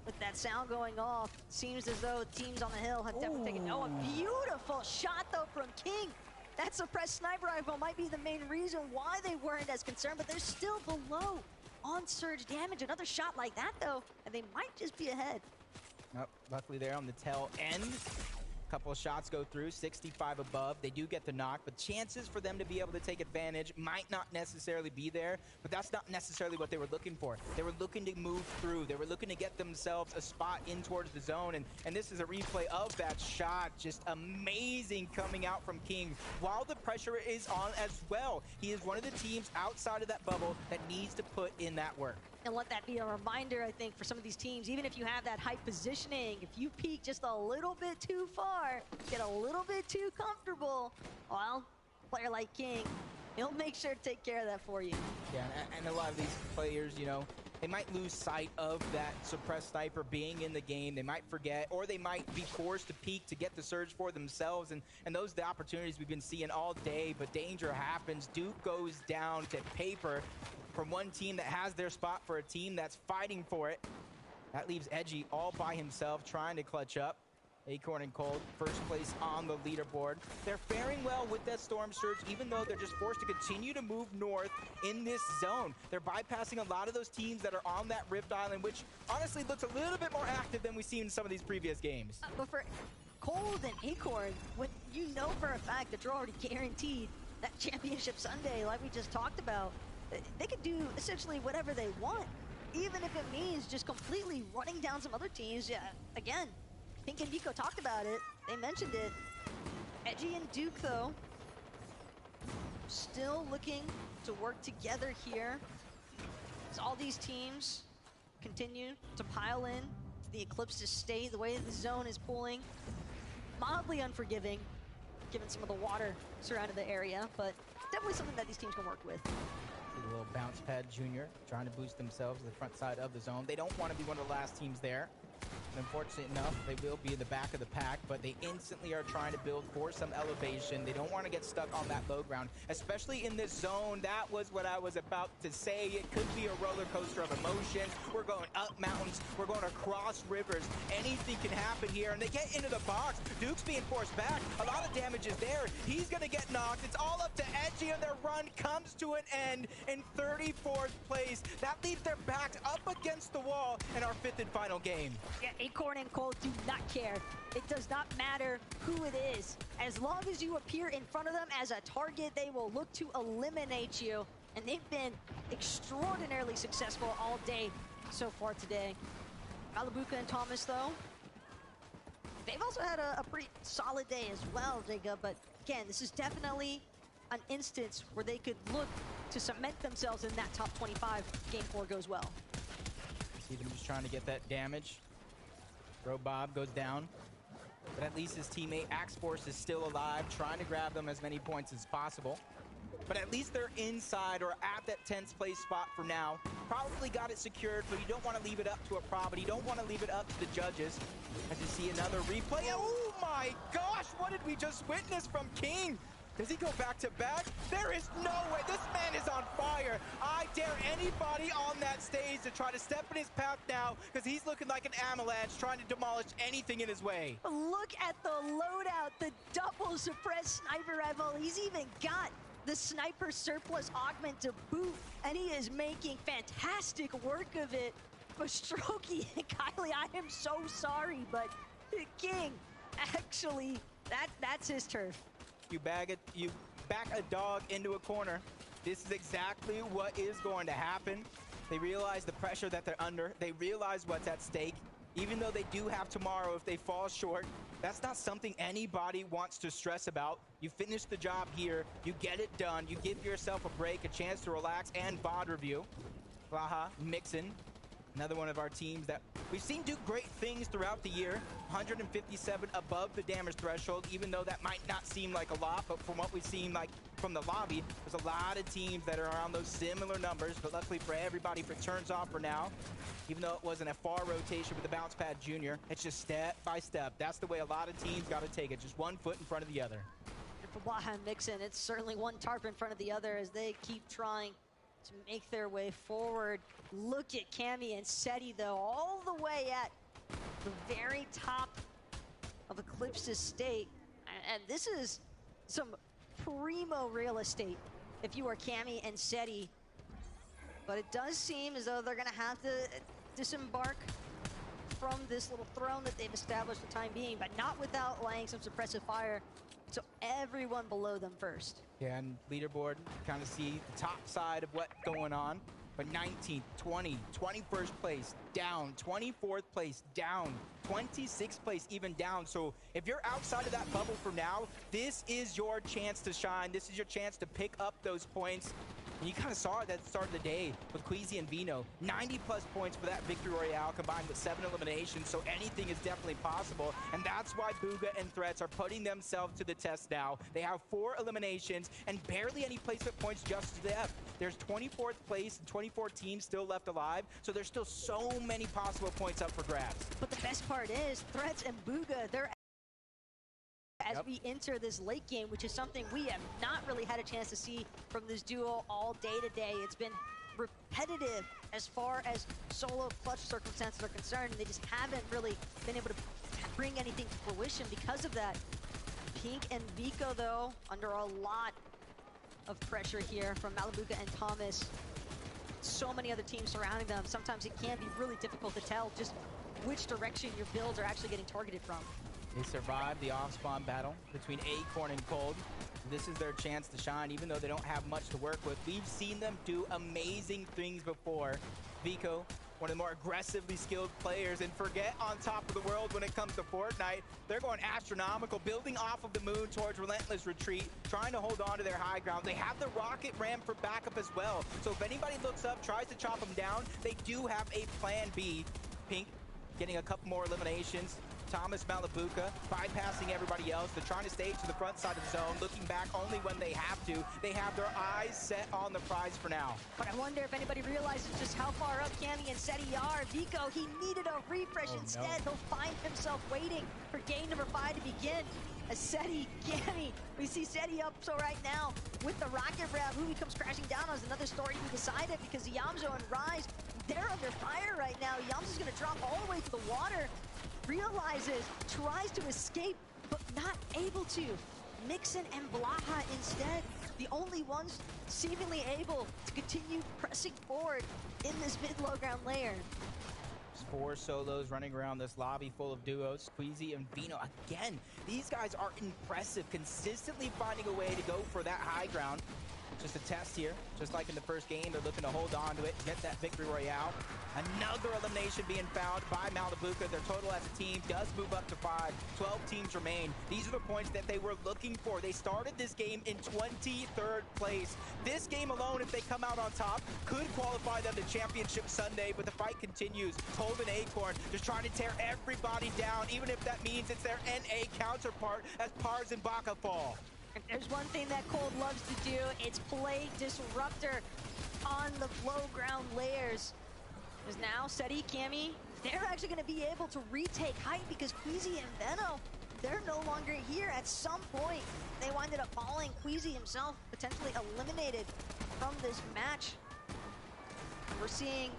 with that sound going off, seems as though teams on the hill have definitely taken... Oh, a beautiful shot, though, from King. That suppressed sniper rifle might be the main reason why they weren't as concerned, but they're still below on surge damage. Another shot like that, though, and they might just be ahead. Oh, luckily there on the tail end. Couple of shots go through, 65 above. They do get the knock, but chances for them to be able to take advantage might not necessarily be there, but that's not necessarily what they were looking for. They were looking to move through. They were looking to get themselves a spot in towards the zone, and this is a replay of that shot. Just amazing coming out from King, while the pressure is on as well. He is one of the teams outside of that bubble that needs to put in that work. And let that be a reminder, I think, for some of these teams, even if you have that height positioning, if you peek just a little bit too far, get a little bit too comfortable, well, a player like King, he'll make sure to take care of that for you. Yeah, and a lot of these players, you know, they might lose sight of that suppressed sniper being in the game. They might forget, or they might be forced to peek to get the surge for themselves. And those are the opportunities we've been seeing all day, but danger happens. Duke goes down to paper from one team that has their spot for a team that's fighting for it. That leaves Edgy all by himself, trying to clutch up. Acorn and Cold, first place on the leaderboard. They're faring well with that Storm Surge, even though they're just forced to continue to move north in this zone. They're bypassing a lot of those teams that are on that Rift Island, which honestly looks a little bit more active than we've seen in some of these previous games. But for Cold and Acorn, when you know for a fact that you're already guaranteed that championship Sunday, like we just talked about, they could do essentially whatever they want, even if it means just completely running down some other teams. Yeah, again, Pink and Nico talked about it. They mentioned it. Edgy and Duke, though, still looking to work together here as all these teams continue to pile in to the Eclipse's state. The way the zone is pulling, mildly unforgiving, given some of the water surrounding the area, but definitely something that these teams can work with. A little bounce pad junior trying to boost themselves to the front side of the zone. They don't want to be one of the last teams there. And unfortunately enough, they will be in the back of the pack, but they instantly are trying to build for some elevation. They don't want to get stuck on that low ground, especially in this zone. That was what I was about to say. It could be a roller coaster of emotions. We're going up mountains. We're going across rivers. Anything can happen here, and they get into the box. Duke's being forced back. A lot of damage is there. He's going to get knocked. It's all up to Edgy, and their run comes to an end in 34th place. That leaves their backs up against the wall in our 5th and final game. Yeah, Acorn and Cold do not care. It does not matter who it is. As long as you appear in front of them as a target, they will look to eliminate you. And they've been extraordinarily successful all day so far today. Malabuka and Thomas, though, they've also had a pretty solid day as well, Jacob. But again, this is definitely an instance where they could look to cement themselves in that top 25 if Game 4 goes well. See them just trying to get that damage. Robob goes down, but at least his teammate Axe Force is still alive, trying to grab them as many points as possible. But at least they're inside or at that 10th place spot for now. Probably got it secured, but you don't want to leave it up to a prop. You don't want to leave it up to the judges. As you see another replay. Oh my gosh, what did we just witness from King? Does he go back to back? There is no way. This man is on fire. I dare anybody on that stage to try to step in his path now, because he's looking like an avalanche trying to demolish anything in his way. Look at the loadout, the double suppressed sniper rifle. He's even got the sniper surplus augment to boot, and he is making fantastic work of it. But Strokey and Kylie, I am so sorry, but King, actually, that's his turf. You back a dog into a corner. This is exactly what is going to happen. They realize the pressure that they're under. They realize what's at stake. Even though they do have tomorrow if they fall short, that's not something anybody wants to stress about. You finish the job here, you get it done, you give yourself a break, a chance to relax and VOD review. Blaha, Mixon, another one of our teams that we've seen do great things throughout the year. 157 above the damage threshold, even though that might not seem like a lot, but from what we've seen like from the lobby, there's a lot of teams that are around those similar numbers, but luckily for everybody, if it turns off for now, even though it wasn't a far rotation with the bounce pad junior, it's just step by step. That's the way a lot of teams got to take it, just one foot in front of the other. And for Blaha and Mixon, it's certainly one tarp in front of the other as they keep trying to make their way forward. Look at Cammy and Seti, though, all the way at the very top of Eclipse Estate. And this is some primo real estate if you are Cammy and Seti. But it does seem as though they're going to have to disembark from this little throne that they've established for the time being, but not without laying some suppressive fire. So everyone below them first. Yeah, and leaderboard, kind of see the top side of what's going on. But 19th, 20, 21st place, down. 24th place, down. 26th place, even down. So if you're outside of that bubble for now, this is your chance to shine. This is your chance to pick up those points. And you kind of saw it at the start of the day with Queasy and Vino. 90-plus points for that Victory Royale combined with 7 eliminations, so anything is definitely possible. And that's why Bugha and Threats are putting themselves to the test now. They have 4 eliminations and barely any placement points just left. There's 24th place and 24 teams still left alive, so there's still so many possible points up for grabs. But the best part is, Threats and Bugha, they're as we enter this late game, which is something we have not really had a chance to see from this duo all day today. It's been repetitive as far as solo clutch circumstances are concerned, and they just haven't really been able to bring anything to fruition because of that. Pink and Vico, though, under a lot of pressure here from Malibuca and Thomas. So many other teams surrounding them. Sometimes it can be really difficult to tell just which direction your builds are actually getting targeted from. They survived the off-spawn battle between Acorn and Cold. This is their chance to shine, even though they don't have much to work with. We've seen them do amazing things before. Vico, one of the more aggressively skilled players, and forget on top of the world when it comes to Fortnite. They're going astronomical, building off of the moon towards Relentless Retreat, trying to hold on to their high ground. They have the rocket ram for backup as well. So if anybody looks up, tries to chop them down, they do have a plan B. Pink getting a couple more eliminations. Thomas, Malibuca, bypassing everybody else. They're trying to stay to the front side of the zone, looking back only when they have to. They have their eyes set on the prize for now. But I wonder if anybody realizes just how far up Cammy and Seti are. Vico, he needed a refresh instead. He'll find himself waiting for game number 5 to begin. As Seti, Cammy, we see Seti up so right now with the rocket grab. Who he comes crashing down on is another story to be decided, because Yamzo and Rise, they're under fire right now. Yamzo's gonna drop all the way to the water. Realizes, tries to escape, but not able to. Mixon and Blaha instead, the only ones seemingly able to continue pressing forward in this mid-low ground layer. 4 solos running around this lobby full of duos. Queasy and Vino, again, these guys are impressive, consistently finding a way to go for that high ground. Just a test here, just like in the first game, they're looking to hold on to it, get that Victory Royale. Another elimination being found by Malibuca. Their total as a team does move up to 5. 12 teams remain. These are the points that they were looking for. They started this game in 23rd place. This game alone, if they come out on top, could qualify them to Championship Sunday, but the fight continues. Cold and Acorn just trying to tear everybody down, even if that means it's their NA counterpart as Pars and Baka fall. If there's one thing that Cold loves to do, it's play disruptor on the low ground layers. Because now Seti, Cammy, they're actually going to be able to retake height, because Queasy and Veno, they're no longer here. At some point, they winded up falling. Queasy himself potentially eliminated from this match. We're seeing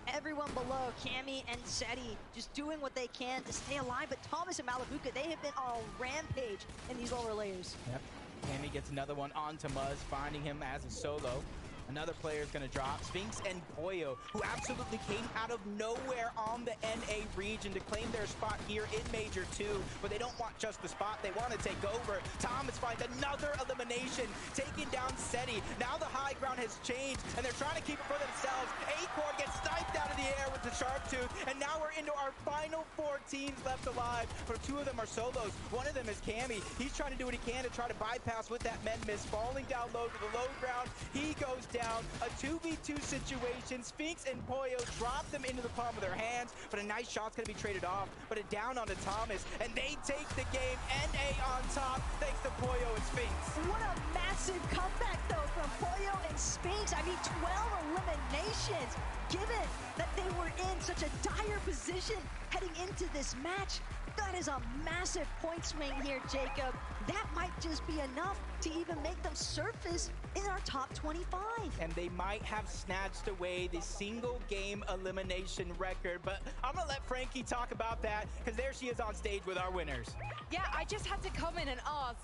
everyone below, Cammy and Seti, just doing what they can to stay alive. But Thomas and Malibuca, they have been on a rampage in these lower layers. Yep. Cammy gets another one onto Muzz, finding him as a solo. Another player is going to drop. Sphinx and Poyo, who absolutely came out of nowhere on the NA region to claim their spot here in Major 2. But they don't want just the spot. They want to take over. Thomas finds another elimination, taking down Seti. Now the high ground has changed, and they're trying to keep it for themselves. Acorn gets sniped out of the air with the Sharptooth, and now we're into our final 4 teams left alive. But 2 of them are solos. One of them is Cammy. He's trying to do what he can to try to bypass with that men miss, falling down low to the low ground. He goes down. A 2v2 situation. Sphinx and Poyo drop them into the palm of their hands, but a nice shot's going to be traded off. But a down onto Thomas, and they take the game. NA on top, thanks to Poyo and Sphinx. What a massive comeback, though, from Pollo and Spinks. I mean, 12 eliminations. Given that they were in such a dire position heading into this match, that is a massive point swing here, Jacob. That might just be enough to even make them surface in our top 25. And they might have snatched away the single game elimination record, but I'm gonna let Frankie talk about that because there she is on stage with our winners. Yeah, I just had to come in and ask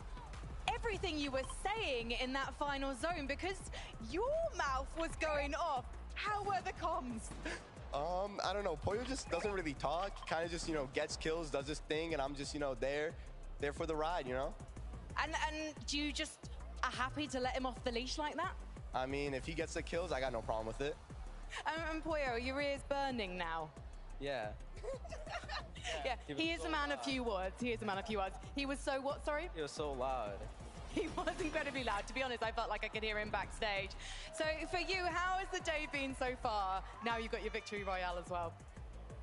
everything you were saying in that final zone because your mouth was going off. How were the comms? I don't know. Pollo just doesn't really talk. Kind of just, gets kills, does his thing, and I'm just, there for the ride, And do you just are happy to let him off the leash like that? I mean, if he gets the kills, I got no problem with it. And Pollo, your ear's burning now. Yeah. Yeah, he is a man of few words. He is a man of few words. He was so what, sorry? He was so loud. He was incredibly loud. To be honest, I felt like I could hear him backstage. So for you, how has the day been so far? Now you've got your victory royale as well.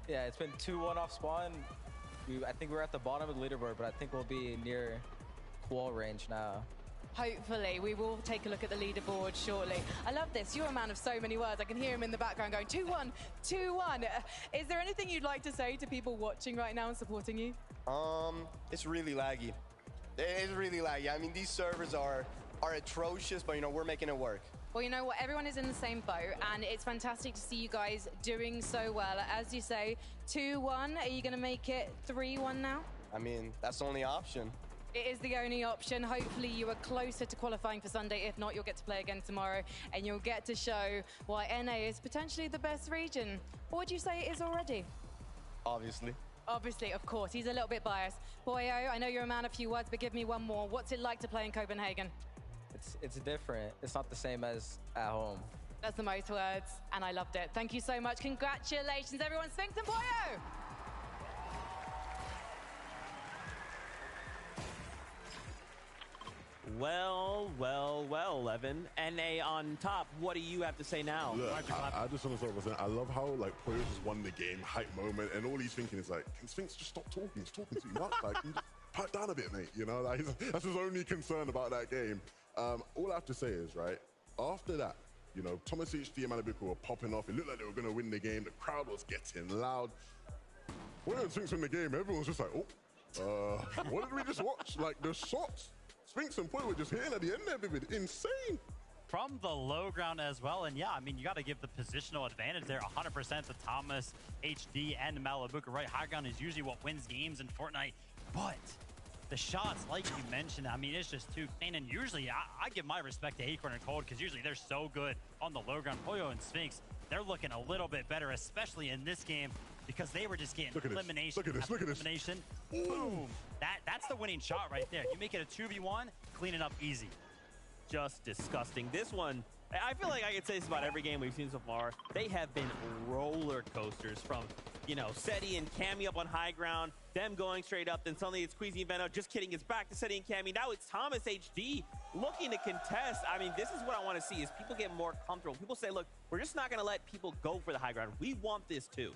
Yeah, it's been 2-1 off spawn. I think we're at the bottom of the leaderboard, but I think we'll be near qual range now. Hopefully, we will take a look at the leaderboard shortly. I love this. You're a man of so many words. I can hear him in the background going 2-1, 2-1. Is there anything you'd like to say to people watching right now and supporting you? It's really laggy. It's really laggy. I mean, these servers are atrocious, but we're making it work. Well, you know what? Everyone is in the same boat, and it's fantastic to see you guys doing so well. As you say, 2-1. Are you going to make it 3-1 now? I mean, that's the only option. It is the only option. Hopefully you are closer to qualifying for Sunday. If not, you'll get to play again tomorrow, and you'll get to show why NA is potentially the best region. Or would you say it is already? Obviously. Obviously, of course. He's a little bit biased. Pollo, I know you're a man of few words, but give me one more. What's it like to play in Copenhagen? It's different. It's not the same as at home. That's the most words, and I loved it. Thank you so much. Congratulations, everyone. Spinks and Pollo! Well, Evan. NA on top. What do you have to say now? Look, I just want to start by saying I love how Pollo just won the game, hype moment, and all he's thinking is like, can Spinks just stop talking? He's talking too much. Like, can you just pipe down a bit, mate. That's his only concern about that game. All I have to say is, right, after that, Thomas HD and Malibuku were popping off. It looked like they were going to win the game. The crowd was getting loud. When Spinks win the game, everyone's just like, what did we just watch? Like, the shots Spinks and Pollo were just hitting at the end there, Vivid. Insane. From the low ground as well. And yeah, I mean, you got to give the positional advantage there 100% to Thomas, HD, and Malibuku, right? High ground is usually what wins games in Fortnite. But the shots, like you mentioned, I mean, it's just too clean. And usually, I give my respect to Acorn and Cold because usually they're so good on the low ground. Pollo and Spinks, they're looking a little bit better, especially in this game, because they were just getting elimination after elimination. Boom. That's the winning shot right there. You make it a 2v1, clean it up easy. Just disgusting. This one, I feel like I could say this about every game we've seen so far. They have been roller coasters from, Seti and Cammy up on high ground, them going straight up, then suddenly it's Queasy and Veno. Just kidding, it's back to Seti and Cammy. Now it's Thomas HD looking to contest. I mean, this is what I want to see is people get more comfortable. People say, look, we're just not going to let people go for the high ground. We want this too.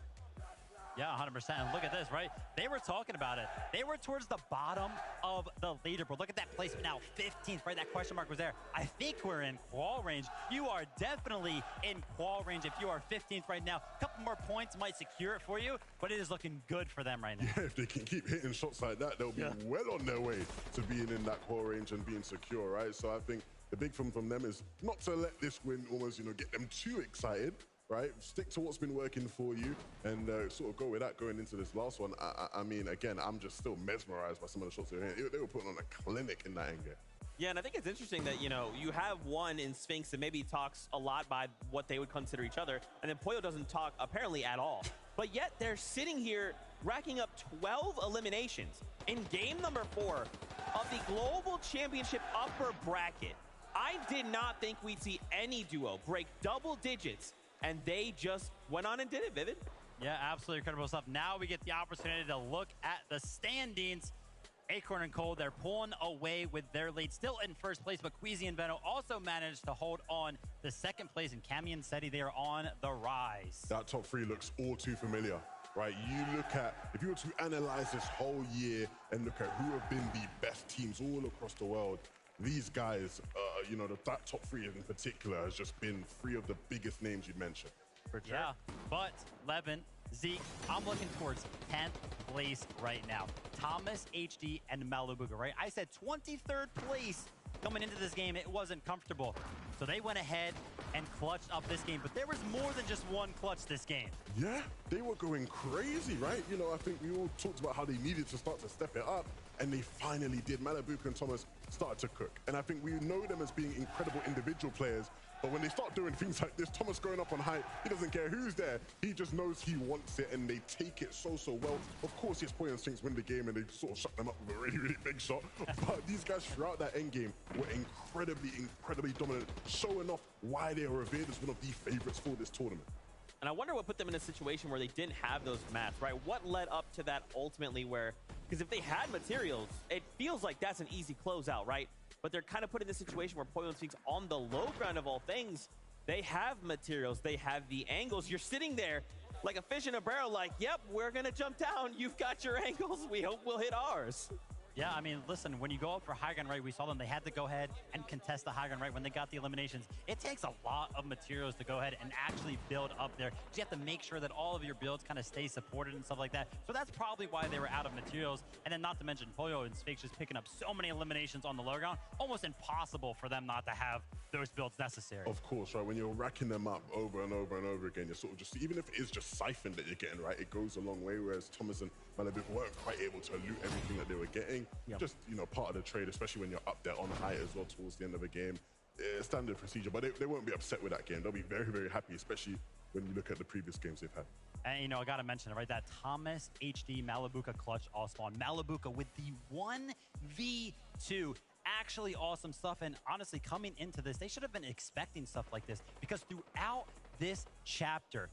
Yeah, 100%. And look at this, right? They were talking about it. They were towards the bottom of the leaderboard. Look at that placement now, 15th, right? That question mark was there. I think we're in qual range. You are definitely in qual range if you are 15th right now. A couple more points might secure it for you, but it is looking good for them right now. Yeah, if they can keep hitting shots like that, they'll be well on their way to being in that qual range and being secure, right? So I think the big thing from them is not to let this win almost, get them too excited. Right, stick to what's been working for you and sort of go with that going into this last one. I mean, again, I'm just still mesmerized by some of the shots they were hitting. They were putting on a clinic in that angle. Yeah, and I think it's interesting that, you have one in Spinks that maybe talks a lot by what they would consider each other, and then Pollo doesn't talk apparently at all. But yet they're sitting here racking up 12 eliminations in game number 4 of the Global Championship upper bracket. I did not think we'd see any duo break double digits, and they just went on and did it, Vivid. Yeah, absolutely incredible stuff. Now we get the opportunity to look at the standings. Acorn and Cold, they're pulling away with their lead. Still in first place, but Queasy and Veno also managed to hold on to second place. And Cammy and Seti, they are on the rise. That top 3 looks all too familiar, right? You look at, if you were to analyze this whole year and look at who have been the best teams all across the world, these guys, you know, that top three in particular has just been three of the biggest names you mentioned. For sure. Yeah, but Levin, Zeke, I'm looking towards 10th place right now. Thomas, HD, and Malibuca, right? I said 23rd place coming into this game. It wasn't comfortable. So they went ahead and clutched up this game. But there was more than just one clutch this game. Yeah, they were going crazy, right? You know, I think we all talked about how they needed to start to step it up, and they finally did. Malibuca and Thomas started to cook. And I think we know them as being incredible individual players, but when they start doing things like this, Thomas going up on height, he doesn't care who's there. He just knows he wants it, and they take it so well. Of course, his point instincts win the game, and they sort of shut them up with a really big shot. But these guys throughout that end game were incredibly dominant, showing off why they are revered as one of the favorites for this tournament. And I wonder what put them in a situation where they didn't have those mats, right? What led up to that ultimately where, because if they had materials, it feels like that's an easy closeout, right? But they're kind of put in this situation where Pollo Instincts on the low ground of all things, they have materials, they have the angles. You're sitting there like a fish in a barrel, like, yep, we're gonna jump down. You've got your angles. We hope we'll hit ours. Yeah, I mean, listen, when you go up for high ground right, we saw them, they had to go ahead and contest the high ground right when they got the eliminations. It takes a lot of materials to go ahead and actually build up there. You have to make sure that all of your builds kind of stay supported and stuff like that. So that's probably why they were out of materials. And then not to mention Pollo and Sphinx just picking up so many eliminations on the low ground, almost impossible for them not to have those builds necessary. Of course, right? When you're racking them up over and over and over again, you're sort of just, even if it is just siphon that you're getting, right, it goes a long way, whereas Thomas and Malibuca weren't quite able to loot everything that they were getting. Yep. Just, you know, part of the trade, especially when you're up there on height as well towards the end of the game. Standard procedure, but they won't be upset with that game. They'll be very happy, especially when you look at the previous games they've had. And, you know, I got to mention it, right? That Thomas, HD, Malibuca clutch all spawn. Malibuca with the 1v2. Actually awesome stuff. And honestly, coming into this, they should have been expecting stuff like this, because throughout this chapter,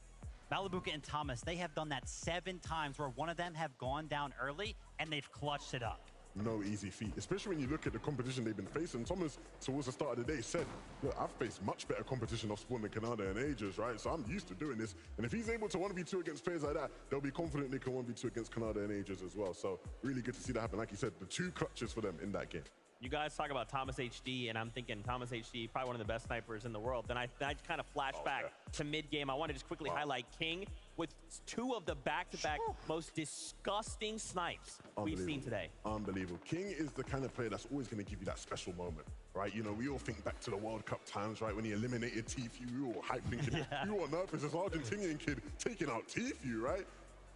Malibuca and Thomas, they have done that 7 times where one of them have gone down early and they've clutched it up. No easy feat, especially when you look at the competition they've been facing. Thomas, towards the start of the day, said, look, I've faced much better competition off Spawn than Canada and Aegis, right? So I'm used to doing this. And if he's able to 1v2 against players like that, they'll be confident they can 1v2 against Canada and Aegis as well. So really good to see that happen. Like you said, the 2 clutches for them in that game. You guys talk about Thomas HD, and I'm thinking Thomas HD, probably one of the best snipers in the world. Then I kind of flash back to mid-game. I want to just quickly highlight King with 2 of the back-to-back most disgusting snipes we've seen today. Unbelievable. King is the kind of player that's always going to give you that special moment, right? You know, we all think back to the World Cup times, right? When he eliminated Tfue, we all hyped thinking, we all nervous, this Argentinian kid taking out Tfue, right?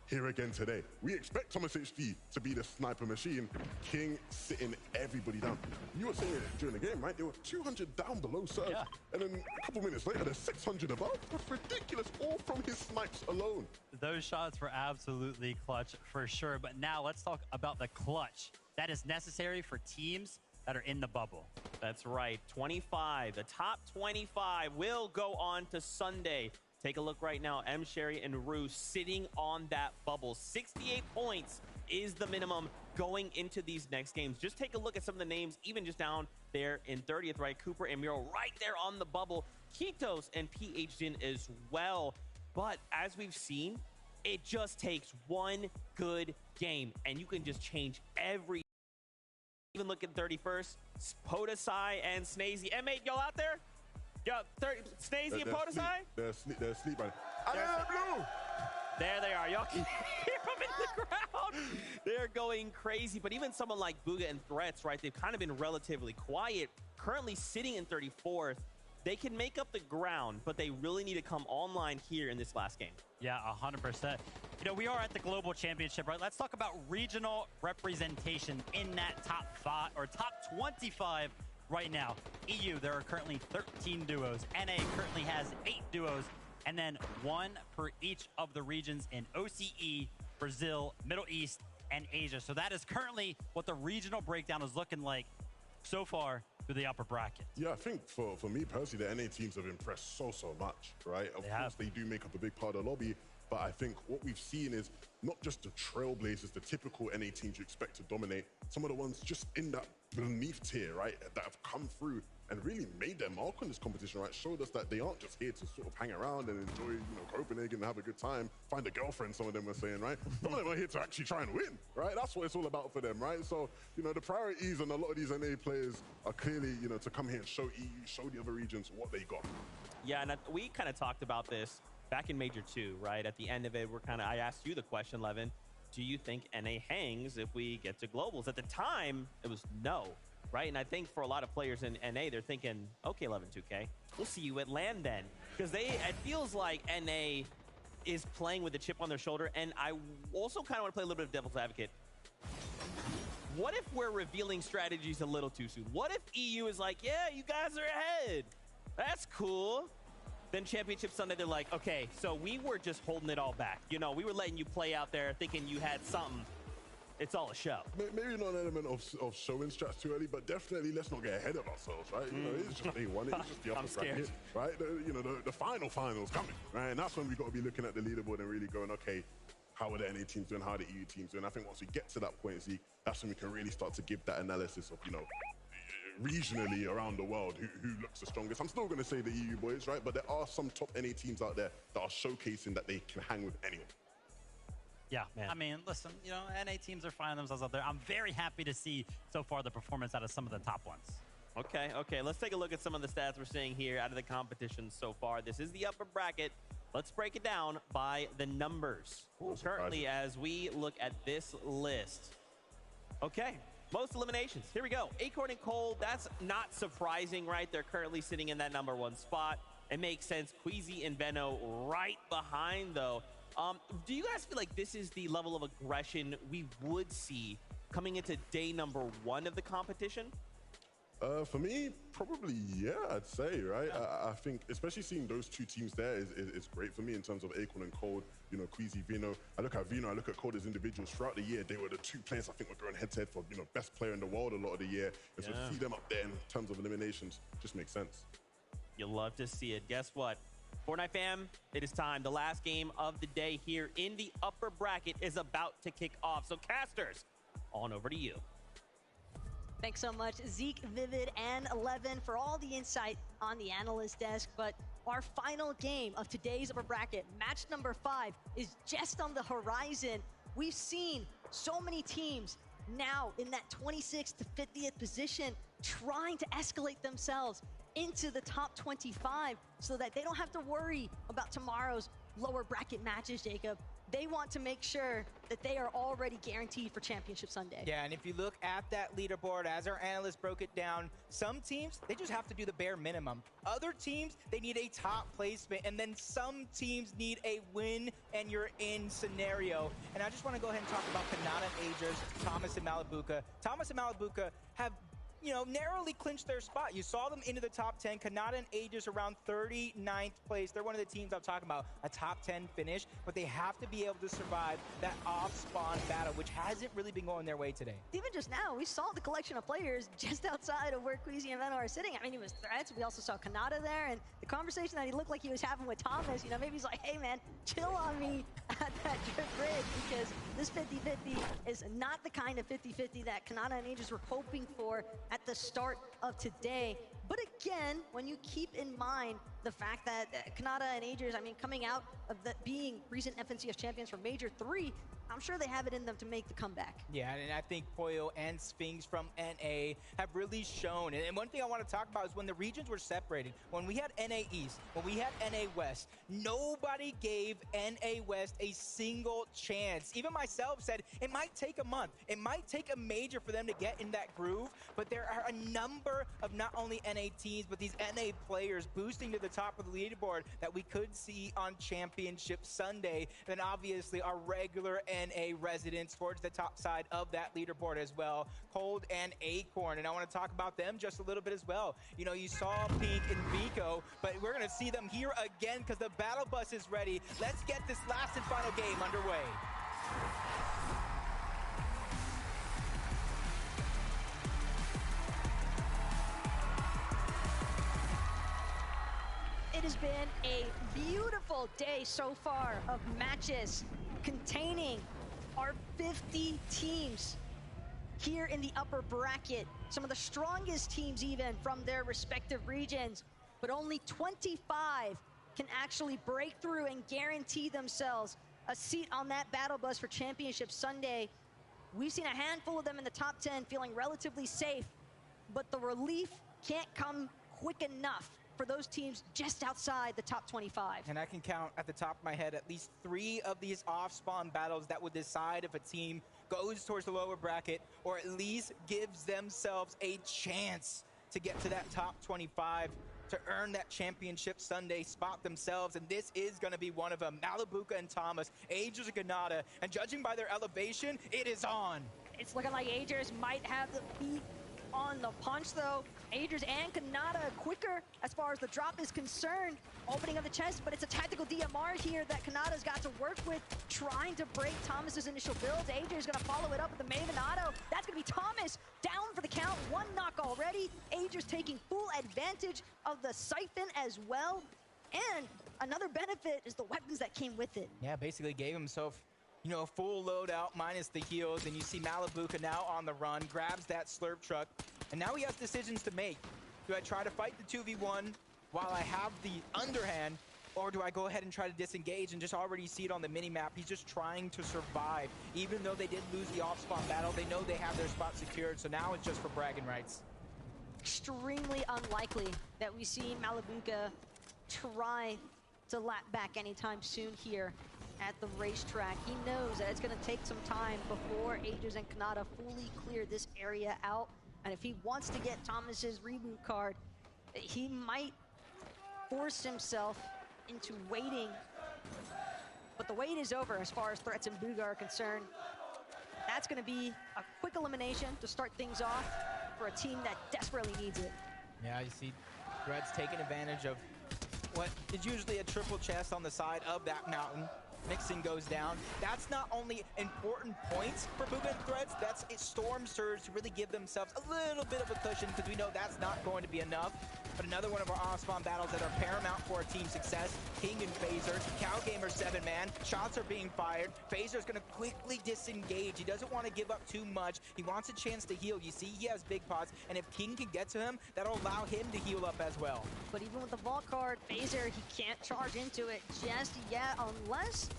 Here again today. We expect Thomas HD to be the sniper machine. King sitting everybody down. You were saying it during the game, right? They were 200 down below Surge. Yeah. And then a couple minutes later, they're 600 above. That's ridiculous, all from his snipes alone. Those shots were absolutely clutch for sure. But now let's talk about the clutch that is necessary for teams that are in the bubble. That's right, 25. The top 25 will go on to Sunday. Take a look right now. M. Sherry and Rue sitting on that bubble. 68 points is the minimum going into these next games. Just take a look at some of the names, even just down there in 30th, right? Cooper and Miro right there on the bubble. Kitos and PhDin as well. But as we've seen, it just takes one good game, and you can just change every. Even look at 31st, Podesai and Snazy. M8, y'all out there? Yo, Snazy and Podesai? They're asleep, man. There they are. Y'all can hear them in the crowd. They're going crazy. But even someone like Bugha and Threats, right? They've kind of been relatively quiet. Currently sitting in 34th. They can make up the ground, but they really need to come online here in this last game. Yeah, 100%. You know, we are at the Global Championship, right? Let's talk about regional representation in that top 5 or top 25 right now. EU, there are currently 13 duos. NA currently has 8 duos, and then 1 per each of the regions in OCE, Brazil, Middle East, and Asia. So that is currently what the regional breakdown is looking like so far through the upper bracket. Yeah, I think for me personally, the NA teams have impressed so much, right? Of course, they do make up a big part of the lobby, but I think what we've seen is not just the Trailblazers, the typical NA teams you expect to dominate, some of the ones just in that beneath tier, right, that have come through and really made their mark on this competition, right? Showed us that they aren't just here to sort of hang around and enjoy, Copenhagen and have a good time, find a girlfriend, some of them were saying, right? Some of them are here to actually try and win, right? That's what it's all about for them, right? So, the priorities on a lot of these NA players are clearly, to come here and show EU, show the other regions what they got. Yeah, and we kind of talked about this back in Major 2, right? At the end of it, I asked you the question, Levin, do you think NA hangs if we get to globals? At the time, it was no, right? And I think for a lot of players in NA, they're thinking, okay, 11-2K, we'll see you at LAN then. Because it feels like NA is playing with a chip on their shoulder. And I also kind of want to play a little bit of devil's advocate. What if we're revealing strategies a little too soon? What if EU is like, yeah, you guys are ahead. That's cool. Then Championship Sunday, they're like, okay, so we were just holding it all back. We were letting you play out there thinking you had something. It's all a show. Maybe not an element of showing strats too early, but definitely let's not get ahead of ourselves, right? It's just day one. It's just the upper bracket, right? The finals coming, right? And that's when we got to be looking at the leaderboard and really going, okay, how are the NA teams doing? How are the EU teams doing? I think once we get to that point, Zeke, that's when we can really start to give that analysis of, regionally around the world, who looks the strongest. I'm still going to say the EU boys, right? But there are some top NA teams out there that are showcasing that they can hang with anyone. Yeah, man. I mean, listen, NA teams are finding themselves out there. I'm very happy to see so far the performance out of some of the top ones. Okay. Let's take a look at some of the stats we're seeing here out of the competition so far. This is the upper bracket. Let's break it down by the numbers. Currently, as we look at this list. Okay. Most eliminations. Here we go. Acorn and Cold, that's not surprising, right? They're currently sitting in that #1 spot. It makes sense. Queasy and Veno right behind, though. Do you guys feel like this is the level of aggression we would see coming into day #1 of the competition? For me, probably, yeah, I'd say, right? I think, especially seeing those two teams there is great for me in terms of Acorn and Cold, Queasy, Veno. I look at Veno, I look at Cold as individuals. Throughout the year, they were the two players I think were going head-to-head for, best player in the world a lot of the year. And so to see them up there in terms of eliminations just makes sense. You'll love to see it. Guess what? Fortnite fam, it is time. The last game of the day here in the upper bracket is about to kick off. So casters, on over to you. Thanks so much, Zeke, Vivid, and Eleven for all the insight on the analyst desk. But our final game of today's upper bracket, match #5, is just on the horizon. We've seen so many teams now in that 26th to 50th position trying to escalate themselves into the top 25 so that they don't have to worry about tomorrow's lower bracket matches, Jacob. They want to make sure that they are already guaranteed for Championship Sunday. Yeah, and if you look at that leaderboard, as our analyst broke it down, some teams, they just have to do the bare minimum. Other teams, they need a top placement, and then some teams need a win and you're in scenario. And I just want to go ahead and talk about Kanata and Agers, Thomas and Malabuka. Thomas and Malabuka have narrowly clinched their spot. You saw them into the top 10. Kanata and Aegis around 39th place. They're one of the teams I'm talking about, a top 10 finish, but they have to be able to survive that off-spawn battle, which hasn't really been going their way today. Even just now, we saw the collection of players just outside of where Queasy and Veno are sitting. I mean, it was Threats. We also saw Kanata there, and the conversation that he looked like he was having with Thomas, maybe he's like, hey, man, chill on me at that drip bridge, because this 50-50 is not the kind of 50-50 that Kanata and Aegis were hoping for at the start of today. But again, when you keep in mind the fact that Kanata and Aegis, coming out of being recent FNCS champions from Major 3, I'm sure they have it in them to make the comeback. Yeah, and I think Poyo and Sphinx from NA have really shown. And one thing I want to talk about is when the regions were separated, when we had NA East, when we had NA West, nobody gave NA West a single chance. Even myself said it might take a month. It might take a major for them to get in that groove, but there are a number of not only NA teams, but these NA players boosting to the top of the leaderboard that we could see on Championship Sunday. And then obviously our regular NA residents towards the top side of that leaderboard as well, Cold and Acorn. And I want to talk about them just a little bit as well. You saw Pink and Vico, but we're going to see them here again because the battle bus is ready. Let's get this last and final game underway. It has been a beautiful day so far of matches containing our 50 teams here in the upper bracket. some of the strongest teams even from their respective regions, but only 25 can actually break through and guarantee themselves a seat on that battle bus for Championship Sunday. We've seen a handful of them in the top 10 feeling relatively safe, but the relief can't come quick enough for those teams just outside the top 25. And I can count at the top of my head at least 3 of these off-spawn battles that would decide if a team goes towards the lower bracket or at least gives themselves a chance to get to that top 25 to earn that Championship Sunday spot themselves. And this is going to be one of them. Malibuca and Thomas, Agers and Ganada, and judging by their elevation, it is on. It's looking like Agers might have the beat on the punch, though. Agers and Kanata quicker as far as the drop is concerned. Opening of the chest, but it's a tactical DMR here that Kanata's got to work with, trying to break Thomas's initial builds. Agers gonna follow it up with the Maven Auto. That's gonna be Thomas down for the count. 1 knock already. Agers taking full advantage of the Siphon as well. And another benefit is the weapons that came with it. Yeah, basically gave himself, you know, a full loadout minus the heals, and you see Malibuca now on the run, grabs that slurp truck, and now he has decisions to make. Do I try to fight the 2v1 while I have the underhand, or do I go ahead and try to disengage and just already see it on the mini-map? He's just trying to survive. Even though they did lose the off-spawn battle, they know they have their spot secured, so now it's just for bragging rights. Extremely unlikely that we see Malibuca try to lap back anytime soon here at the racetrack. He knows that it's going to take some time before Agers and Kanata fully clear this area out. And if he wants to get Thomas's reboot card, he might force himself into waiting. But the wait is over as far as Threats and Bugha are concerned. That's going to be a quick elimination to start things off for a team that desperately needs it. Yeah, you see Threats taking advantage of what is usually a triple chest on the side of that mountain. Mixing goes down. That's not only important points for Bugha and Threads, that's a Storm Surge to really give themselves a little bit of a cushion, because we know that's not going to be enough. But another one of our off-spawn battles that are paramount for our team's success. King and Phaser, CalGamer 7-man. Shots are being fired. Phaser's going to quickly disengage. He doesn't want to give up too much. He wants a chance to heal. You see, he has big pots, and if King can get to him, that'll allow him to heal up as well. But even with the vault card, Phaser, he can't charge into it just yet, unless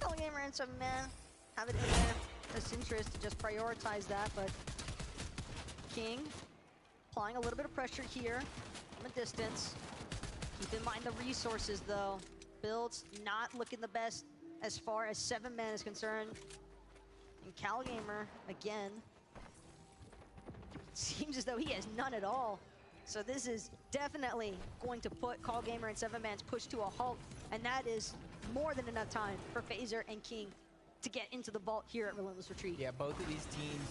CalGamer and 7-man have it in their best interest to just prioritize that. But King applying a little bit of pressure here from a distance. Keep in mind the resources, though. Builds not looking the best as far as 7-man is concerned. And CalGamer, again, seems as though he has none at all. So this is definitely going to put CalGamer and 7-man's push to a halt, and that is more than enough time for Phaser and King to get into the vault here at Relentless Retreat. Yeah, both of these teams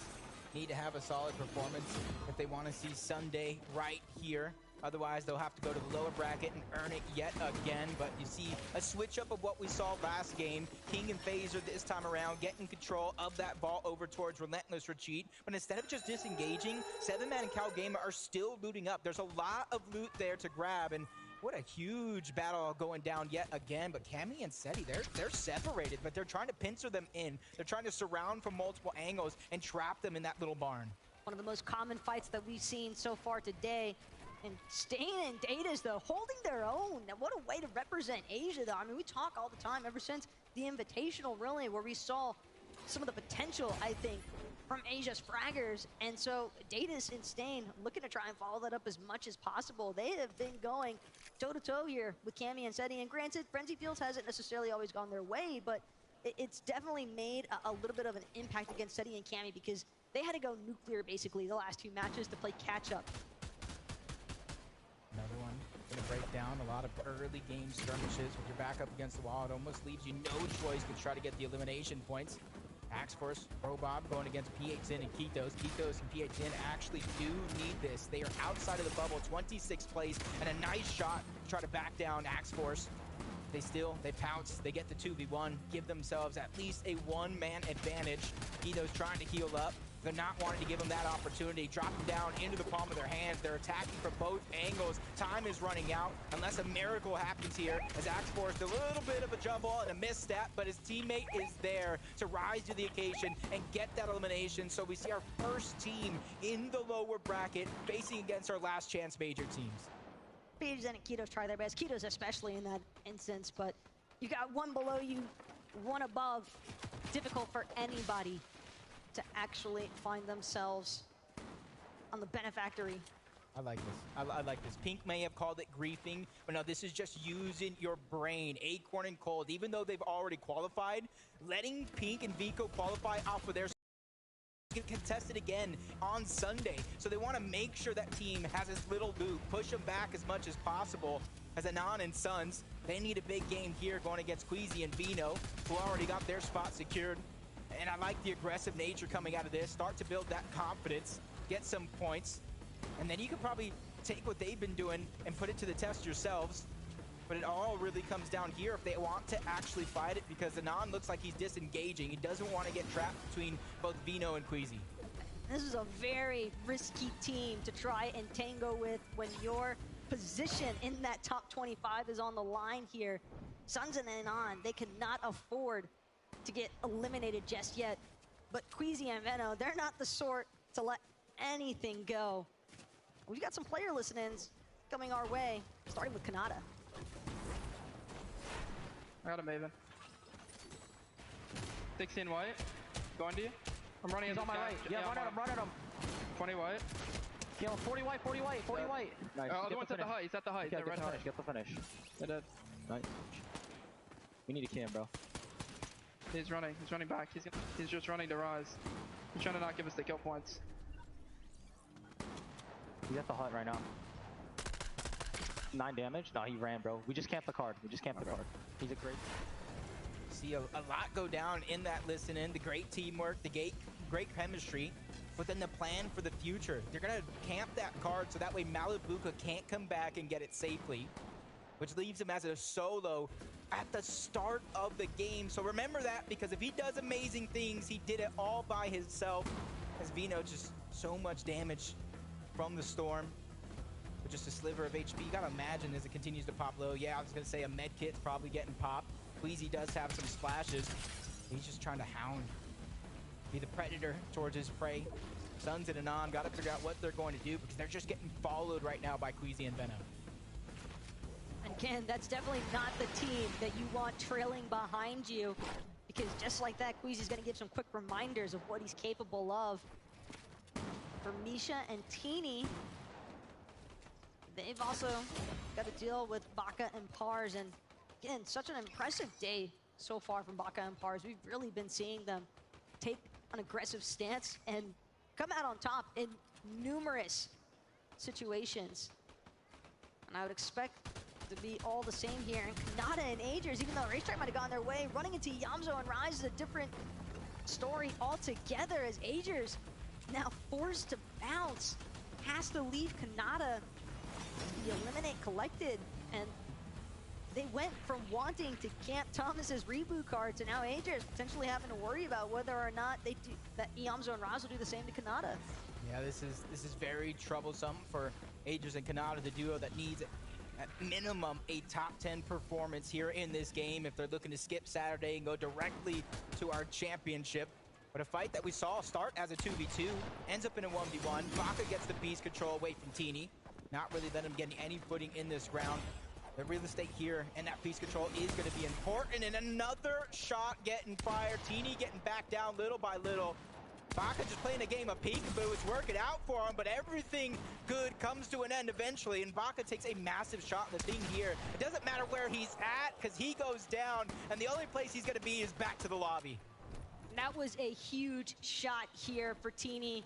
need to have a solid performance if they want to see Sunday right here. Otherwise, they'll have to go to the lower bracket and earn it yet again. But you see a switch up of what we saw last game. King and Phaser this time around getting control of that vault over towards Relentless Retreat. But instead of just disengaging, 7-man and CalGamer are still looting up. There's a lot of loot there to grab, and what a huge battle going down yet again. But Cammy and Seti, they're separated, but they're trying to pincer them in. They're trying to surround from multiple angles and trap them in that little barn. One of the most common fights that we've seen so far today. And Stain and Datas, though, holding their own. Now, what a way to represent Asia, though. I mean, we talk all the time, ever since the Invitational, really, where we saw some of the potential, I think, from Asia's fraggers. And so Datas and Stain looking to try and follow that up as much as possible. They have been going toe-to-toe here with Cammy and Seti. And granted, Frenzy Fields hasn't necessarily always gone their way, but it's definitely made a little bit of an impact against Seti and Cammy, because they had to go nuclear, basically, the last 2 matches to play catch-up. Another one going to break down a lot of early game skirmishes. With your back up against the wall, it almost leaves you no choice but try to get the elimination points. Axe Force, Robob going against PHN and Kitos. Kitos and PHN actually do need this. They are outside of the bubble, 26th place, and a nice shot to try to back down Axe Force. They pounce, they get the 2v1, give themselves at least a 1-man advantage. Kitos trying to heal up. They're not wanting to give them that opportunity. Drop them down into the palm of their hands. They're attacking from both angles. Time is running out unless a miracle happens here as Axe forced a little bit of a jump ball and a misstep, but his teammate is there to rise to the occasion and get that elimination. So we see our first team in the lower bracket facing against our last chance major teams. Beige and Ketos try their best. Ketos especially in that instance, but you got one below you, one above. Difficult for anybody to actually find themselves on the Benefactory. I like this. I like this. Pink may have called it griefing, but no, this is just using your brain. Acorn and Cold, even though they've already qualified, letting Pink and Vico qualify off of their get contested again on Sunday. So they want to make sure that team has this little loop, push them back as much as possible. As Anon and Suns, they need a big game here going against Queasy and Vino, who already got their spot secured. And I like the aggressive nature coming out of this. Start to build that confidence, get some points, and then you can probably take what they've been doing and put it to the test yourselves. But it all really comes down here if they want to actually fight it, because Anon looks like he's disengaging. He doesn't want to get trapped between both Vino and Queasy. This is a very risky team to try and tango with when your position in that top 25 is on the line here. Suns and Anon, they cannot afford to get eliminated just yet. But Queasy and Veno, they're not the sort to let anything go. We've got some player listen-ins coming our way, starting with Kanata. I got a Maven. 16 white. Going to you. I'm running. He's on my right. Yeah, run at him. 20 white. Kill him. 40 white, 40 white, 40 white. Nice. Other one's at the height. He's at the height. Get the finish. Get the finish. They're dead. Nice. We need to kill him, bro. He's running. He's running back. He's just running to rise. He's trying to not give us the kill points. He's at the hut right now. 9 damage. No, he ran, bro. We just camped the card. He's a great. See a lot go down in that listen-in. The great teamwork, the great chemistry, but then the plan for the future. They're gonna camp that card so that way Malibuca can't come back and get it safely, which leaves him as a solo at the start of the game. So remember that, because if he does amazing things, he did it all by himself. As Vino, just so much damage from the storm. But just a sliver of HP. You gotta imagine as it continues to pop low. Yeah, I was gonna say a med kit's probably getting popped. Queasy does have some splashes. He's just trying to hound, be the predator towards his prey. Suns and Anon gotta figure out what they're going to do, because they're just getting followed right now by Queasy and Veno. And Ken, that's definitely not the team that you want trailing behind you, because just like that, Queasy's gonna give some quick reminders of what he's capable of. For Misha and Teeny, they've also got to deal with Baka and Pars, and again, such an impressive day so far from Baka and Pars. We've really been seeing them take an aggressive stance and come out on top in numerous situations. And I would expect to be all the same here. And Kanata and Agers, even though Racetrack might have gone their way, running into Yamzo and Rise is a different story altogether, as Agers now forced to bounce, has to leave Kanata to be eliminate collected, and they went from wanting to camp Thomas's reboot card to now Agers potentially having to worry about whether or not they do that. Yamzo and Raz will do the same to Kanata. Yeah, this is very troublesome for Agers and Kanata, the duo that needs at minimum a top 10 performance here in this game if they're looking to skip Saturday and go directly to our championship. But a fight that we saw start as a 2v2 ends up in a 1v1. Baka gets the piece control away from Teeny. Not really letting him get any footing in this round. The real estate here and that piece control is going to be important. And another shot getting fired. Teeny getting back down little by little. Baka just playing a game of peekaboo. It's working out for him, but everything good comes to an end eventually. And Baka takes a massive shot. The thing here, it doesn't matter where he's at because he goes down. And the only place he's going to be is back to the lobby. That was a huge shot here for Teeny,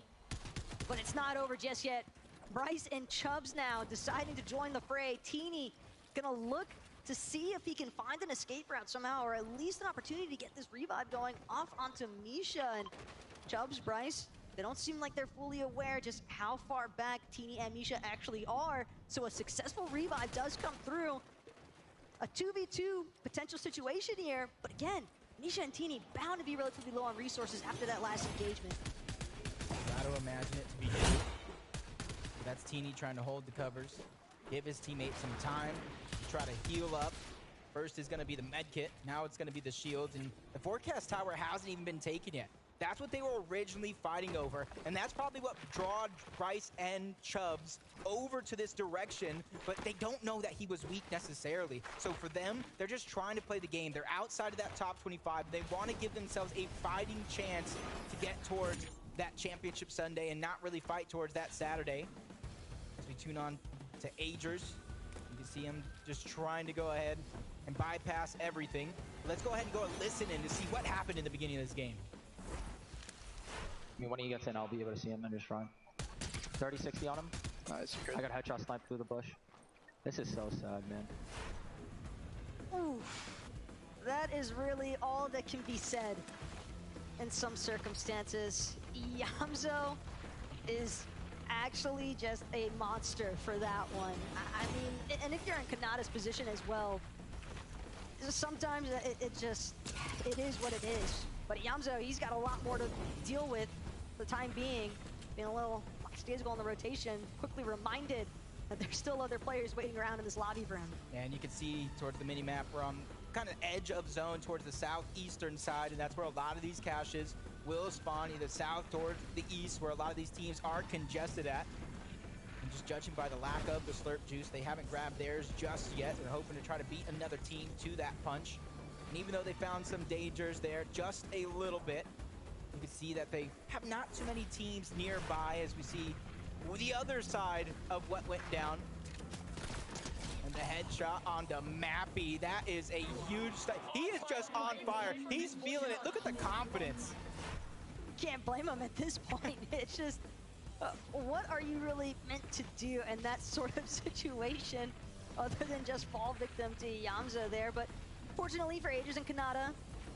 but it's not over just yet. Bryce and Chubbs now deciding to join the fray. Teeny gonna look to see if he can find an escape route somehow, or at least an opportunity to get this revive going off onto Misha. And Chubbs, Bryce, they don't seem like they're fully aware just how far back Teeny and Misha actually are. So a successful revive does come through. A 2v2 potential situation here, but again, Misha and Teeny bound to be relatively low on resources after that last engagement. imagine it to be true. That's Teeny trying to hold the covers, give his teammates some time to try to heal up. First is going to be the med kit. Now it's going to be the shields. And the forecast tower hasn't even been taken yet. That's what they were originally fighting over. And that's probably what drawed Bryce and Chubbs over to this direction. But they don't know that he was weak necessarily. So for them, they're just trying to play the game. They're outside of that top 25. They want to give themselves a fighting chance to get towards that championship Sunday and not really fight towards that Saturday. As we tune on to Agers, you can see him just trying to go ahead and bypass everything. Let's go ahead and go and listen in to see what happened in the beginning of this game. I mean, when he gets in, I'll be able to see him and just run. 30-60 on him. Nice. I got headshot sniped through the bush. This is so sad, man. Oof. That is really all that can be said in some circumstances. Yamzo is actually just a monster for that one. I mean, and if you're in Kanata's position as well, sometimes it is what it is. But Yamzo, he's got a lot more to deal with for the time being. Being a little lackadaisical in the rotation, quickly reminded that there's still other players waiting around in this lobby for him. And you can see towards the mini-map, we're on kind of edge of zone towards the southeastern side, and that's where a lot of these caches will spawn, either south towards the east, where a lot of these teams are congested at. And just judging by the lack of the slurp juice, they haven't grabbed theirs just yet. They're hoping to try to beat another team to that punch. And even though they found some dangers there, just a little bit, you can see that they have not too many teams nearby as we see the other side of what went down. And the headshot onto Mappy. That is a huge... He is just on fire. He's feeling it. Look at the confidence. Can't blame him at this point. It's just, what are you really meant to do in that sort of situation other than just fall victim to Yamzo there? But fortunately for Agers and Kanata,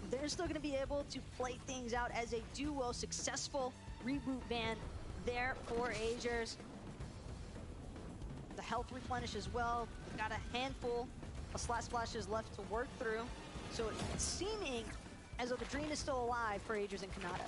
they're still going to be able to play things out as a duo. Successful reboot ban there for Agers. The health replenish as well. Got a handful of slash splashes left to work through. So it's seeming as though the dream is still alive for Agers and Kanata.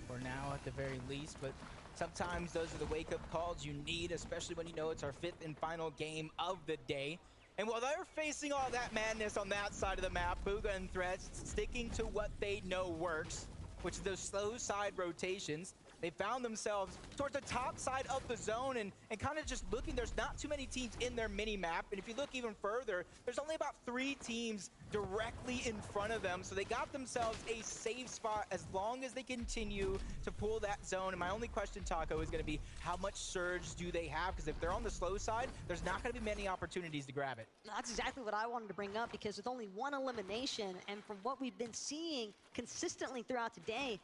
For now, at the very least, but sometimes those are the wake-up calls you need, especially when you know it's our fifth and final game of the day. And while they're facing all that madness on that side of the map, Bugha and Threats sticking to what they know works, which is those slow side rotations. They found themselves towards the top side of the zone and kind of just looking. There's not too many teams in their mini-map. And if you look even further, there's only about 3 teams directly in front of them. So they got themselves a safe spot as long as they continue to pull that zone. And my only question, Taco, is going to be how much surge do they have? Because if they're on the slow side, there's not going to be many opportunities to grab it. That's exactly what I wanted to bring up, because with only 1 elimination, and from what we've been seeing consistently throughout the day,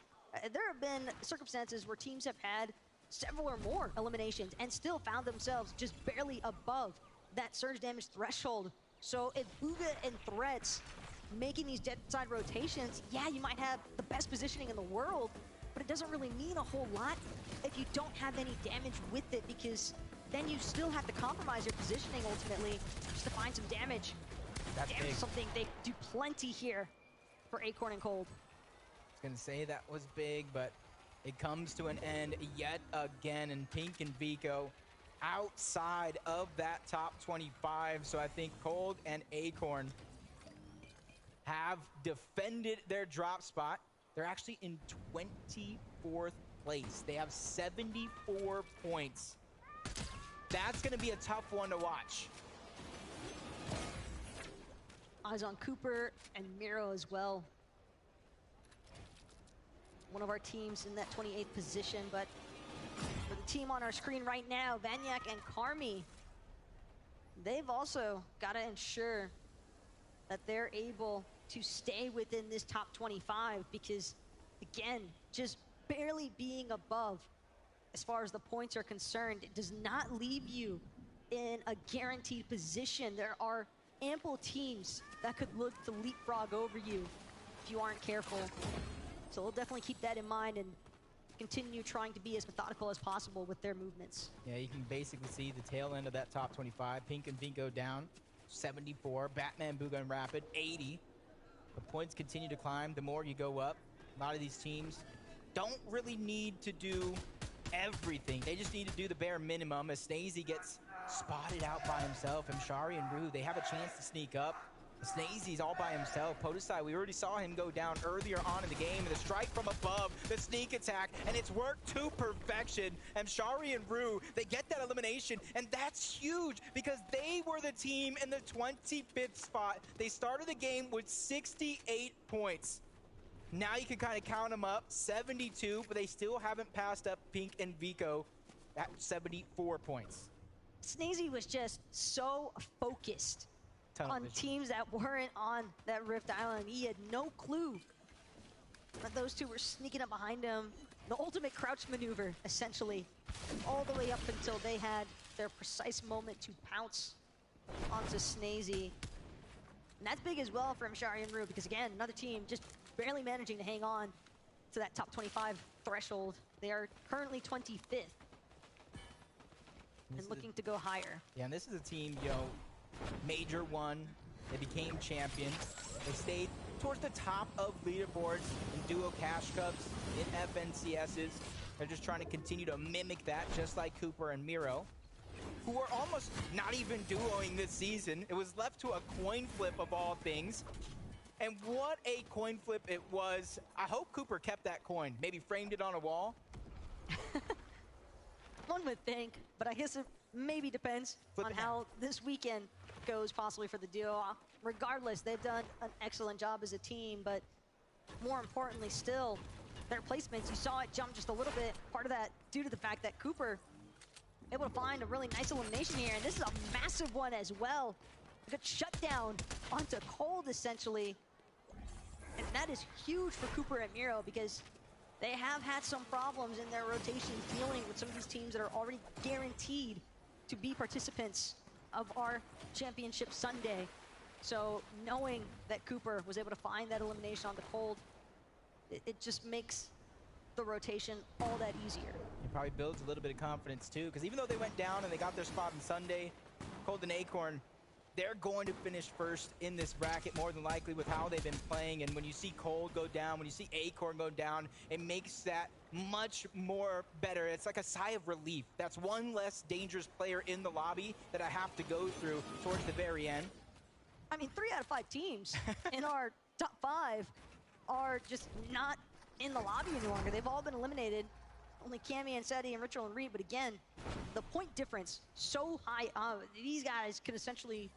there have been circumstances where teams have had several or more eliminations and still found themselves just barely above that surge damage threshold. So if Bugha and Threats making these dead side rotations, yeah, you might have the best positioning in the world, but it doesn't really mean a whole lot if you don't have any damage with it, because then you still have to compromise your positioning ultimately just to find some damage. That's Damage big. is something they do plenty here for Acorn and Cold. Gonna say that was big, but it comes to an end yet again, and Pink and Vico outside of that top 25. So I think Cold and Acorn have defended their drop spot. They're actually in 24th place. They have 74 points. That's gonna be a tough one to watch. Eyes on Cooper and Miro as well. One of our teams in that 28th position, but for the team on our screen right now, Vaniac and Karmi, they've also got to ensure that they're able to stay within this top 25, because again, just barely being above as far as the points are concerned, it does not leave you in a guaranteed position. There are ample teams that could look to leapfrog over you if you aren't careful. So we'll definitely keep that in mind and continue trying to be as methodical as possible with their movements. Yeah, you can basically see the tail end of that top 25. Pink and Vinco down 74. Batman, Bugha, and Rapid 80. The points continue to climb the more you go up. A lot of these teams don't really need to do everything. They just need to do the bare minimum as Snazy gets spotted out by himself. Mshari and Rue, they have a chance to sneak up. Snazy's all by himself. Podesai, we already saw him go down earlier on in the game. The strike from above, the sneak attack, and it's worked to perfection. Mshari and Rue, they get that elimination, and that's huge because they were the team in the 25th spot. They started the game with 68 points. Now you can kind of count them up, 72, but they still haven't passed up Pink and Vico at 74 points. Snazy was just so focused on teams that weren't on that Rift Island. He had no clue that those two were sneaking up behind him. The ultimate crouch maneuver, essentially, all the way up until they had their precise moment to pounce onto Snazy. And that's big as well for Mshari and Rue, because again, another team just barely managing to hang on to that top 25 threshold. They are currently 25th and looking to go higher. Yeah, and this is a team, Major won, they became champions. They stayed towards the top of leaderboards in duo cash cups, in FNCSs. They're just trying to continue to mimic that, just like Cooper and Miro, who are almost not even duoing this season. It was left to a coin flip of all things. And what a coin flip it was. I hope Cooper kept that coin, maybe framed it on a wall. One would think, but I guess it maybe depends on how this weekend goes possibly for the duo. Regardless, they've done an excellent job as a team, but more importantly still, their placements, you saw it jump just a little bit. Part of that due to the fact that Cooper able to find a really nice elimination here, and this is a massive one as well. A good shutdown onto Cold, essentially. And that is huge for Cooper and Miro because they have had some problems in their rotations dealing with some of these teams that are already guaranteed to be participants of our championship Sunday. So knowing that Cooper was able to find that elimination on the Cold, it just makes the rotation all that easier. It probably builds a little bit of confidence too, because even though they went down and they got their spot on Sunday, Cold and Acorn, they're going to finish first in this bracket more than likely with how they've been playing. And when you see Cold go down, when you see Acorn go down, it makes that much more better. It's like a sigh of relief. That's one less dangerous player in the lobby that I have to go through towards the very end. I mean, 3 out of 5 teams in our top 5 are just not in the lobby any longer. They've all been eliminated. Only Cammy and Seti and Ritual and Reed, but again, the point difference so high. These guys can essentially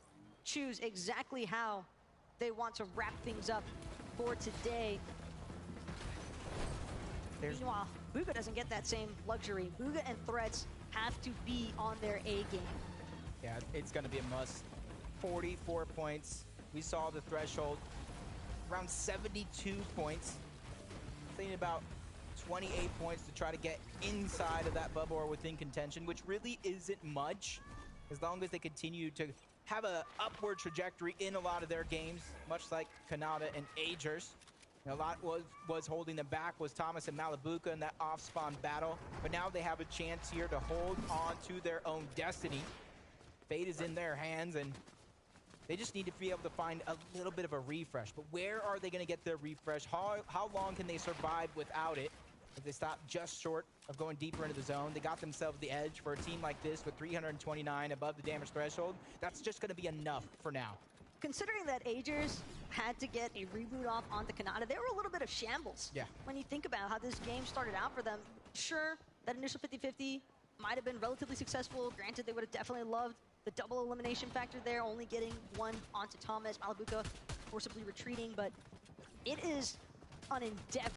choose exactly how they want to wrap things up for today. Meanwhile, Bugha doesn't get that same luxury. Bugha and Threats have to be on their A game. Yeah, it's going to be a must. 44 points. We saw the threshold around 72 points. Thinking about 28 points to try to get inside of that bubble or within contention, which really isn't much as long as they continue to have a upward trajectory in a lot of their games, much like Kanata and Agers. A lot was holding them back was Thomas and Malabuka in that off-spawn battle, but now they have a chance here to hold on to their own destiny. Fate is in their hands, and they just need to be able to find a little bit of a refresh. But where are they going to get their refresh? How long can they survive without it? If they stop just short of going deeper into the zone, they got themselves the edge for a team like this with 329 above the damage threshold. That's just going to be enough for now. Considering that Agers had to get a reboot off onto Kanata, they were a little bit of shambles. Yeah. When you think about how this game started out for them, sure, that initial 50-50 might have been relatively successful. Granted, they would have definitely loved the double elimination factor there, only getting one onto Thomas, Malabuka forcibly retreating, but it is an endeavor